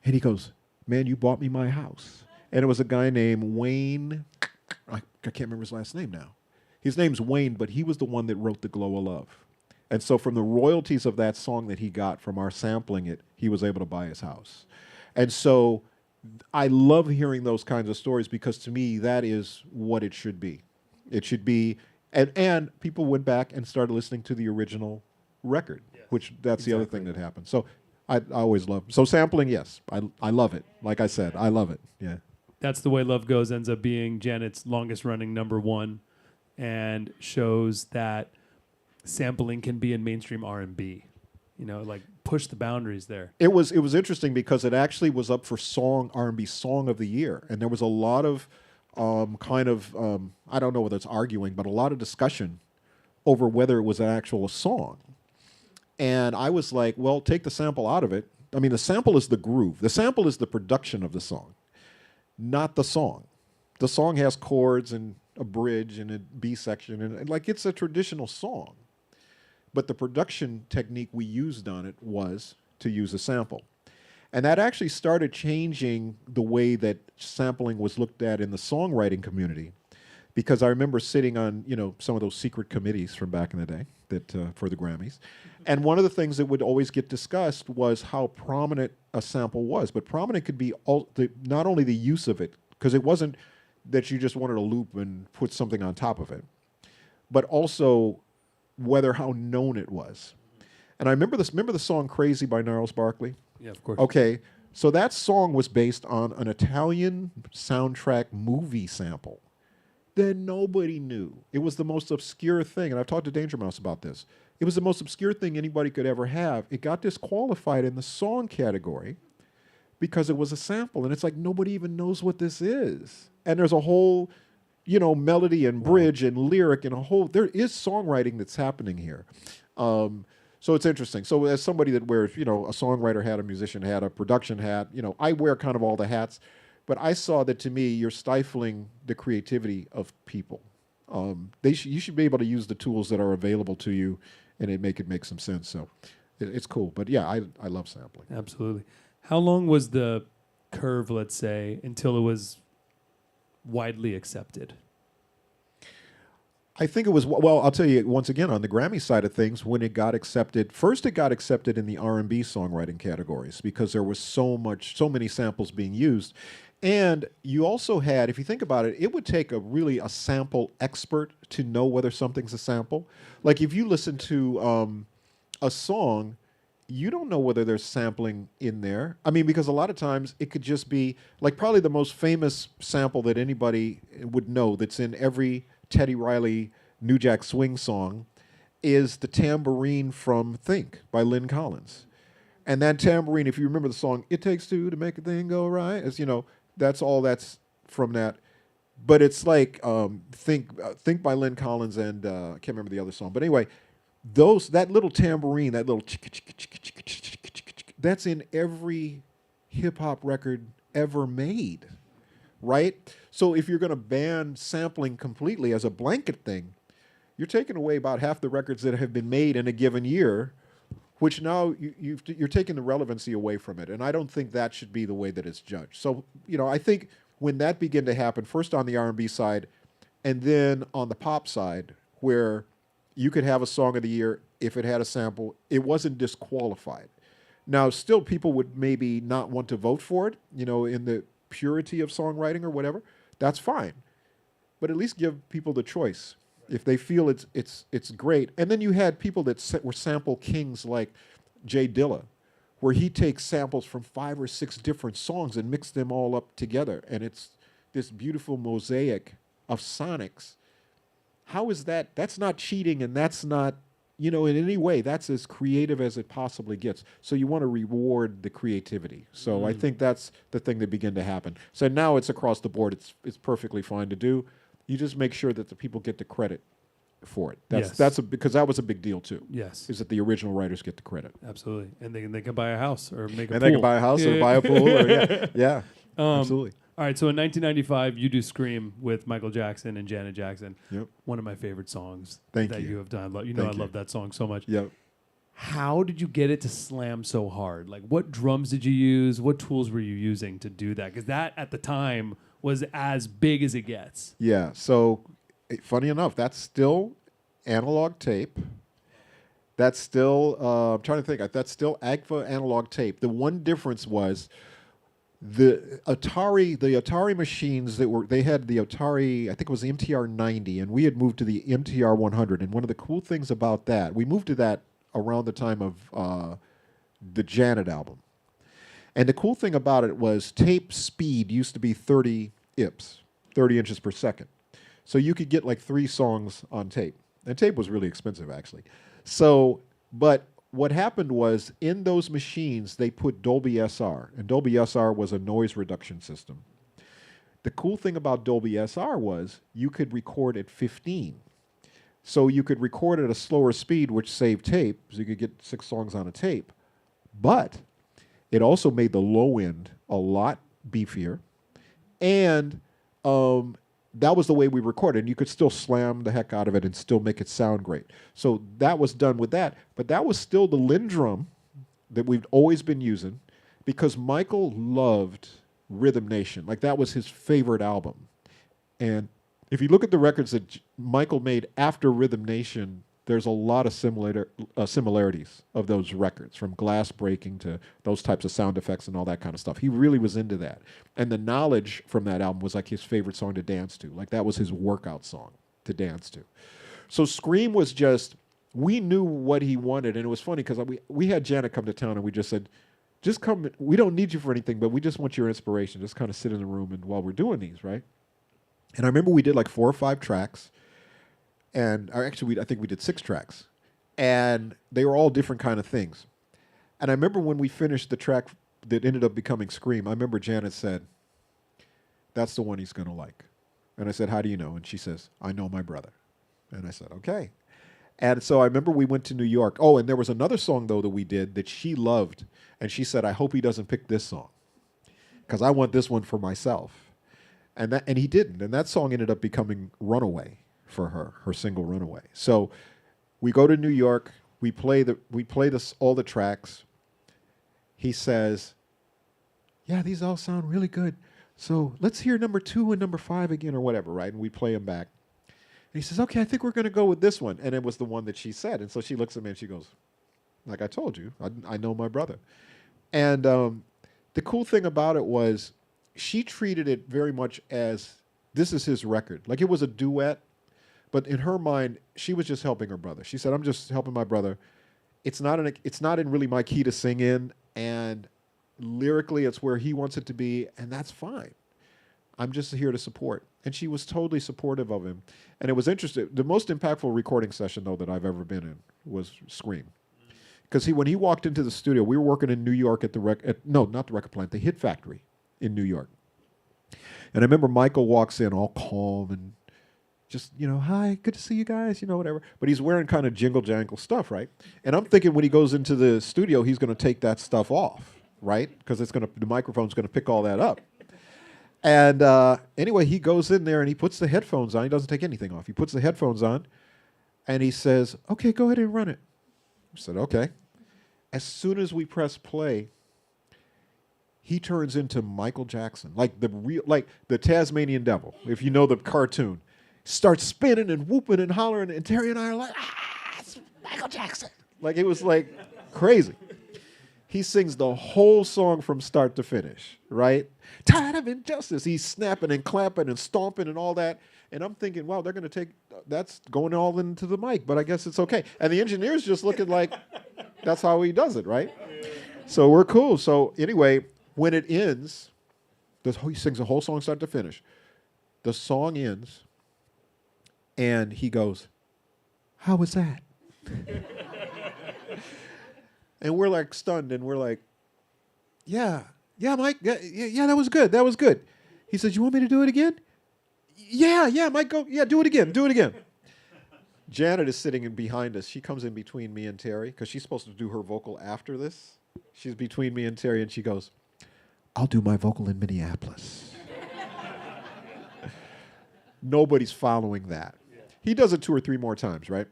Q: And he goes, "Man, you bought me my house." And it was a guy named Wayne, I can't remember his last name now. His name's Wayne, but he was the one that wrote The Glow of Love. And so from the royalties of that song that he got from our sampling it, he was able to buy his house. And so I love hearing those kinds of stories because to me, that is what it should be. It should be, and people went back and started listening to the original record, which that's the other thing that happened. So I always love, so sampling, yes, I love it. Like I said, I love it, yeah.
R: That's the Way Love Goes ends up being Janet's longest running #1 and shows that sampling can be in mainstream R&B. You know, like push the boundaries there.
Q: It was interesting because it actually was up for R&B Song of the Year, and there was a lot of I don't know whether it's arguing, but a lot of discussion over whether it was an actual song. And I was like, well, take the sample out of it. I mean, the sample is the groove. The sample is the production of the song, not the song. The song has chords and a bridge and a B section, and like it's a traditional song. But the production technique we used on it was to use a sample. And that actually started changing the way that sampling was looked at in the songwriting community. Because I remember sitting on, some of those secret committees from back in the day that for the Grammys. And one of the things that would always get discussed was how prominent a sample was. But prominent could be not only the use of it, because it wasn't that you just wanted to loop and put something on top of it, but also how known it was. And I remember the song Crazy by Gnarls Barkley?
R: Yeah, of course.
Q: Okay, so that song was based on an Italian soundtrack movie sample that nobody knew. It was the most obscure thing, and I've talked to Danger Mouse about this. It was the most obscure thing anybody could ever have. It got disqualified in the song category because it was a sample, and it's like nobody even knows what this is. And there's a whole melody and bridge and lyric and there is songwriting that's happening here. So it's interesting. So as somebody that wears, a songwriter hat, a musician hat, a production hat, I wear kind of all the hats, but I saw that to me, you're stifling the creativity of people. You should be able to use the tools that are available to you and make it make some sense. So it's cool. But yeah, I love sampling.
R: Absolutely. How long was the curve, let's say, until it was widely accepted?
Q: I think it was, well, I'll tell you once again, on the Grammy side of things, when it got accepted, first it got accepted in the R&B songwriting categories because there was so many samples being used. And you also had, if you think about it, it would take a sample expert to know whether something's a sample. Like if you listen to a song, you don't know whether there's sampling in there. I mean, because a lot of times it could just be, like probably the most famous sample that anybody would know that's in every Teddy Riley New Jack Swing song is the tambourine from Think by Lynn Collins. And that tambourine, if you remember the song, "It Takes Two to Make a Thing Go Right," as that's from that. But it's like Think by Lynn Collins and I can't remember the other song. But anyway, that little tambourine, that little that's in every hip hop record ever made, right? So if you're going to ban sampling completely as a blanket thing, you're taking away about half the records that have been made in a given year, which now you're taking the relevancy away from it. And I don't think that should be the way that it's judged. So, I think when that began to happen, first on the R&B side, and then on the pop side, where you could have a song of the year if it had a sample, it wasn't disqualified. Now, still people would maybe not want to vote for it, in the purity of songwriting or whatever. That's fine. But at least give people the choice if they feel it's great. And then you had people that were sample kings like Jay Dilla, where he takes samples from 5 or 6 different songs and mix them all up together. And it's this beautiful mosaic of sonics. How is that? That's not cheating, and that's not, in any way, that's as creative as it possibly gets. So you want to reward the creativity. So I think that's the thing that began to happen. So now it's across the board. It's perfectly fine to do. You just make sure that the people get the credit for it.
R: Yes.
Q: Because that was a big deal too.
R: Yes.
Q: Is that the original writers get the credit.
R: Absolutely. And they can buy a house or make a
Q: And
R: pool.
Q: they can buy a house or buy a pool. Or, yeah. Absolutely.
R: All right, so in 1995, you do Scream with Michael Jackson and Janet Jackson.
Q: Yep.
R: One of my favorite songs
Q: Thank
R: that
Q: you.
R: you have done. You
Q: Thank
R: know I
Q: you.
R: love that song so much.
Q: Yep.
R: How did you get it to slam so hard? Like, what drums did you use? What tools were you using to do that? Because that, at the time, was as big as it gets.
Q: Yeah. So, funny enough, that's still analog tape. That's still, I'm trying to think, that's still Agfa analog tape. The one difference was the Atari machines they had the Atari, I think it was the MTR 90, and we had moved to the MTR 100. And one of the cool things about that, we moved to that around the time of the Janet album. And the cool thing about it was tape speed used to be 30 IPS, 30 inches per second. So you could get like 3 songs on tape. And tape was really expensive, actually. So, but what happened was in those machines, they put Dolby SR. And Dolby SR was a noise reduction system. The cool thing about Dolby SR was you could record at 15. So you could record at a slower speed, which saved tape, so you could get 6 songs on a tape. But it also made the low end a lot beefier. And that was the way we recorded. And you could still slam the heck out of it and still make it sound great. So that was done with that. But that was still the Lindrum that we've always been using because Michael loved Rhythm Nation. Like, that was his favorite album. And if you look at the records that Michael made after Rhythm Nation, there's a lot of similarities of those records, from glass breaking to those types of sound effects and all that kind of stuff. He really was into that. And The Knowledge from that album was like his favorite song to dance to. Like, that was his workout song to dance to. So Scream was just, we knew what he wanted. And it was funny because we had Janet come to town and we just said, just come, we don't need you for anything, but we just want your inspiration. Just kind of sit in the room and while we're doing these, right? And I remember we did like 4 or 5 tracks. And actually, I think we did 6 tracks. And they were all different kind of things. And I remember when we finished the track that ended up becoming Scream, I remember Janet said, that's the one he's going to like. And I said, how do you know? And she says, I know my brother. And I said, okay. And so I remember we went to New York. Oh, and there was another song, though, that we did that she loved. And she said, I hope he doesn't pick this song because I want this one for myself. And he didn't. And that song ended up becoming Runaway for her single Runaway. So we go to New York. We play all the tracks. He says, yeah, these all sound really good. So let's hear number 2 and number 5 again or whatever, right? And we play them back. And he says, okay, I think we're going to go with this one. And it was the one that she said. And so she looks at me and she goes, like I told you, I know my brother. And the cool thing about it was she treated it very much as this is his record. Like, it was a duet. But in her mind, she was just helping her brother. She said, I'm just helping my brother. It's not in really my key to sing in. And lyrically, it's where he wants it to be. And that's fine. I'm just here to support. And she was totally supportive of him. And it was interesting. The most impactful recording session, though, that I've ever been in was Scream. Because when he walked into the studio, we were working in New York at not the record plant, the Hit Factory in New York. And I remember Michael walks in all calm and just, hi, good to see you guys, whatever. But he's wearing kind of jingle jangle stuff, right? And I'm thinking when he goes into the studio, he's going to take that stuff off, right? Because the microphone's going to pick all that up. And anyway, he goes in there and he puts the headphones on. He doesn't take anything off. He puts the headphones on and he says, okay, go ahead and run it. I said, okay. As soon as we press play, he turns into Michael Jackson, like the Tasmanian Devil, if you know the cartoon. Starts spinning and whooping and hollering, and Terry and I are like, it's Michael Jackson. Like, it was like crazy. He sings the whole song from start to finish, right? Tired of injustice. He's snapping and clapping and stomping and all that. And I'm thinking, wow, they're going to take, that's going all into the mic, but I guess it's okay. And the engineer's just looking like, that's how he does it, right? So we're cool. So anyway, when it ends, he sings the whole song start to finish. The song ends. And he goes, how was that? And we're like stunned, and we're like, yeah, Mike, yeah, that was good. He says, you want me to do it again? Yeah, Mike, go. Yeah, do it again. Janet is sitting in behind us. She comes in between me and Terry because she's supposed to do her vocal after this. She's between me and Terry, and she goes, I'll do my vocal in Minneapolis. Nobody's following that. He does it 2 or 3 more times, right?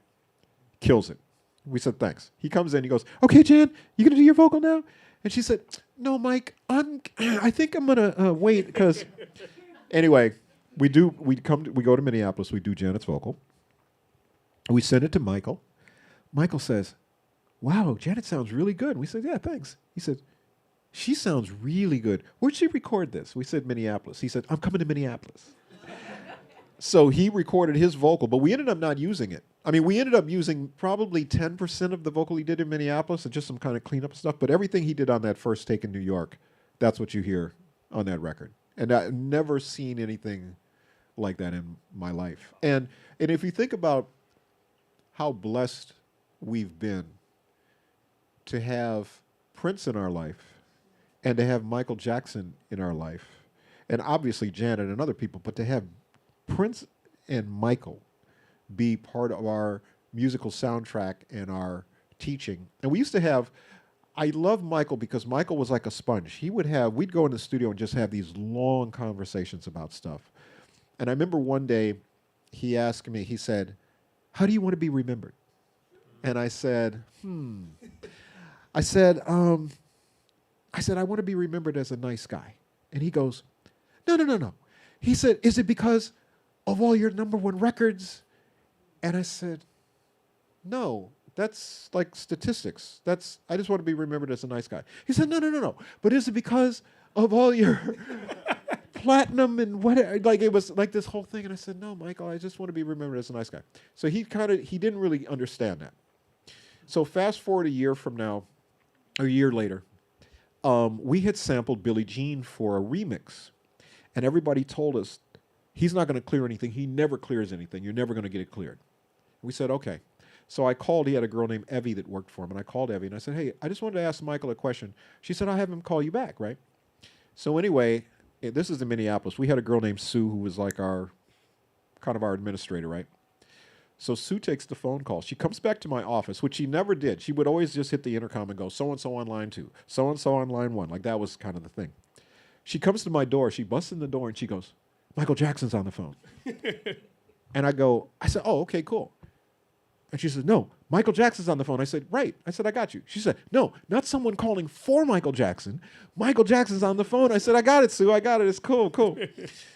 Q: Kills it. We said, thanks. He comes in, he goes, okay, Jan, you going to do your vocal now? And she said, no, Mike, I think I'm going to wait because... Anyway, we go to Minneapolis, we do Janet's vocal. We send it to Michael. Michael says, wow, Janet sounds really good. We said, yeah, thanks. He said, she sounds really good. Where'd she record this? We said Minneapolis. He said, I'm coming to Minneapolis. So he recorded his vocal, but we ended up not using it. I mean, we ended up using probably 10% of the vocal he did in Minneapolis and just some kind of cleanup stuff. But everything he did on that first take in New York, that's what you hear on that record. And I've never seen anything like that in my life. And if you think about how blessed we've been to have Prince in our life and to have Michael Jackson in our life, and obviously Janet and other people, but to have Prince and Michael be part of our musical soundtrack and our teaching. And we used to have, I love Michael because Michael was like a sponge. We'd go in the studio and just have these long conversations about stuff. And I remember one day he asked me, he said, how do you want to be remembered? And I said, I said, I want to be remembered as a nice guy. And he goes, no. He said, is it because of all your #1 records? And I said, no, that's like statistics. I just want to be remembered as a nice guy. He said, no. But is it because of all your platinum and whatever? Like it was like this whole thing. And I said, no, Michael, I just want to be remembered as a nice guy. So he didn't really understand that. So fast forward a year later, we had sampled Billie Jean for a remix. And everybody told us, he's not going to clear anything. He never clears anything. You're never going to get it cleared. We said, okay. So I called. He had a girl named Evie that worked for him. And I called Evie and I said, hey, I just wanted to ask Michael a question. She said, I'll have him call you back, right? So anyway, this is in Minneapolis. We had a girl named Sue who was like our administrator, right? So Sue takes the phone call. She comes back to my office, which she never did. She would always just hit the intercom and go, so-and-so on line 2, so-and-so on line 1. Like that was kind of the thing. She comes to my door. She busts in the door and she goes, Michael Jackson's on the phone. And I said, oh, okay, cool. And she said, no, Michael Jackson's on the phone. I said, right. I said, I got you. She said, no, not someone calling for Michael Jackson. Michael Jackson's on the phone. I said, I got it, Sue. I got it. It's cool.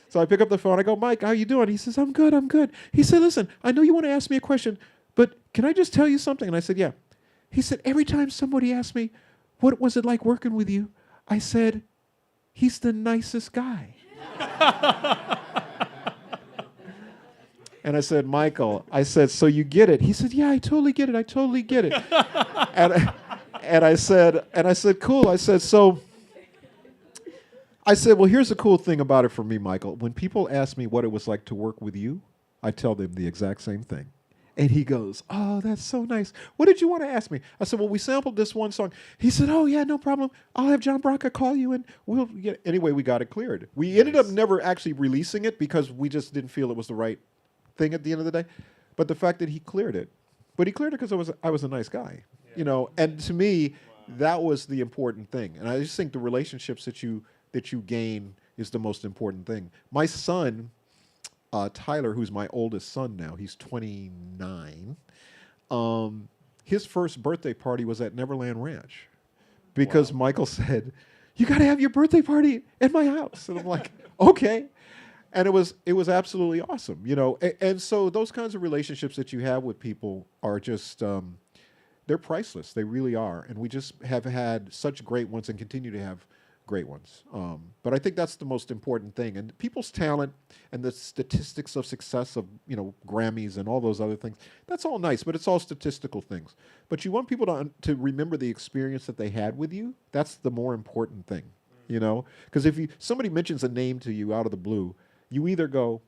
Q: So I pick up the phone. I go, Mike, how you doing? He says, I'm good. He said, listen, I know you want to ask me a question, but can I just tell you something? And I said, yeah. He said, every time somebody asks me, what was it like working with you? I said, he's the nicest guy. And I said, Michael, so you get it? He said, yeah, I totally get it. And I said, cool. I said, well, here's the cool thing about it for me, Michael. When people ask me what it was like to work with you, I tell them the exact same thing. And he goes, oh, that's so nice. What did you want to ask me? I said, well, we sampled this one song. He said, oh, yeah, no problem. I'll have John Braca call you and we'll get it. Anyway, we got it cleared. We ended up never actually releasing it because we just didn't feel it was the right thing at the end of the day. But the fact that he cleared it. But he cleared it because I was a nice guy. You know, and to me, that was the important thing. And I just think the relationships that you gain is the most important thing. My son, Tyler, who's my oldest son now, he's 29. His first birthday party was at Neverland Ranch because Michael said, you got to have your birthday party at my house. And I'm like, okay. And it was absolutely awesome, you know. And so those kinds of relationships that you have with people are just, they're priceless. They really are. And we just have had such great ones and continue to have great ones. But I think that's the most important thing. And people's talent and the statistics of success of, you know, Grammys and all those other things, that's all nice, but it's all statistical things. But you want people to remember the experience that they had with you. That's the more important thing, you know? Because if somebody mentions a name to you out of the blue, you either go,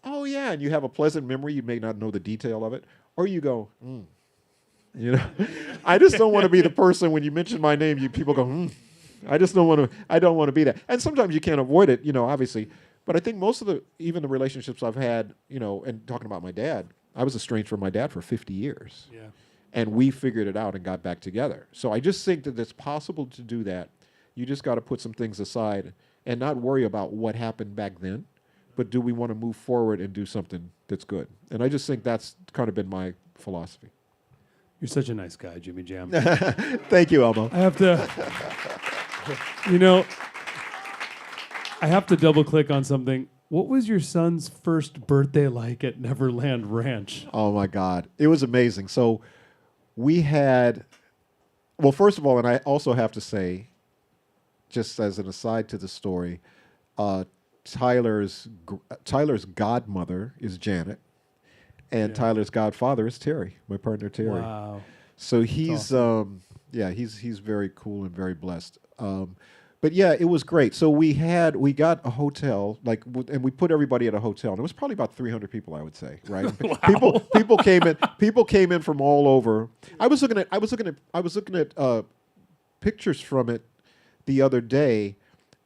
Q: oh, yeah, and you have a pleasant memory. You may not know the detail of it. Or you go, You know, I just don't want to be the person when you mention my name, people go, I just don't want to. I don't want to be that. And sometimes you can't avoid it, you know, obviously. But I think most of even the relationships I've had, and talking about my dad, I was estranged from my dad for 50 years.
R: Yeah.
Q: And we figured it out and got back together. So I just think that it's possible to do that. You just got to put some things aside and not worry about what happened back then, but do we want to move forward and do something that's good? And I just think that's kind of been my philosophy.
R: You're such a nice guy, Jimmy Jam.
Q: Thank you, Elmo.
R: I have to, I have to double click on something. What was your son's first birthday like at Neverland Ranch?
Q: Oh my God. It was amazing. So we had, well, first of all, and I also have to say, just as an aside to the story, Tyler's godmother is Janet, and Tyler's godfather is Terry, my partner Terry.
R: Wow.
Q: So he's he's very cool and very blessed. But yeah, it was great. So we got a hotel, and we put everybody at a hotel, and it was probably about 300 people, I would say, right?
R: Wow.
Q: People came in from all over. I was looking at pictures from it the other day,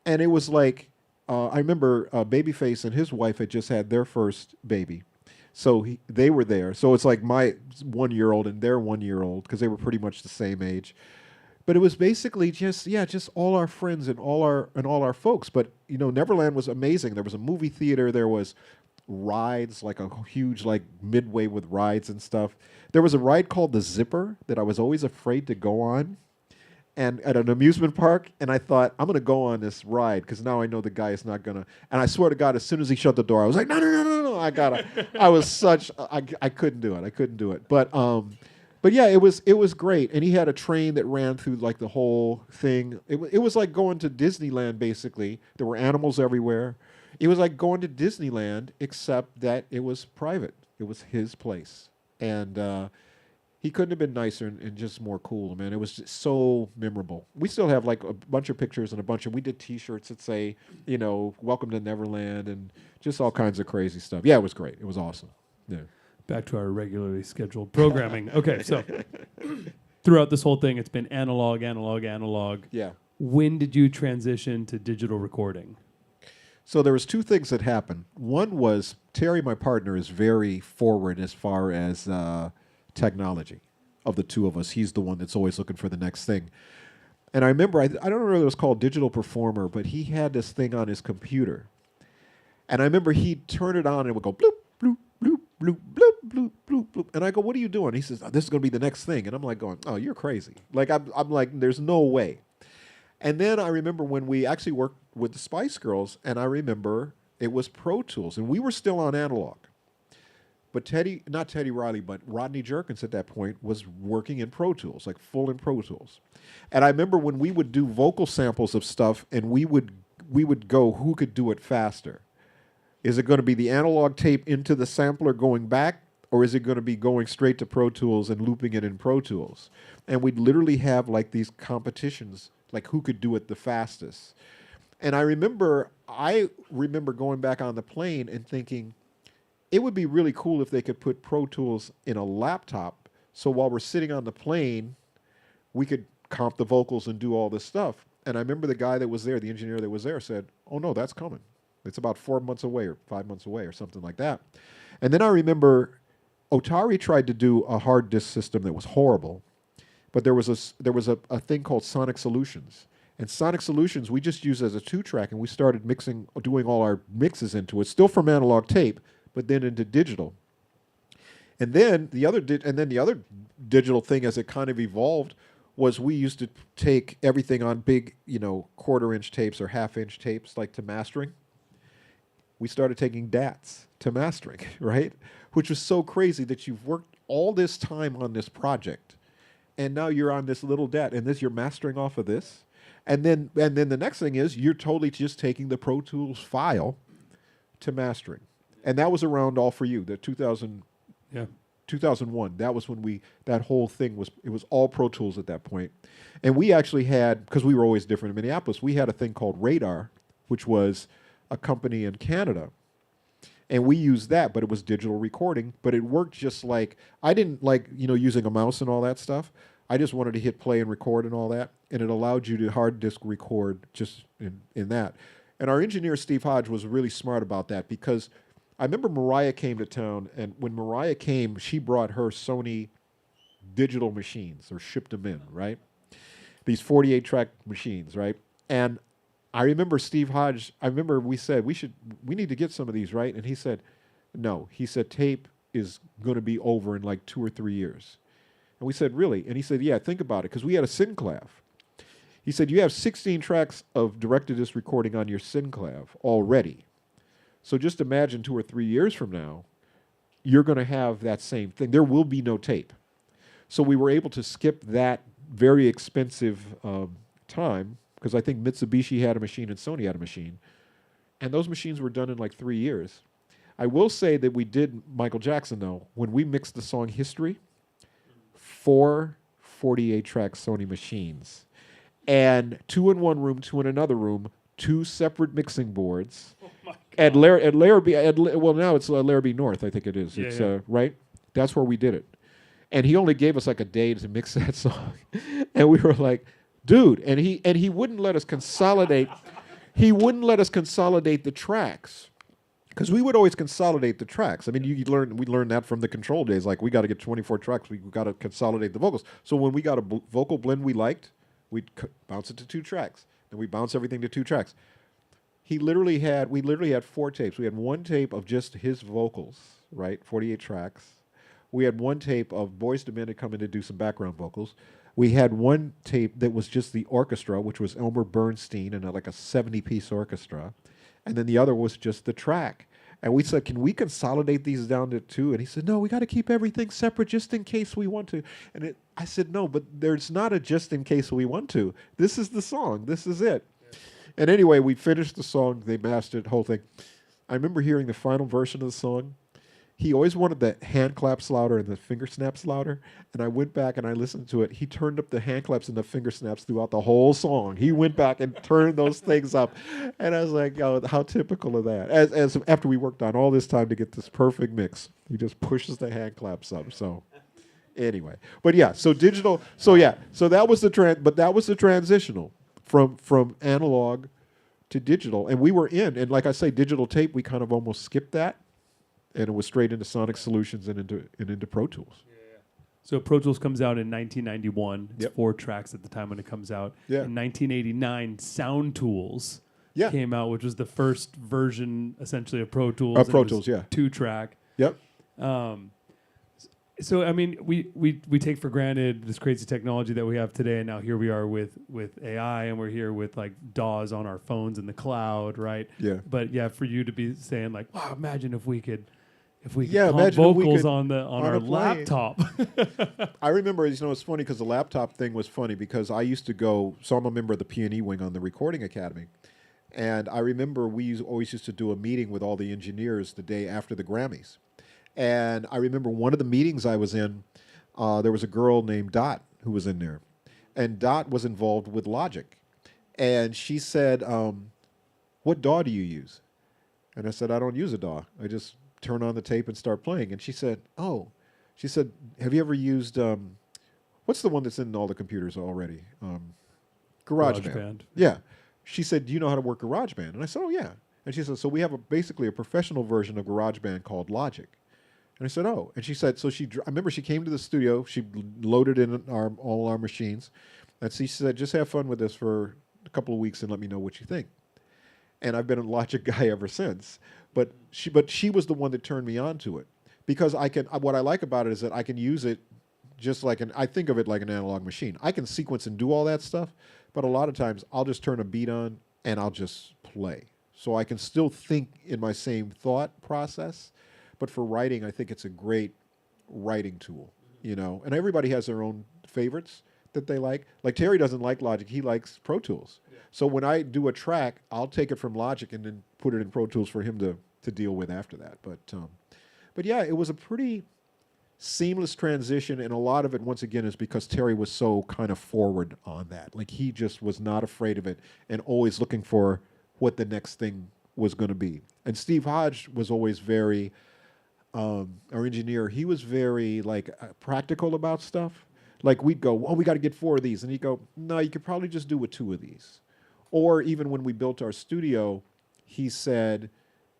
Q: and it was like I remember Babyface and his wife had just had their first baby, so they were there. So it's like my 1-year-old and their 1-year-old, because they were pretty much the same age. But it was basically just all our friends and all our folks. But Neverland was amazing. There was a movie theater. There was rides, like a huge midway with rides and stuff. There was a ride called the Zipper that I was always afraid to go on, and at an amusement park. And I thought, I'm gonna go on this ride because now I know the guy is not gonna. And I swear to God, as soon as he shut the door, I was like, no, I gotta. I couldn't do it. I couldn't do it. But yeah, it was great, and he had a train that ran through the whole thing. It was like going to Disneyland basically. There were animals everywhere. It was like going to Disneyland, except that it was private. It was his place, and he couldn't have been nicer and just more cool, man. It was just so memorable. We still have a bunch of pictures and we did T-shirts that say, "Welcome to Neverland," and just all kinds of crazy stuff. Yeah, it was great. It was awesome. Yeah.
R: Back to our regularly scheduled programming. Okay, so throughout this whole thing, it's been analog.
Q: Yeah.
R: When did you transition to digital recording?
Q: So there was two things that happened. One was Terry, my partner, is very forward as far as technology. Of the two of us, he's the one that's always looking for the next thing. And I remember, I don't know if it was called Digital Performer, but he had this thing on his computer. And I remember he'd turn it on and it would go bloop, bloop, bloop, bloop, bloop, bloop, bloop, bloop. And I go, what are you doing? He says, this is going to be the next thing. And I'm like going, oh, you're crazy. I'm like, there's no way. And then I remember when we actually worked with the Spice Girls, and I remember it was Pro Tools, and we were still on analog. But not Teddy Riley, but Rodney Jerkins at that point was working in Pro Tools, full in Pro Tools. And I remember when we would do vocal samples of stuff, and we would go, who could do it faster? Is it going to be the analog tape into the sampler going back, or is it going to be going straight to Pro Tools and looping it in Pro Tools? And we'd literally have these competitions, who could do it the fastest. And I remember going back on the plane and thinking, it would be really cool if they could put Pro Tools in a laptop, so while we're sitting on the plane, we could comp the vocals and do all this stuff. And I remember the guy that was there, the engineer that was there, said, oh no, that's coming. It's about 4 months away or 5 months away or something like that. And then I remember Otari tried to do a hard disk system that was horrible, but there was a thing called Sonic Solutions. And Sonic Solutions we just used as a 2-track, and we started doing all our mixes into it, still from analog tape, but then into digital. And then the other digital thing, as it kind of evolved, was we used to take everything on big, 1/4-inch tapes or 1/2-inch tapes, to mastering. We started taking DATs to mastering, right? Which was so crazy that you've worked all this time on this project, and now you're on this little DAT, and you're mastering off of this. And then the next thing is you're totally just taking the Pro Tools file to mastering. And that was around All For You, the 2001. That was when that whole thing was all Pro Tools at that point. And we actually had, because we were always different in Minneapolis, we had a thing called Radar, which was a company in Canada. And we used that, but it was digital recording. But it worked just I didn't using a mouse and all that stuff. I just wanted to hit play and record and all that. And it allowed you to hard disk record just in that. And our engineer, Steve Hodge, was really smart about that because I remember Mariah came to town, and when Mariah came, she brought her Sony digital machines or shipped them in, right? These 48 track machines, right? And I remember Steve Hodge, I remember we said, we need to get some of these, right? And he said, no. He said, tape is going to be over in like 2 or 3 years. And we said, really? And he said, yeah, think about it, because we had a Synclav. He said, you have 16 tracks of direct-to-disc recording on your Synclav already. So just imagine 2 or 3 years from now, you're going to have that same thing. There will be no tape. So we were able to skip that very expensive time, because I think Mitsubishi had a machine and Sony had a machine. And those machines were done in like 3 years. I will say that we did Michael Jackson, though. When we mixed the song History, 4 48-track Sony machines. And 2 in one room, 2 in another room, 2 separate mixing boards.
R: Oh my God.
Q: At Larrabee, well, now it's Larrabee North, I think it is.
R: Yeah,
Q: It's
R: yeah.
Q: right? That's where we did it. And he only gave us like a day to mix that song. And we were like, dude, and he wouldn't let us consolidate. He wouldn't let us consolidate the tracks. Because we would always consolidate the tracks. I mean, we learned that from the Control days. Like, we got to get 24 tracks. We got to consolidate the vocals. So when we got a vocal blend we liked, we'd bounce it to 2 tracks. Then we bounce everything to 2 tracks. We literally had 4 tapes. We had 1 tape of just his vocals, right? 48 tracks. We had 1 tape of Boyz II Men to come in to do some background vocals. We had 1 tape that was just the orchestra, which was Elmer Bernstein and like a 70-piece orchestra. And then the other was just the track. And we said, can we consolidate these down to 2? And he said, no, we got to keep everything separate just in case we want to. And I said, no, but there's not a just in case we want to. This is the song. This is it. Yeah. And anyway, we finished the song. They mastered the whole thing. I remember hearing the final version of the song. He always wanted the hand claps louder and the finger snaps louder. And I went back and I listened to it. He turned up the hand claps and the finger snaps throughout the whole song. He went back and turned those things up. And I was like, oh, how typical of that. As after we worked on all this time to get this perfect mix, he just pushes the hand claps up. So anyway, but yeah, so digital. So yeah, so that was the transitional from analog to digital. And we were in, and like I say, digital tape, we kind of almost skipped that. And it was straight into Sonic Solutions and into Pro Tools.
R: Yeah. So Pro Tools comes out in 1991. It's 4 tracks at the time when it comes out.
Q: Yeah.
R: In 1989, Sound Tools came out, which was the first version, essentially, of Pro Tools.
Q: Pro Tools, yeah.
R: 2-track.
Q: Yep.
R: So I mean, we take for granted this crazy technology that we have today, and now here we are with AI, and we're here with like DAWs on our phones in the cloud, right?
Q: Yeah.
R: But yeah, for you to be saying like, wow, imagine if we could
Q: imagine
R: comp vocals
Q: could,
R: on our
Q: a plane.
R: laptop.
Q: I remember, it's funny because the laptop thing was funny because I used to go, so I'm a member of the P&E wing on the Recording Academy. And I remember we always used to do a meeting with all the engineers the day after the Grammys. And I remember one of the meetings I was in, there was a girl named Dot who was in there. And Dot was involved with Logic. And she said, what DAW do you use? And I said, I don't use a DAW. I just turn on the tape and start playing. And she said, have you ever used, what's the one that's in all the computers already? GarageBand. Yeah. She said, do you know how to work GarageBand? And I said, oh, yeah. And she said, so we have basically a professional version of GarageBand called Logic. And I said, oh. And she said, so I remember she came to the studio. She loaded in all our machines. And she said, just have fun with this for a couple of weeks and let me know what you think. And I've been a Logic guy ever since. But she was the one that turned me on to it. Because what I like about it is that I can use it just like I think of it like an analog machine. I can sequence and do all that stuff, but a lot of times I'll just turn a beat on and I'll just play. So I can still think in my same thought process, but for writing, I think it's a great writing tool, and everybody has their own favorites that they like. Like Terry doesn't like Logic, he likes Pro Tools. Yeah. So when I do a track, I'll take it from Logic and then put it in Pro Tools for him to deal with after that. But yeah, it was a pretty seamless transition, and a lot of it, once again, is because Terry was so kind of forward on that. Like, he just was not afraid of it and always looking for what the next thing was going to be. And Steve Hodge was always very, our engineer, he was very, practical about stuff. Like, we'd go, we got to get 4 of these. And he'd go, no, you could probably just do with 2 of these. Or even when we built our studio, he said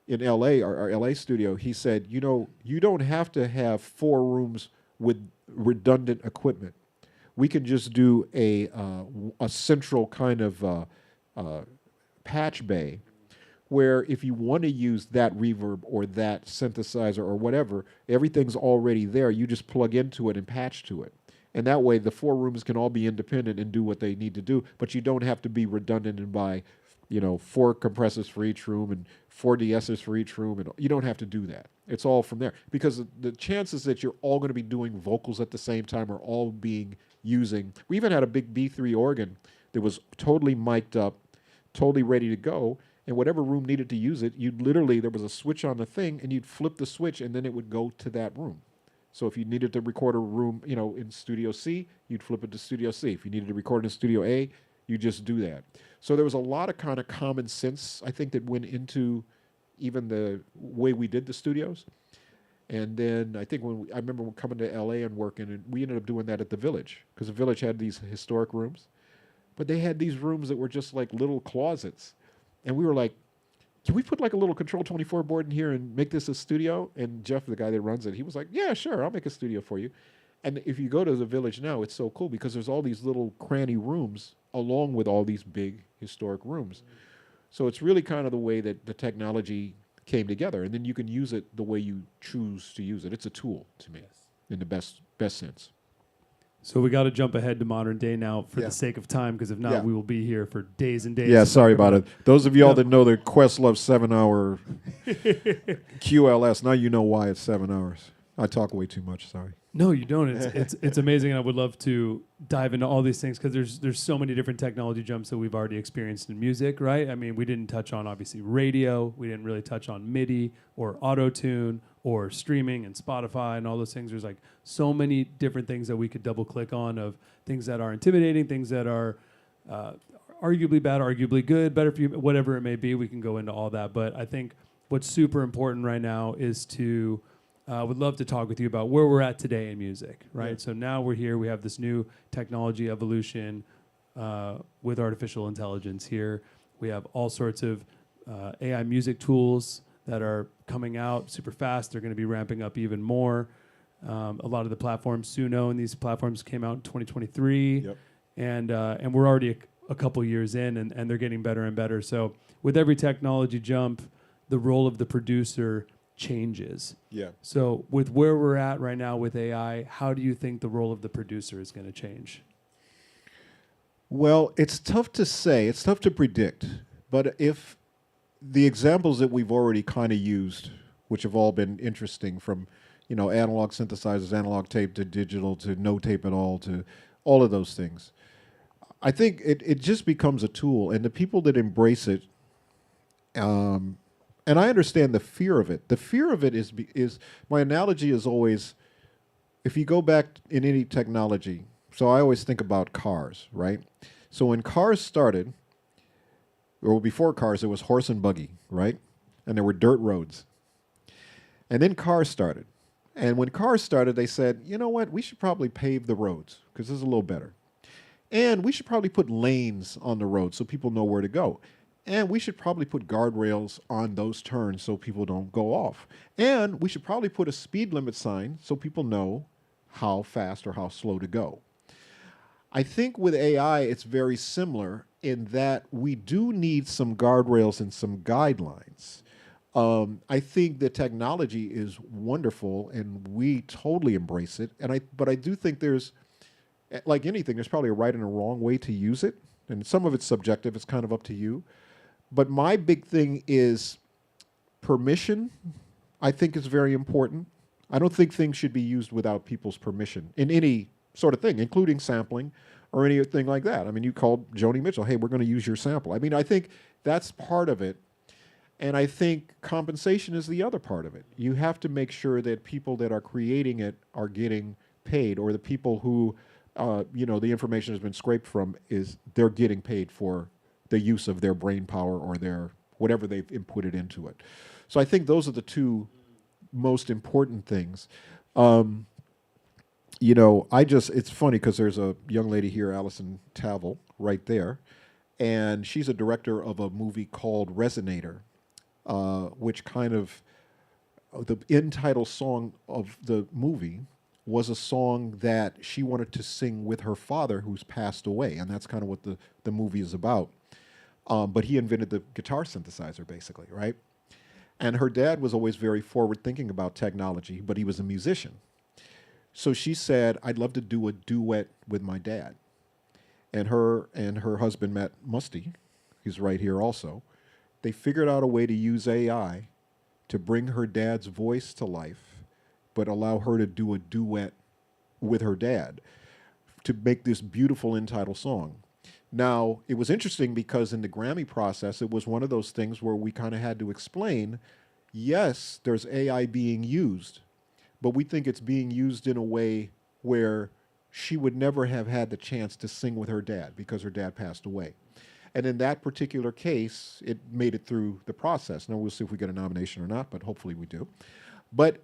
Q: in LA, our LA studio, he said, you know, you don't have to have 4 rooms with redundant equipment. We can just do a central kind of patch bay where if you want to use that reverb or that synthesizer or whatever, everything's already there. You just plug into it and patch to it. And that way the 4 rooms can all be independent and do what they need to do, but you don't have to be redundant and buy, you know, 4 compressors for each room and 4 de-essers for each room, and you don't have to do that. It's all from there. Because the chances that you're all going to be doing vocals at the same time are all being using. We even had a big B3 organ that was totally mic'd up, totally ready to go, and whatever room needed to use it, you'd literally, there was a switch on the thing, and you'd flip the switch, and then it would go to that room. So if you needed to record a room, you know, in Studio C, you'd flip it to Studio C. If you needed to record in Studio A, you just do that. So there was a lot of kind of common sense, I think, that went into even the way we did the studios. And then I think I remember coming to LA and working, and we ended up doing that at the Village, because the Village had these historic rooms. But they had these rooms that were just like little closets. And we were like, can we put like a little Control 24 board in here and make this a studio? And Jeff, the guy that runs it, he was like, yeah, sure, I'll make a studio for you. And if you go to the Village now, it's so cool because there's all these little cranny rooms along with all these big historic rooms. So it's really kind of the way that the technology came together. And then you can use it the way you choose to use it. It's a tool to me in the best sense.
R: So we got to jump ahead to modern day now for the sake of time, because if not, we will be here for days and days.
Q: Yeah, sorry about it. Those of y'all that know the Questlove 7-hour QLS, now you know why it's 7 hours. I talk way too much, sorry.
R: No, you don't. It's amazing, and I would love to dive into all these things because there's so many different technology jumps that we've already experienced in music, right? I mean, we didn't touch on, obviously, radio. We didn't really touch on MIDI or auto-tune or streaming and Spotify and all those things. There's like so many different things that we could double-click on, of things that are intimidating, things that are arguably bad, arguably good, better for you, whatever it may be. We can go into all that. But I think what's super important right now is to... would love to talk with you about where we're at today in music, right? Yeah. So now we're here. We have this new technology evolution with artificial intelligence here. We have all sorts of AI music tools that are coming out super fast. They're going to be ramping up even more. A lot of the platforms, Suno and these platforms came out in 2023. Yep. And we're already a couple years in, and they're getting better and better. So with every technology jump, the role of the producer changes.
Q: Yeah.
R: So with where we're at right now with AI, how do you think the role of the producer is going to change?
Q: Well, it's tough to say. It's tough to predict. But if the examples that we've already kind of used, which have all been interesting, from, you know, analog synthesizers, analog tape to digital to no tape at all, to all of those things, I think it just becomes a tool. And the people that embrace it, and I understand the fear of it. The fear of it is my analogy is always, if you go back in any technology, so I always think about cars, right? So when cars started, or before cars, it was horse and buggy, right? And there were dirt roads. And then cars started. And when cars started, they said, you know what, we should probably pave the roads because this is a little better. And we should probably put lanes on the road so people know where to go. And we should probably put guardrails on those turns so people don't go off. And we should probably put a speed limit sign so people know how fast or how slow to go. I think with AI, it's very similar in that we do need some guardrails and some guidelines. I think the technology is wonderful, and we totally embrace it. But I do think there's, like anything, there's probably a right and a wrong way to use it. And some of it's subjective. It's kind of up to you. But my big thing is permission. I think is very important. I don't think things should be used without people's permission in any sort of thing, including sampling or anything like that. I mean, you called Joni Mitchell, hey, we're going to use your sample. I mean, I think that's part of it. And I think compensation is the other part of it. You have to make sure that people that are creating it are getting paid, or the people who, you know, the information has been scraped from, is they're getting paid for the use of their brain power or their whatever they've inputted into it. So I think those are the two most important things. You know, it's funny because there's a young lady here, Allison Tavel, right there, and she's a director of a movie called Resonator. which kind of the end title song of the movie was a song that she wanted to sing with her father, who's passed away, and that's kind of what the movie is about. But he invented the guitar synthesizer, basically, right? And her dad was always very forward thinking about technology, but he was a musician. So she said, I'd love to do a duet with my dad. And her husband, Matt Musty, he's right here also, they figured out a way to use AI to bring her dad's voice to life, but allow her to do a duet with her dad to make this beautiful end title song. Now, it was interesting because in the Grammy process, it was one of those things where we kind of had to explain, yes, there's AI being used, but we think it's being used in a way where she would never have had the chance to sing with her dad because her dad passed away. And in that particular case, it made it through the process. Now, we'll see if we get a nomination or not, but hopefully we do. But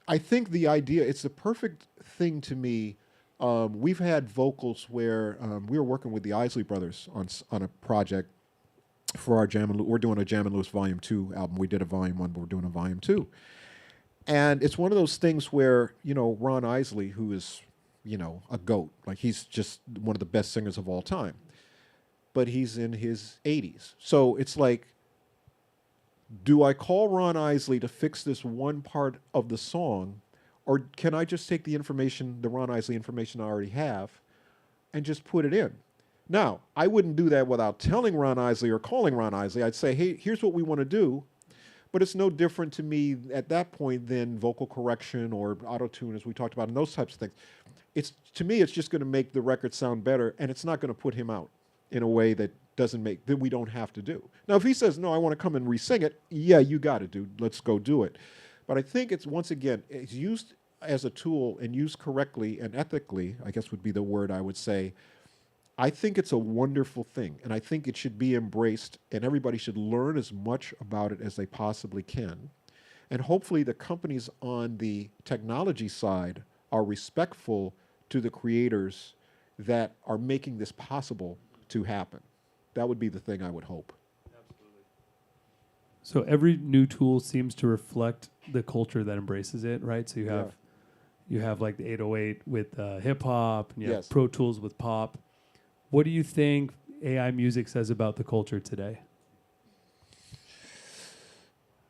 Q: I think the idea, it's the perfect thing to me. We've had vocals where we were working with the Isley Brothers on a project for our Jam and we're doing a Jam and Lewis Volume 2 album. We did a Volume 1, but we're doing a Volume 2. And it's one of those things where, you know, Ron Isley, who is, you know, a GOAT, like he's just one of the best singers of all time, but he's in his 80s. So it's like, do I call Ron Isley to fix this one part of the song, or can I just take the information, the Ron Isley information I already have, and just put it in? Now, I wouldn't do that without telling Ron Isley or calling Ron Isley. I'd say, hey, here's what we want to do. But it's no different to me at that point than vocal correction or auto-tune, as we talked about, and those types of things. It's, to me, it's just going to make the record sound better, and it's not going to put him out in a way that doesn't make, that we don't have to do. Now, if he says, no, I want to come and re-sing it, yeah, you got it, dude. Let's go do it. But I think it's, once again, it's used as a tool and used correctly and ethically, I guess would be the word I would say. I think it's a wonderful thing, and I think it should be embraced, and everybody should learn as much about it as they possibly can. And hopefully the companies on the technology side are respectful to the creators that are making this possible to happen. That would be the thing I would hope.
A: Absolutely.
R: So every new tool seems to reflect the culture that embraces it, right? So you have like the 808 with hip hop, and you have Pro Tools with pop. What do you think AI music says about the culture today?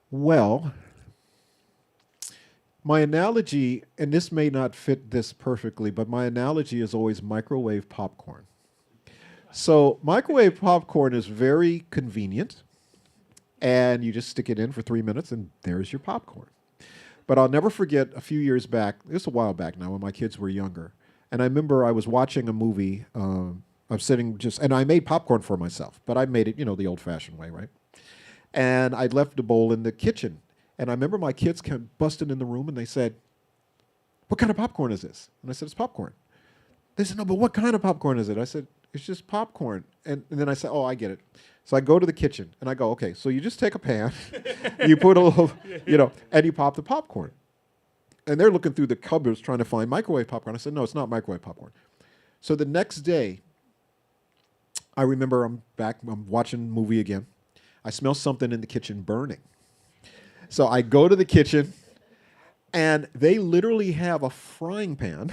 Q: Well, my analogy, and this may not fit this perfectly, but my analogy is always microwave popcorn. So microwave popcorn is very convenient, and you just stick it in for 3 minutes, and there's your popcorn. But I'll never forget a few years back, this is a while back now when my kids were younger, and I remember I was watching a movie, I'm sitting just, and I made popcorn for myself, but I made it, you know, the old-fashioned way, right? And I'd left a bowl in the kitchen, and I remember my kids came busting in the room, and they said, "What kind of popcorn is this?" And I said, "It's popcorn." They said, "No, but what kind of popcorn is it?" I said, "It's just popcorn." And then I said, "Oh, I get it." So I go to the kitchen, and I go, "Okay, so you just take a pan, you put a little, you know, and you pop the popcorn." And they're looking through the cupboards trying to find microwave popcorn. I said, "No, it's not microwave popcorn." So the next day, I remember I'm watching the movie again. I smell something in the kitchen burning. So I go to the kitchen, and they literally have a frying pan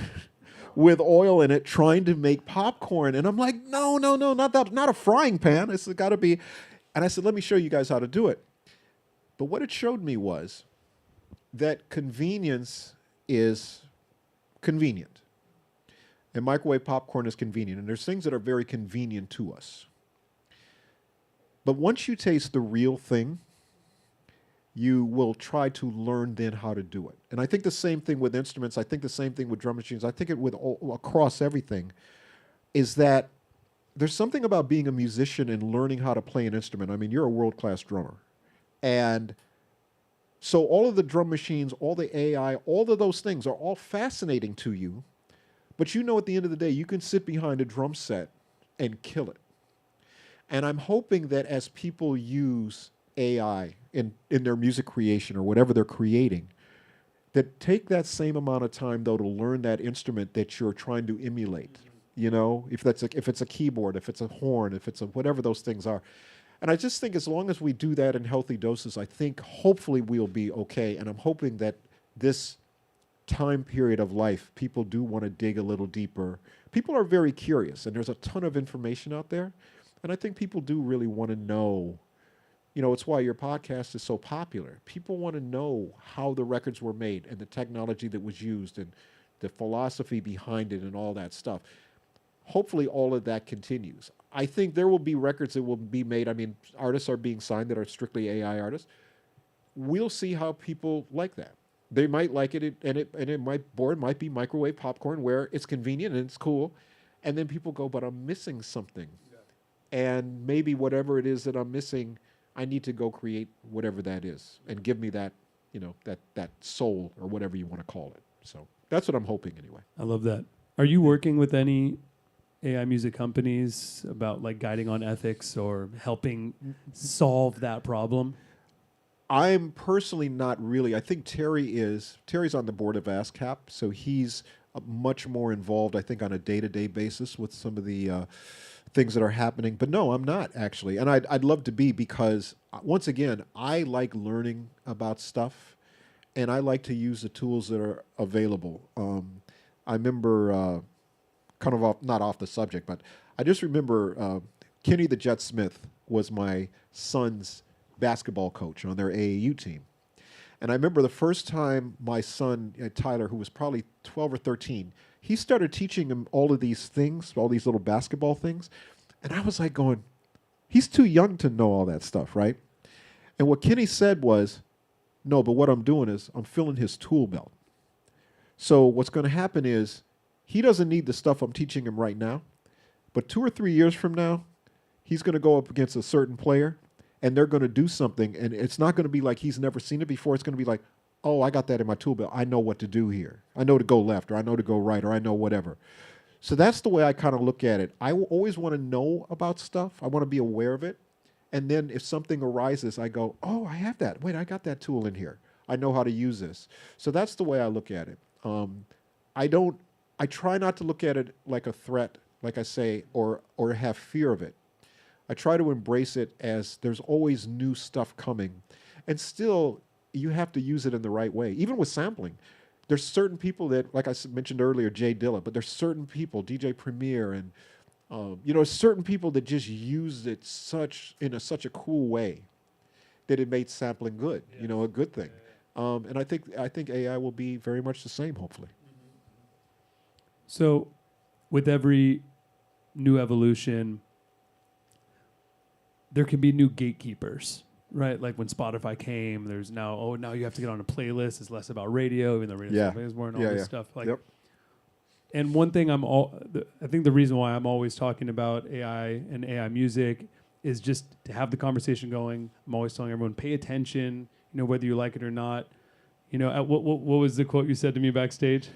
Q: with oil in it trying to make popcorn. And I'm like, no, not a frying pan. It's got to be. And I said, let me show you guys how to do it. But what it showed me was that convenience is convenient. And microwave popcorn is convenient. And there's things that are very convenient to us. But once you taste the real thing, you will try to learn then how to do it. And I think the same thing with instruments. I think the same thing with drum machines. I think it with across everything is that there's something about being a musician and learning how to play an instrument. I mean, you're a world-class drummer. And so all of the drum machines, all the AI, all of those things are all fascinating to you. But you know, at the end of the day, you can sit behind a drum set and kill it. And I'm hoping that as people use AI in their music creation or whatever they're creating, that take that same amount of time, though, to learn that instrument that you're trying to emulate. You know, if it's a keyboard, if it's a horn, if it's a whatever those things are. And I just think as long as we do that in healthy doses, I think hopefully we'll be okay. And I'm hoping that this time period of life, people do want to dig a little deeper. People are very curious, and there's a ton of information out there. And I think people do really want to know. You know, it's why your podcast is so popular. People want to know how the records were made and the technology that was used and the philosophy behind it and all that stuff. Hopefully all of that continues. I think there will be records that will be made. I mean, artists are being signed that are strictly AI artists. We'll see how people like that. They might like it, and it might be microwave popcorn where it's convenient and it's cool, and then people go, but I'm missing something. And maybe whatever it is that I'm missing, I need to go create whatever that is and give me that, you know, that soul or whatever you want to call it. So that's what I'm hoping anyway.
R: I love that. Are you working with any AI music companies about like guiding on ethics or helping solve that problem?
Q: I'm personally not really. I think Terry is. Terry's on the board of ASCAP, so he's much more involved, I think, on a day-to-day basis with some of the things that are happening. But no, I'm not actually. And I'd love to be, because once again, I like learning about stuff, and I like to use the tools that are available. I remember, kind of not off the subject, but I just remember Kenny the Jet Smith was my son's basketball coach on their AAU team. And I remember the first time my son, Tyler, who was probably 12 or 13, he started teaching him all of these things, all these little basketball things. And I was like going, he's too young to know all that stuff, right? And what Kenny said was, no, but what I'm doing is I'm filling his tool belt. So what's going to happen is he doesn't need the stuff I'm teaching him right now. But 2 or 3 years from now, he's going to go up against a certain player, and they're going to do something. And it's not going to be like he's never seen it before. It's going to be like, oh, I got that in my tool belt. I know what to do here. I know to go left, or I know to go right, or I know whatever. So that's the way I kind of look at it. I always want to know about stuff. I want to be aware of it. And then if something arises, I go, oh, I have that. Wait, I got that tool in here. I know how to use this. So that's the way I look at it. I try not to look at it like a threat, like I say, or have fear of it. I try to embrace it as there's always new stuff coming. And you have to use it in the right way. Even with sampling, there's certain people that, like I mentioned earlier, Jay Dilla, but there's certain people, DJ Premier, and certain people that just use it in such a cool way that it made sampling good, a good thing. And I think AI will be very much the same, hopefully.
R: So with every new evolution, there can be new gatekeepers, right? Like when Spotify came, there's now you have to get on a playlist. It's less about radio, even though radio is more and all this stuff. Like, and one thing I think the reason why I'm always talking about AI and AI music is just to have the conversation going. I'm always telling everyone, pay attention, whether you like it or not. What was the quote you said to me backstage?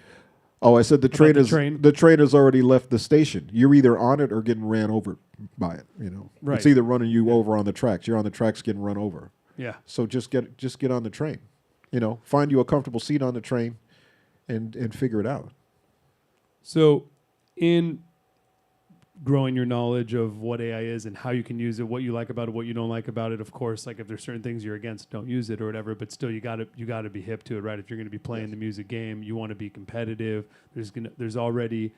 Q: Oh, I said the train has already left the station. You're either on it or getting ran over by it.
R: Right.
Q: It's either running you over on the tracks. You're on the tracks getting run over.
R: Yeah.
Q: So just get on the train. Find you a comfortable seat on the train, and figure it out.
R: So, in growing your knowledge of what AI is and how you can use it, what you like about it, what you don't like about it. Of course, like if there's certain things you're against, don't use it or whatever. But still, you gotta be hip to it, right? If you're going to be playing the music game, you want to be competitive. There's already,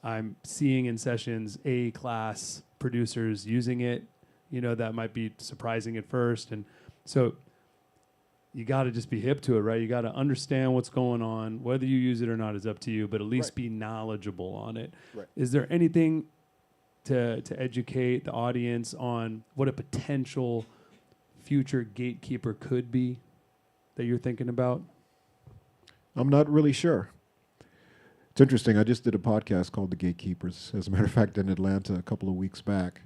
R: I'm seeing in sessions A-class producers using it. That might be surprising at first, and so you got to just be hip to it, right? You got to understand what's going on. Whether you use it or not is up to you, but at least be knowledgeable on it.
Q: Right.
R: Is there anything to educate the audience on what a potential future gatekeeper could be that you're thinking about?
Q: I'm not really sure. It's interesting. I just did a podcast called The Gatekeepers, as a matter of fact, in Atlanta a couple of weeks back.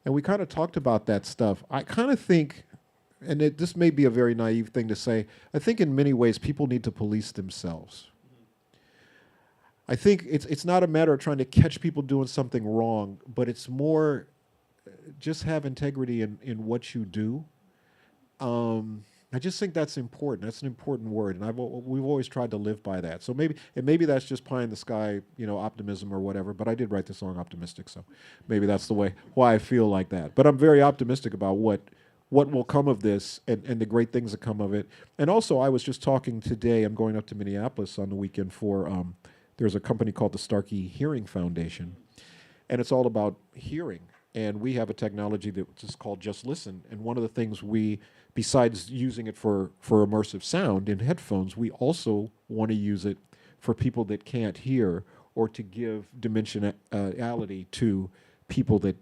Q: And we kind of talked about that stuff. I kind of think, and this may be a very naive thing to say, I think in many ways people need to police themselves. I think it's not a matter of trying to catch people doing something wrong, but it's more just have integrity in what you do. I just think that's important. That's an important word, and we've always tried to live by that. So maybe that's just pie in the sky, optimism or whatever. But I did write the song "Optimistic," so maybe that's why I feel like that. But I'm very optimistic about what will come of this and the great things that come of it. And also, I was just talking today. I'm going up to Minneapolis on the weekend for there's a company called the Starkey Hearing Foundation, and it's all about hearing. And we have a technology that's called Just Listen. And one of the things besides using it for immersive sound in headphones, we also want to use it for people that can't hear, or to give dimensionality to people that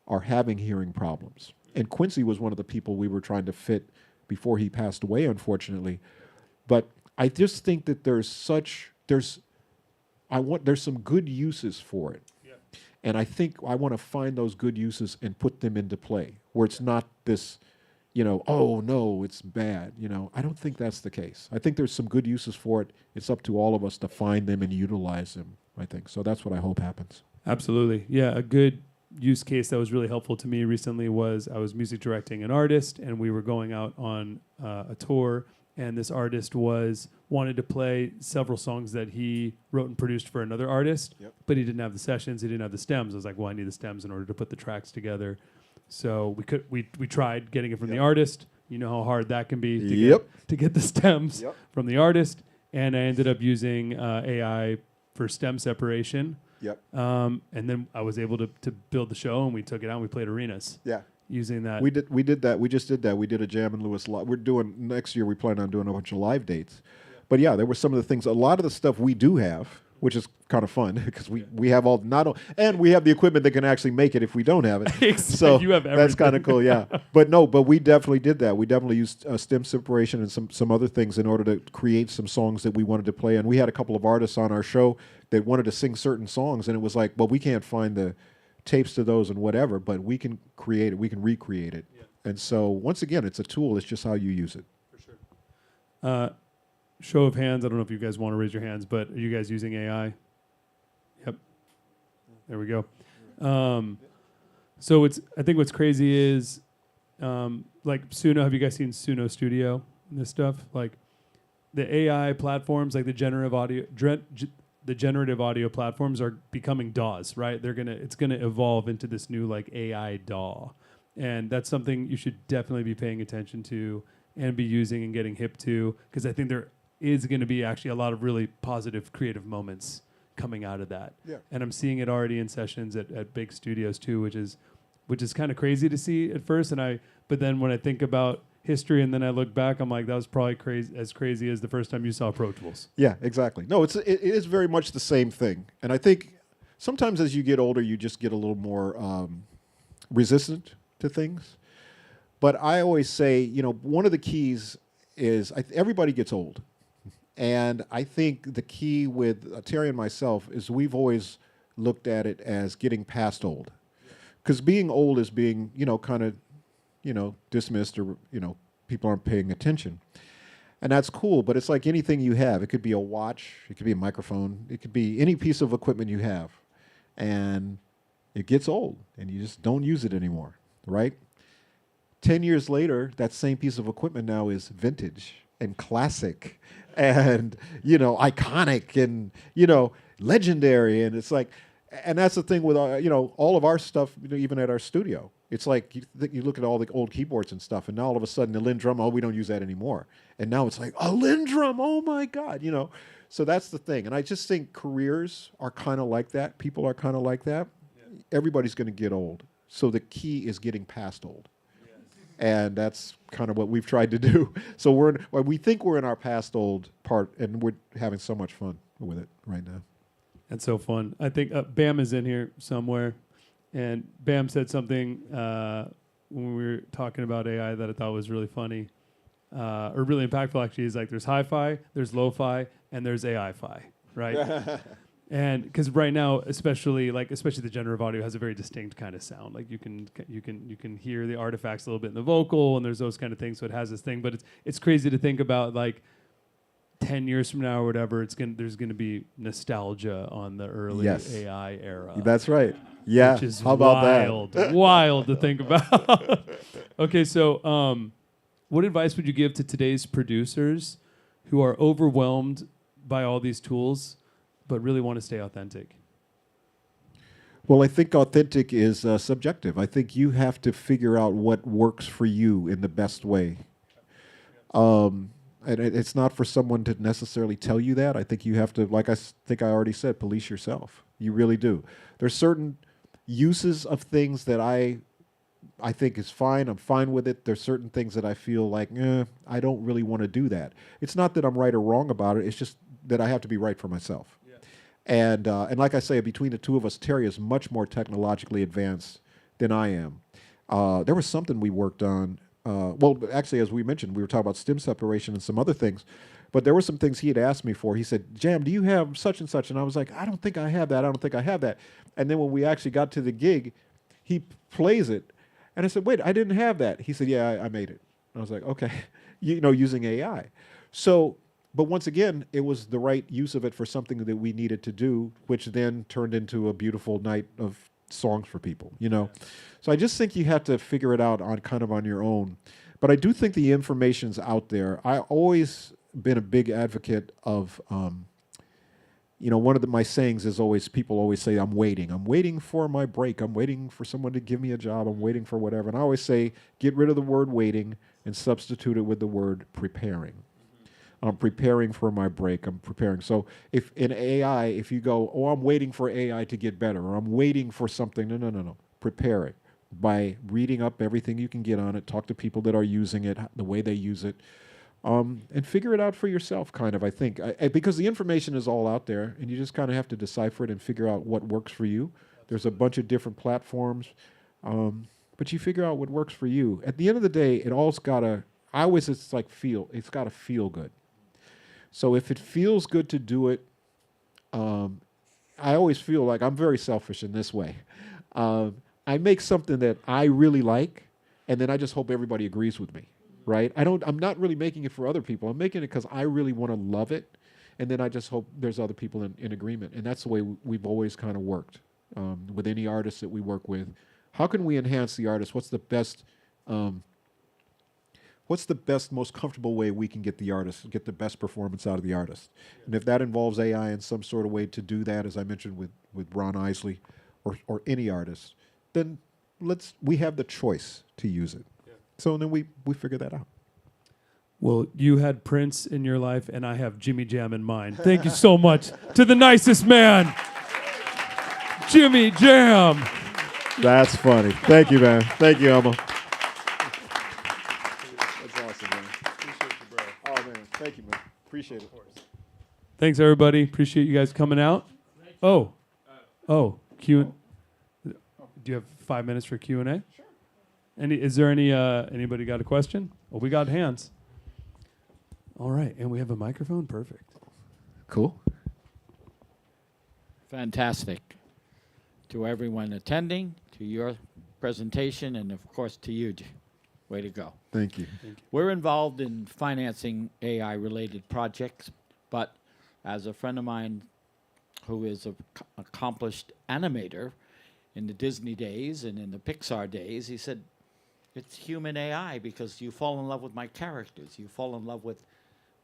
Q: are having hearing problems. And Quincy was one of the people we were trying to fit before he passed away, unfortunately. But I just think that there's some good uses for it. And I think I want to find those good uses and put them into play, where it's not this, oh no, it's bad. I don't think that's the case. I think there's some good uses for it. It's up to all of us to find them and utilize them, I think. So that's what I hope happens.
R: Absolutely. Yeah, a good use case that was really helpful to me recently was I was music directing an artist, and we were going out on a tour, and this artist wanted to play several songs that he wrote and produced for another artist, but he didn't have the sessions, he didn't have the stems. I was like, well, I need the stems in order to put the tracks together. So we tried getting it from the artist. You know how hard that can be to get the stems from the artist. And I ended up using AI for stem separation. And then I was able to build the show, and we took it out and we played arenas. Using that.
Q: We did that. We just did that. We did a Jam and Lewis live. We're doing next year. We plan on doing a bunch of live dates. But yeah, there were some of the things. A lot of the stuff we do have, which is kind of fun because we have all and we have the equipment that can actually make it if we don't have it. So
R: you have
Q: that's kind of cool. Yeah, but we definitely did that. We definitely used stem separation and some other things in order to create some songs that we wanted to play. And we had a couple of artists on our show that wanted to sing certain songs, and it was like, well, we can't find the tapes to those and whatever, but we can create it, we can recreate it. And so once again, it's a tool, it's just how you use it.
R: For sure. Show of hands, I don't know if you guys want to raise your hands, but are you guys using AI? Yep. There we go. So I think what's crazy is like Suno, have you guys seen Suno Studio and this stuff? Like the AI platforms, like the generative audio platforms are becoming DAWs, right? It's gonna evolve into this new like AI DAW, and that's something you should definitely be paying attention to and be using and getting hip to, because I think there is going to be actually a lot of really positive creative moments coming out of that. And I'm seeing it already in sessions at big studios too, which is kind of crazy to see at first. But then when I think about history and then I look back, I'm like, that was probably crazy as the first time you saw Pro Tools.
Q: Yeah, exactly. No, it is very much the same thing. And I think sometimes as you get older, you just get a little more resistant to things. But I always say, one of the keys is everybody gets old. And I think the key with Terry and myself is we've always looked at it as getting past old. Because being old is being, kind of, dismissed, or, people aren't paying attention. And that's cool, but it's like anything you have. It could be a watch, it could be a microphone, it could be any piece of equipment you have. And it gets old, and you just don't use it anymore, right? 10 years later, that same piece of equipment now is vintage and classic and, iconic and, legendary. And it's like, and that's the thing with, all of our stuff, even at our studio. It's like you look at all the old keyboards and stuff, and now all of a sudden the Lindrum, we don't use that anymore. And now it's like, a Lindrum, oh my God, So that's the thing. And I just think careers are kind of like that. People are kind of like that. Yeah. Everybody's going to get old. So the key is getting past old. And that's kind of what we've tried to do. So we think we're in our past old part, and we're having so much fun with it right now.
R: That's so fun. I think Bam is in here somewhere, and Bam said something when we were talking about AI that I thought was really funny, or really impactful. Actually, he's like, "There's hi-fi, there's lo-fi, and there's AI-fi, right?" And because right now, especially the generative audio has a very distinct kind of sound. Like you can hear the artifacts a little bit in the vocal, and there's those kind of things. So it has this thing, but it's crazy to think about 10 years from now or whatever. There's gonna be nostalgia on the early AI era.
Q: That's right. Yeah.
R: Which is
Q: How about
R: wild to think about. Okay, so what advice would you give to today's producers who are overwhelmed by all these tools, but really want to stay authentic?
Q: Well, I think authentic is subjective. I think you have to figure out what works for you in the best way. And it's not for someone to necessarily tell you that. I think you have to, like think I already said, police yourself. You really do. There's certain uses of things that I think is fine. I'm fine with it. There's certain things that I feel like, I don't really want to do that. It's not that I'm right or wrong about it. It's just that I have to be right for myself. Yeah. And like I say, between the two of us, Terry is much more technologically advanced than I am. There was something we worked on. Well, actually, as we mentioned, we were talking about stem separation and some other things. But there were some things he had asked me for. He said, Jam, do you have such and such? And I was like, I don't think I have that. I don't think I have that. And then when we actually got to the gig, he plays it. And I said, wait, I didn't have that. He said, yeah, I made it. And I was like, okay, using AI. So, but once again, it was the right use of it for something that we needed to do, which then turned into a beautiful night of songs for people, So I just think you have to figure it out on your own. But I do think the information's out there. I always been a big advocate of, one of my sayings is always, people always say, I'm waiting for my break. I'm waiting for someone to give me a job. I'm waiting for whatever. And I always say, get rid of the word waiting and substitute it with the word preparing. I'm preparing for my break. I'm preparing. So if in AI, if you go, I'm waiting for AI to get better, or I'm waiting for something, no. Prepare it by reading up everything you can get on it, talk to people that are using it, the way they use it, and figure it out for yourself, I think. Because the information is all out there, and you just kind of have to decipher it and figure out what works for you. There's a bunch of different platforms, but you figure out what works for you. At the end of the day, it's got to feel good. So if it feels good to do it, I always feel like I'm very selfish in this way. I make something that I really like, and then I just hope everybody agrees with me, right? I'm not really making it for other people. I'm making it because I really want to love it, and then I just hope there's other people in agreement. And that's the way we've always kind of worked with any artists that we work with. How can we enhance the artist? What's the best most comfortable way we can get the best performance out of the artist? And if that involves AI in some sort of way to do that, as I mentioned with Ron Isley or any artist, then we have the choice to use it. Yeah. So then we figure that out.
R: Well, you had Prince in your life, and I have Jimmy Jam in mine. Thank you so much to the nicest man, Jimmy Jam.
Q: That's funny. Thank you, man. Thank you, Elmo. Thank you, man. Appreciate it.
R: Thanks, everybody. Appreciate you guys coming out. Oh, Q. Do you have 5 minutes for Q&A? Sure. Is there anybody got a question? Well, we got hands. All right, and we have a microphone. Perfect.
Q: Cool.
S: Fantastic. To everyone attending, to your presentation, and of course to you. Way to go.
Q: Thank you.
S: We're involved in financing AI-related projects, but as a friend of mine who is an accomplished animator in the Disney days and in the Pixar days, he said, it's human AI because you fall in love with my characters. You fall in love with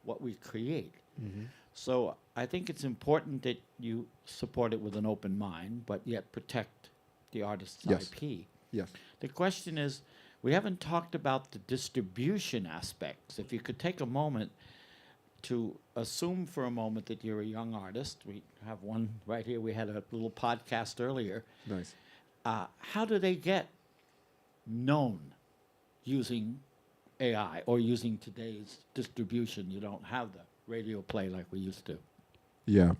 S: what we create. Mm-hmm. So I think it's important that you support it with an open mind, but yet protect the artist's IP.
Q: Yes.
S: The question is, we haven't talked about the distribution aspects. If you could take a moment to assume for a moment that you're a young artist. We have one right here. We had a little podcast earlier.
Q: Nice.
S: How do they get known using AI or using today's distribution? You don't have the radio play like we used to.
Q: Yeah.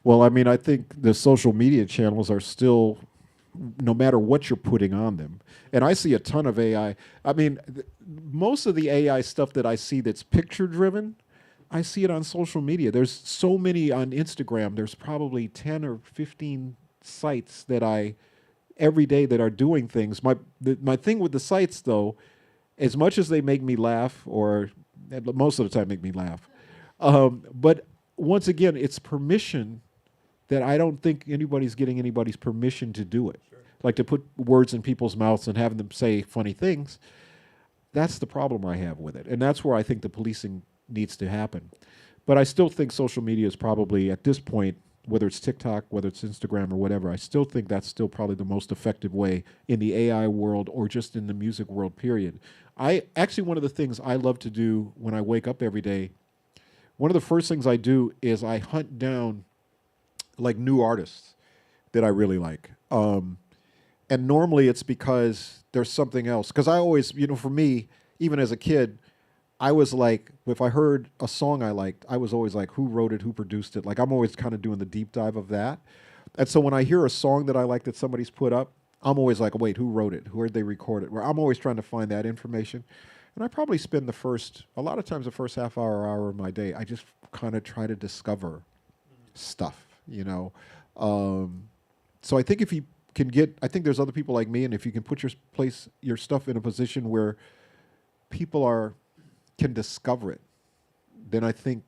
Q: Well, I mean, I think the social media channels are still, no matter what you're putting on them. And I see a ton of AI. I mean, most of the AI stuff that I see that's picture-driven, I see it on social media. There's so many on Instagram. There's probably 10 or 15 sites that every day that are doing things. My thing with the sites, though, as much as they make me laugh, or most of the time make me laugh, but once again, it's permission that I don't think anybody's getting anybody's permission to do it. Sure. Like to put words in people's mouths and having them say funny things. That's the problem I have with it. And that's where I think the policing needs to happen. But I still think social media is probably, at this point, whether it's TikTok, whether it's Instagram or whatever, I still think that's still probably the most effective way in the AI world or just in the music world, period. One of the things I love to do when I wake up every day, one of the first things I do is I hunt down like new artists that I really like. And normally it's because there's something else. Because I always, for me, even as a kid, I was like, if I heard a song I liked, I was always like, who wrote it, who produced it? Like, I'm always kind of doing the deep dive of that. And so when I hear a song that I like that somebody's put up, I'm always like, wait, who wrote it? Where did they record it? Where I'm always trying to find that information. And I probably spend a lot of times the first half hour of my day, I just kind of try to discover stuff, So I think if you can I think there's other people like me, and if you can put your stuff in a position where people can discover it, then I think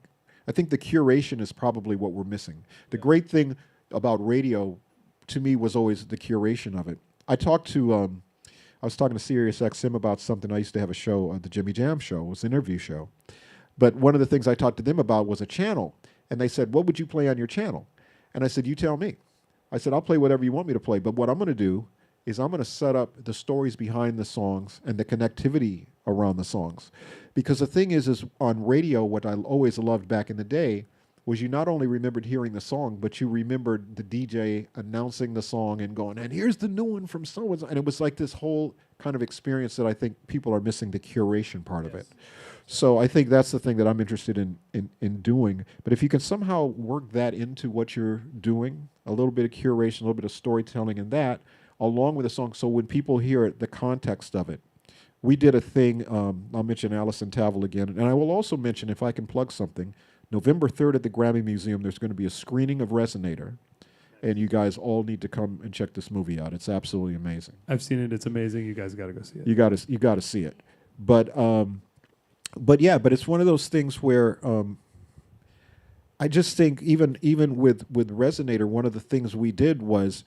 Q: the curation is probably what we're missing. The great thing about radio, to me, was always the curation of it. I was talking to Sirius XM about something. I used to have a show, the Jimmy Jam Show. It was an interview show. But one of the things I talked to them about was a channel. And they said, what would you play on your channel? And I said, you tell me. I said, I'll play whatever you want me to play. But what I'm going to do is I'm going to set up the stories behind the songs and the connectivity around the songs. Because the thing is on radio, what I always loved back in the day was you not only remembered hearing the song, but you remembered the DJ announcing the song and going, and here's the new one from so-and-so. And it was like this whole kind of experience that I think people are missing, the curation part of it. So I think that's the thing that I'm interested in doing. But if you can somehow work that into what you're doing, a little bit of curation, a little bit of storytelling in that, along with the song, so when people hear it, the context of it. We did a thing, I'll mention Allison Tavel again, and I will also mention, if I can plug something, November 3rd at the Grammy Museum, there's going to be a screening of Resonator, and you guys all need to come and check this movie out. It's absolutely amazing.
R: I've seen it. It's amazing. You guys got to go see it.
Q: You got to see it. But it's one of those things where I just think even with Resonator, one of the things we did was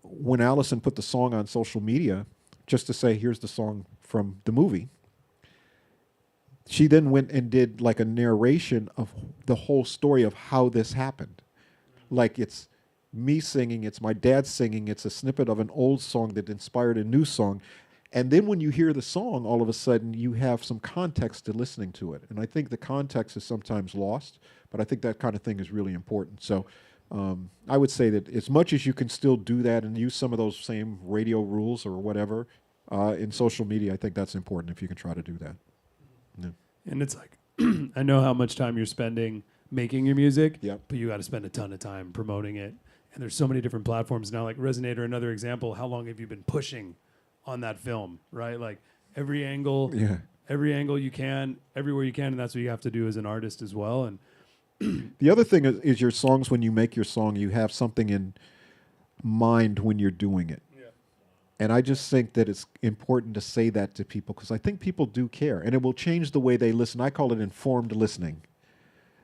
Q: when Allison put the song on social media, just to say, here's the song from the movie, she then went and did like a narration of the whole story of how this happened. Like, it's me singing, it's my dad singing, it's a snippet of an old song that inspired a new song. And then when you hear the song, all of a sudden you have some context to listening to it. And I think the context is sometimes lost, but I think that kind of thing is really important. So I would say that as much as you can still do that and use some of those same radio rules or whatever in social media, I think that's important if you can try to do that. Yeah.
R: And it's like, I know how much time you're spending making your music,
Q: yep,
R: but you got to spend a ton of time promoting it. And there's so many different platforms now, like Resonator, another example. How long have you been pushing on that film, right? Like every angle you can, everywhere you can, and that's what you have to do as an artist as well. And
Q: the other thing is your songs, when you make your song, you have something in mind when you're doing it. Yeah. And I just think that it's important to say that to people, because I think people do care, and it will change the way they listen. I call it informed listening.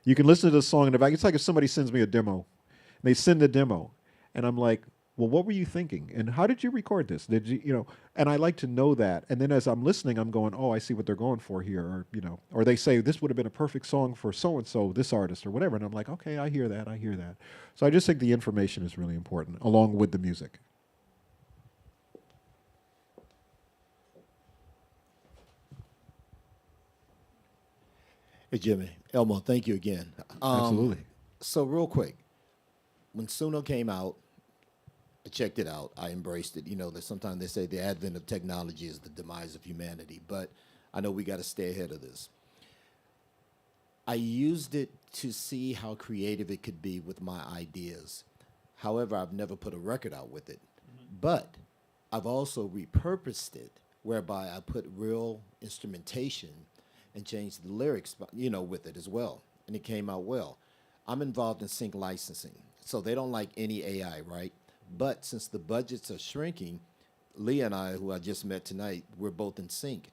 Q: You can listen to the song in the back. It's like if somebody sends me a demo, and they send a demo, and I'm like, well, what were you thinking? And how did you record this? Did you, and I like to know that. And then as I'm listening, I'm going, oh, I see what they're going for here. Or, or they say, this would have been a perfect song for so-and-so, this artist or whatever. And I'm like, okay, I hear that. So I just think the information is really important along with the music.
T: Hey, Jimmy. Elmo, thank you again.
Q: Absolutely.
T: So real quick, when Suno came out, I checked it out. I embraced it. That sometimes they say the advent of technology is the demise of humanity, but I know we got to stay ahead of this. I used it to see how creative it could be with my ideas. However, I've never put a record out with it. Mm-hmm. But I've also repurposed it, whereby I put real instrumentation and changed the lyrics, with it as well. And it came out well. I'm involved in sync licensing, so they don't like any AI, right? But since the budgets are shrinking, Leah and I, who I just met tonight, we're both in sync.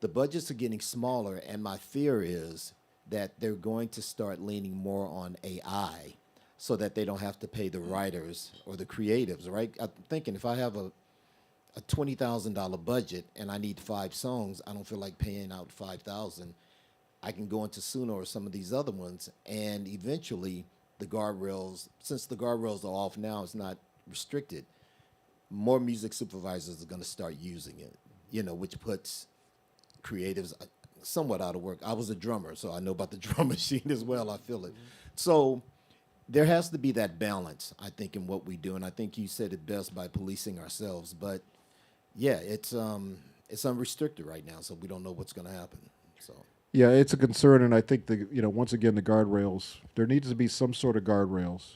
T: The budgets are getting smaller, and my fear is that they're going to start leaning more on AI so that they don't have to pay the writers or the creatives, right? I'm thinking if I have a $20,000 budget and I need 5 songs, I don't feel like paying out 5,000. I can go into Suno or some of these other ones, and eventually the guardrails, since the guardrails are off now, it's not restricted. More music supervisors are going to start using it, you know, which puts creatives somewhat out of work. I was a drummer, so I know about the drum machine as well. I feel it. So there has to be that balance, I think, in what we do, and I think you said it best by policing ourselves. But yeah, it's unrestricted right now, so we don't know what's going to happen. So.
Q: Yeah, it's a concern, and I think once again, the guardrails. There needs to be some sort of guardrails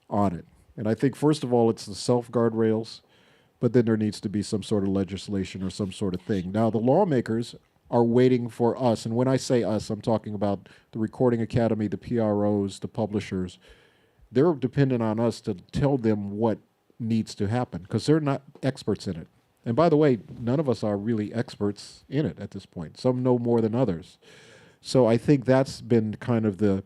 Q: on it, and I think first of all, it's the self guardrails, but then there needs to be some sort of legislation or some sort of thing. Now, the lawmakers are waiting for us, and when I say us, I'm talking about the Recording Academy, the PROs, the publishers. They're dependent on us to tell them what needs to happen because they're not experts in it. And by the way, none of us are really experts in it at this point. Some know more than others. So I think that's been kind of the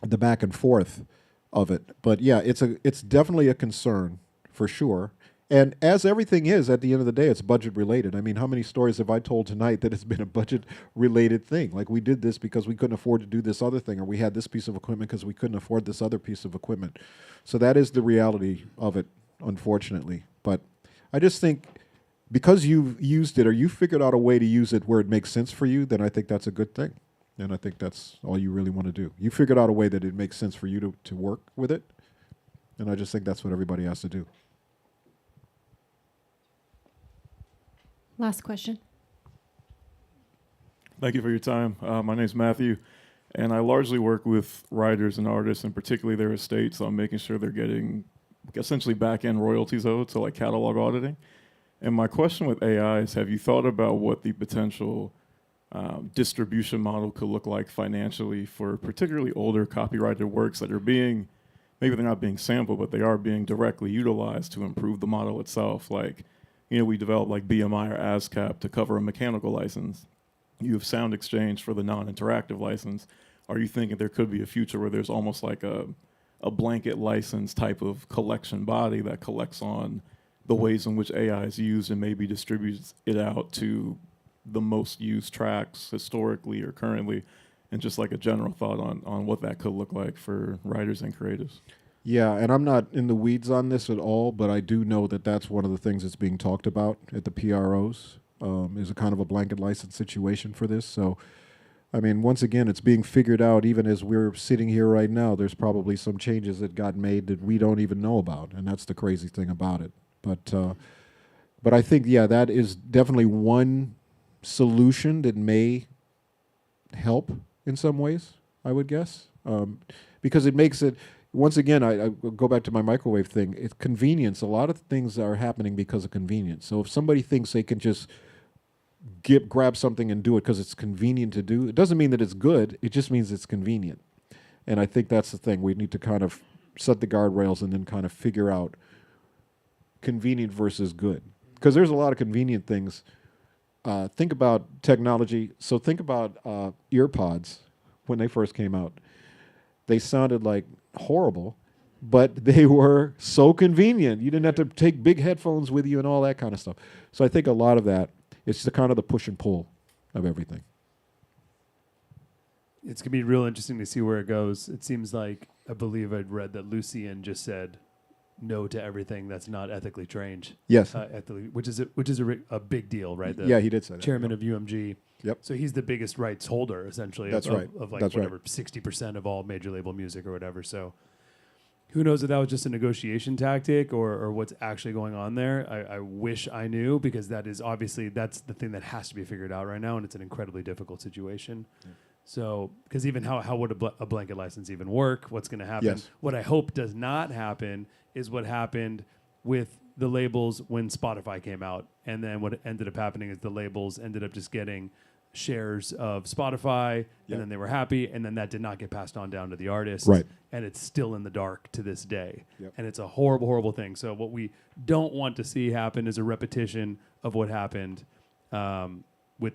Q: back and forth of it. But yeah, it's definitely a concern for sure. And as everything is, at the end of the day, it's budget related. I mean, how many stories have I told tonight that it's been a budget related thing? Like we did this because we couldn't afford to do this other thing, or we had this piece of equipment because we couldn't afford this other piece of equipment. So that is the reality of it, unfortunately. But I just think because you've used it or you figured out a way to use it where it makes sense for you, then I think that's a good thing. And I think that's all you really want to do. You figured out a way that it makes sense for you to work with it. And I just think that's what everybody has to do.
U: Last question.
V: Thank you for your time. My name is Matthew, and I largely work with writers and artists, and particularly their estates on making sure they're getting essentially back-end royalties owed, so like catalog auditing. And my question with AI is, have you thought about what the potential distribution model could look like financially for particularly older copyrighted works that are being, maybe they're not being sampled, but they are being directly utilized to improve the model itself? Like, you know, we developed like BMI or ASCAP to cover a mechanical license. You have Sound Exchange for the non-interactive license. Are you thinking there could be a future where there's almost like a blanket license type of collection body that collects on the ways in which AI is used and maybe distributes it out to the most used tracks historically or currently, and just like a general thought on what that could look like for writers and creatives?
Q: Yeah, and I'm not in the weeds on this at all, but I do know that that's one of the things that's being talked about at the PROs, is a kind of a blanket license situation for this. So, I mean, once again, it's being figured out even as we're sitting here right now. There's probably some changes that got made that we don't even know about, and that's the crazy thing about it. But I think, yeah, that is definitely one solution that may help in some ways, I would guess, because it makes it. Once again, I go back to my microwave thing. It's convenience. A lot of things are happening because of convenience. So if somebody thinks they can just grab something and do it because it's convenient to do, it doesn't mean that it's good. It just means it's convenient. And I think that's the thing. We need to kind of set the guardrails and then kind of figure out convenient versus good. Because there's a lot of convenient things. Think about technology. So think about earpods when they first came out. They sounded like horrible, but they were so convenient. You didn't have to take big headphones with you and all that kind of stuff. So I think a lot of that is the kind of the push and pull of everything.
R: It's going to be real interesting to see where it goes. It seems like, I believe I'd read that Lucian just said no to everything that's not ethically trained.
Q: Yes.
R: Which is a big deal, right?
Q: Yeah, he did say that.
R: Chairman of UMG.
Q: Yep.
R: So he's the biggest rights holder, essentially.
Q: That's right.
R: Of like
Q: That's
R: whatever, 60% of all major label music or whatever. So who knows if that was just a negotiation tactic or what's actually going on there. I wish I knew, because that is obviously, that's the thing that has to be figured out right now, and it's an incredibly difficult situation. Yeah. So, because even how would a blanket license even work? What's going to happen?
Q: Yes.
R: What I hope does not happen is what happened with the labels when Spotify came out. And then what ended up happening is the labels ended up just getting shares of Spotify, and then they were happy, and then that did not get passed on down to the artist.
Q: Right.
R: And it's still in the dark to this day.
Q: Yep.
R: And it's a horrible, horrible thing. So what we don't want to see happen is a repetition of what happened with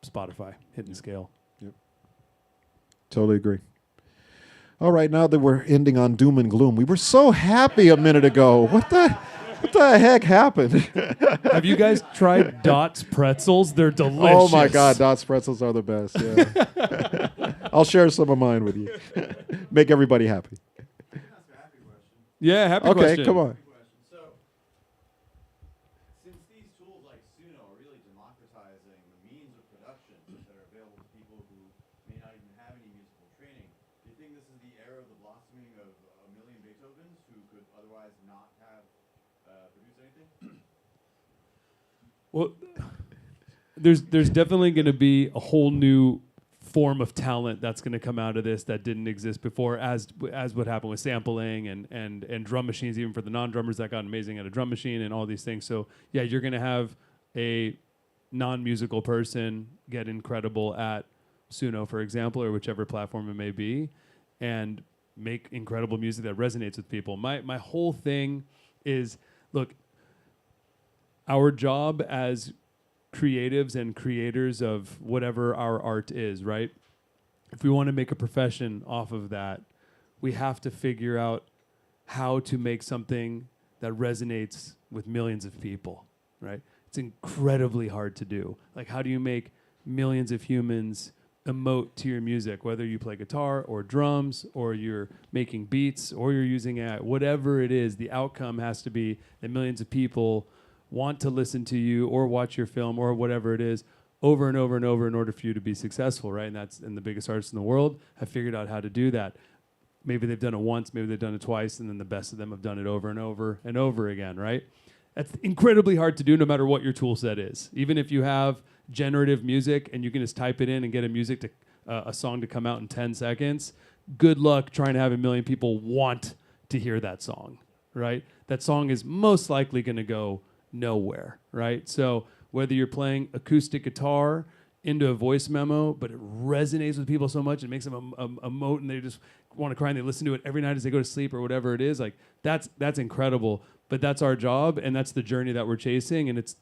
R: Spotify hitting scale.
Q: Yep. Totally agree. All right, now that we're ending on doom and gloom, we were so happy a minute ago. What the? What the heck happened?
R: Have you guys tried Dots pretzels? They're delicious.
Q: Oh my God, Dots pretzels are the best. Yeah. I'll share some of mine with you. Make everybody happy.
R: Yeah, happy
Q: okay,
R: question.
Q: come on.
M: So, since these tools like Suno are really democratizing the means of production that are available to people who may not even have any musical training, do you think this is the era of the blossoming of a million Beethovens who could otherwise not have produced anything?
R: Well, there's definitely going to be a whole new form of talent that's going to come out of this that didn't exist before, as what happened with sampling and drum machines, even for the non-drummers that got amazing at a drum machine and all these things. So yeah, you're going to have a non-musical person get incredible at Suno, for example, or whichever platform it may be, and make incredible music that resonates with people. My whole thing is, look, our job as creatives and creators of whatever our art is, right? If we want to make a profession off of that, we have to figure out how to make something that resonates with millions of people, right? It's incredibly hard to do. Like, how do you make millions of humans emote to your music, whether you play guitar or drums or you're making beats or you're using whatever it is, the outcome has to be that millions of people want to listen to you or watch your film or whatever it is over and over and over in order for you to be successful, right? And the biggest artists in the world have figured out how to do that. Maybe they've done it once, maybe they've done it twice, and then the best of them have done it over and over and over again, right? That's incredibly hard to do no matter what your tool set is. Even if you have generative music and you can just type it in and get a song to come out in 10 seconds, good luck trying to have a million people want to hear that song, right? That song is most likely going to go nowhere, right? So whether you're playing acoustic guitar into a voice memo, but it resonates with people so much, it makes them emote and they just want to cry and they listen to it every night as they go to sleep or whatever it is, like that's incredible. But that's our job and that's the journey that we're chasing, and it's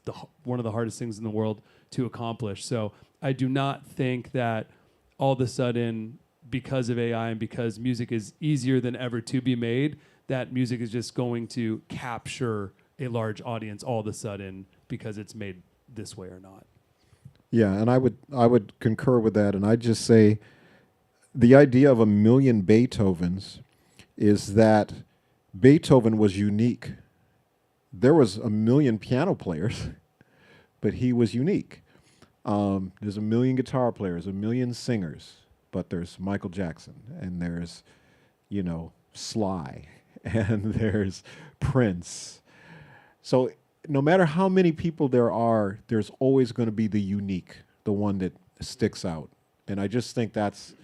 R: one of the hardest things in the world to accomplish. So I do not think that all of a sudden, because of AI and because music is easier than ever to be made, that music is just going to capture a large audience all of a sudden because it's made this way or not.
Q: Yeah, and I would concur with that, and I'd just say the idea of a million Beethovens is that Beethoven was unique. There was a million piano players, but he was unique. There's a million guitar players, a million singers, but there's Michael Jackson, and there's, Sly, and there's Prince. So no matter how many people there are, there's always going to be the unique, the one that sticks out. And I just think that's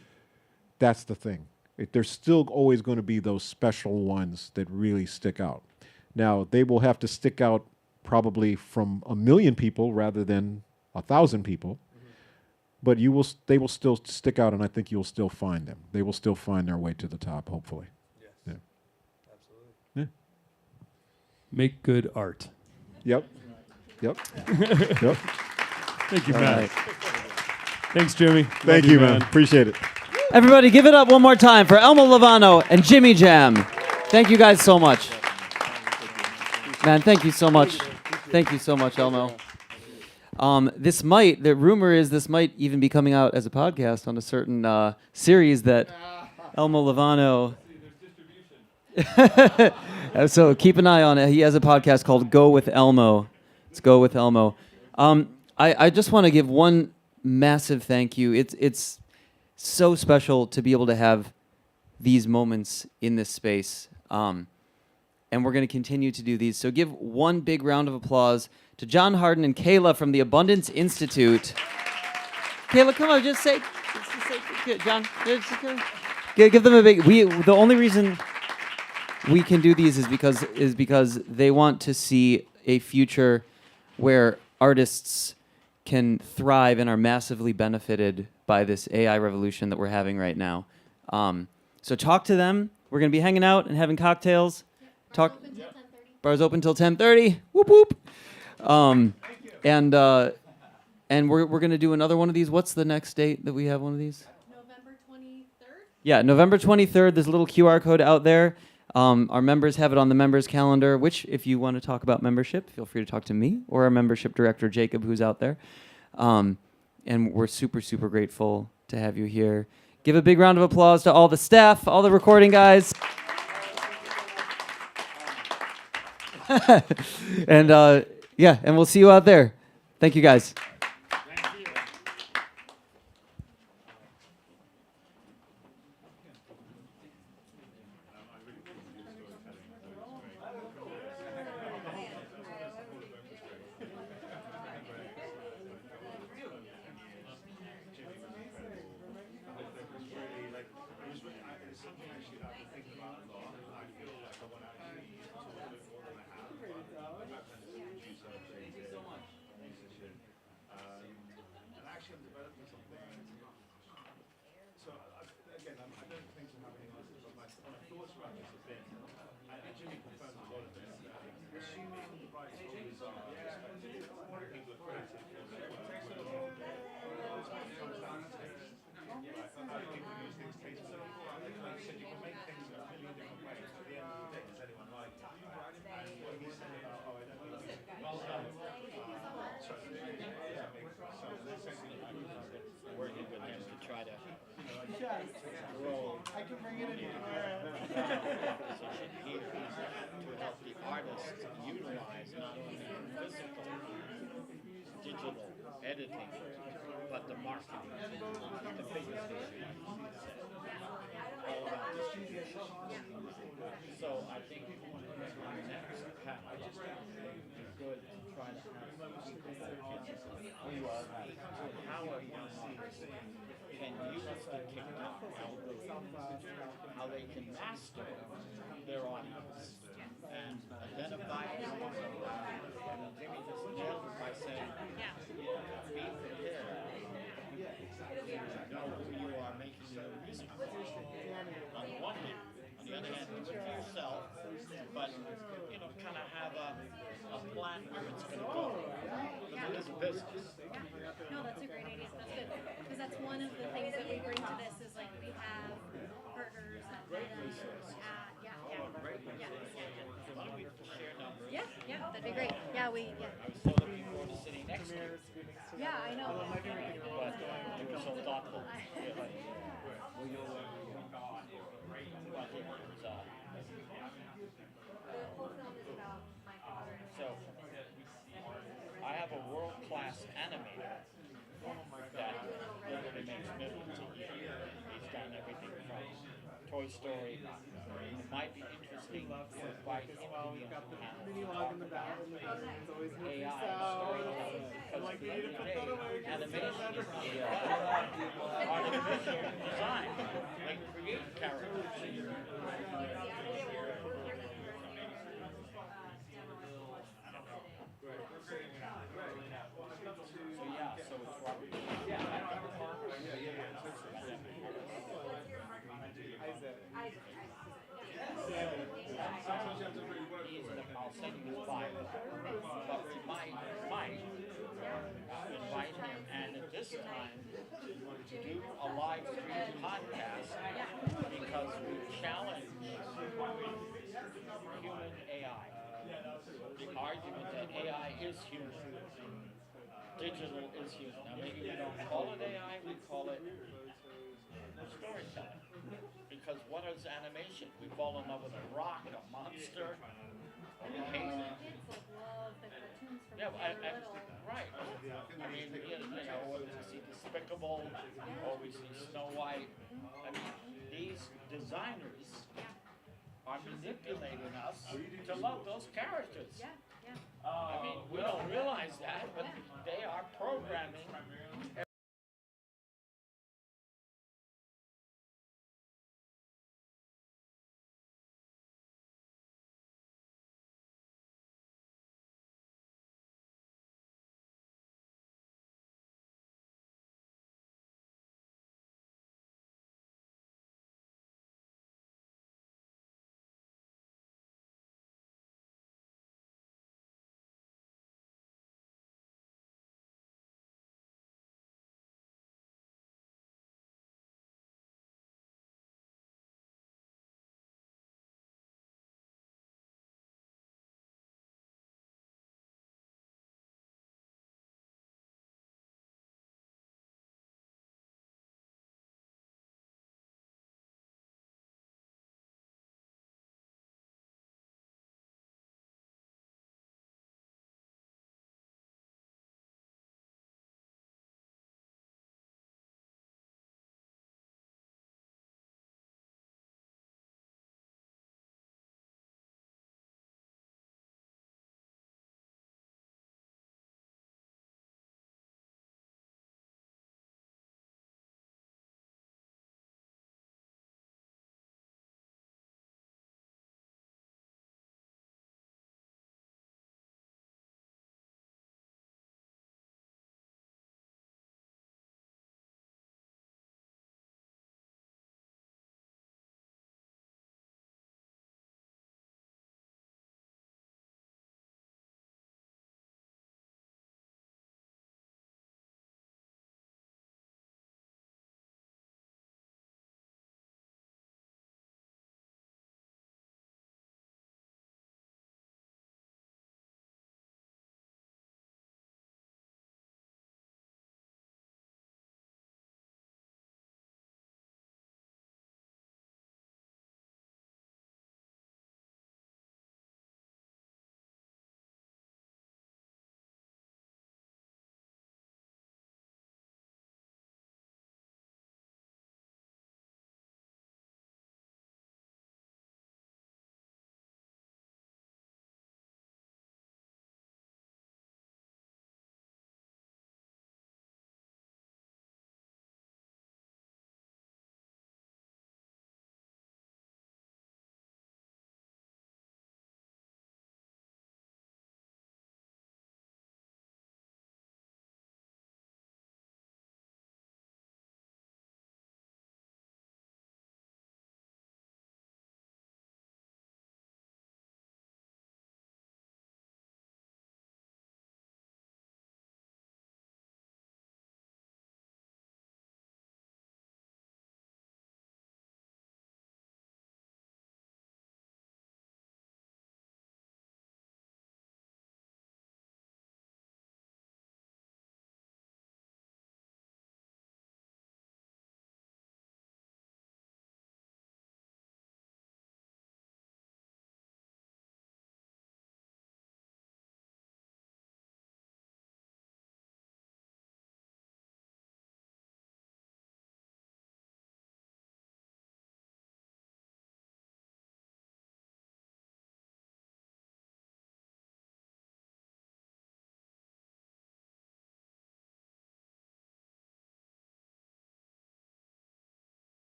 Q: the thing. There's still always going to be those special ones that really stick out. Now, they will have to stick out probably from a million people rather than 1,000 people. But they will still stick out, and I think you'll still find them. They will still find their way to the top, hopefully.
R: Yes.
Q: Yeah.
R: Absolutely.
Q: Yeah.
R: Make good art.
Q: Yep. Yep.
R: Yep. Thank you,
Q: All
R: Matt.
Q: right.
R: Thanks, Jimmy.
Q: Thank you, man. Appreciate it.
O: Everybody, give it up one more time for Elmo Lovano and Jimmy Jam. Thank you guys so much. Man, thank you so much. Thank you so much, Elmo. The rumor is this might even be coming out as a podcast on a certain series that Elmo Lovano. So keep an eye on it. He has a podcast called Go with Elmo. It's Go with Elmo. I just want to give one massive thank you. It's so special to be able to have these moments in this space. And we're going to continue to do these. So give one big round of applause to John Harden and Kayla from the Abundance Institute. Kayla, come on, just say John. Give them a big. The only reason we can do these is because they want to see a future where artists can thrive and are massively benefited by this AI revolution that we're having right now. So talk to them. We're going to be hanging out and having cocktails. Bars open till 10:30. Whoop whoop. And we're going to do another one of these. What's the next date that we have one of these?
K: November 23rd.
O: Yeah, November 23rd. There's a little QR code out there. Our members have it on the members calendar, which if you want to talk about membership, feel free to talk to me or our membership director, Jacob, who's out there. And we're super, super grateful to have you here. Give a big round of applause to all the staff, all the recording guys. And yeah, and we'll see you out there. Thank you, guys.
S: Working with him to try to grow
J: I can bring it in
S: here to help the artists utilize not only physical, digital editing, but the marketing, the biggest issue, all about distribution. So I think next package is good to try to have how a young artist can use the TikTok algorithm, how they can master their audience and identify who you are. And Jimmy just nailed it by saying, be prepared. Know who you are making your music for. On the one hand. On the other hand, do it for yourself, but kind of have a plan where it's going to go. Because it is a business.
K: No, that's a great idea. That's good. Because that's one of the things that we bring to this is like we have partners that
S: Great resource.
K: Great.
S: Why don't we share numbers?
K: Yeah, that'd be great. Yeah,
S: I was so looking forward to sitting next to you.
K: Yeah, I know.
S: But you were so thoughtful. So, I have a world-class animator that literally makes millions a year. He's done everything from Toy Story. It might be interesting to invite him to be on the panel to talk about AI and storytelling. Because at the end of the day, animation is artificial design. They create characters. So it's Robert. I'll send you his bio. But we might invite him, and at this time do a live stream podcast because we challenge human AI. The argument that AI is human. Digital is human. Now maybe we don't call it AI, we call it storytelling. Because what is animation? We fall in love with a rock, a monster, a painting. Yeah, right. I mean, whether we see Despicable or we see Snow White, I mean, these designers are manipulating us to love those characters. I mean, we don't realize that, but they are programming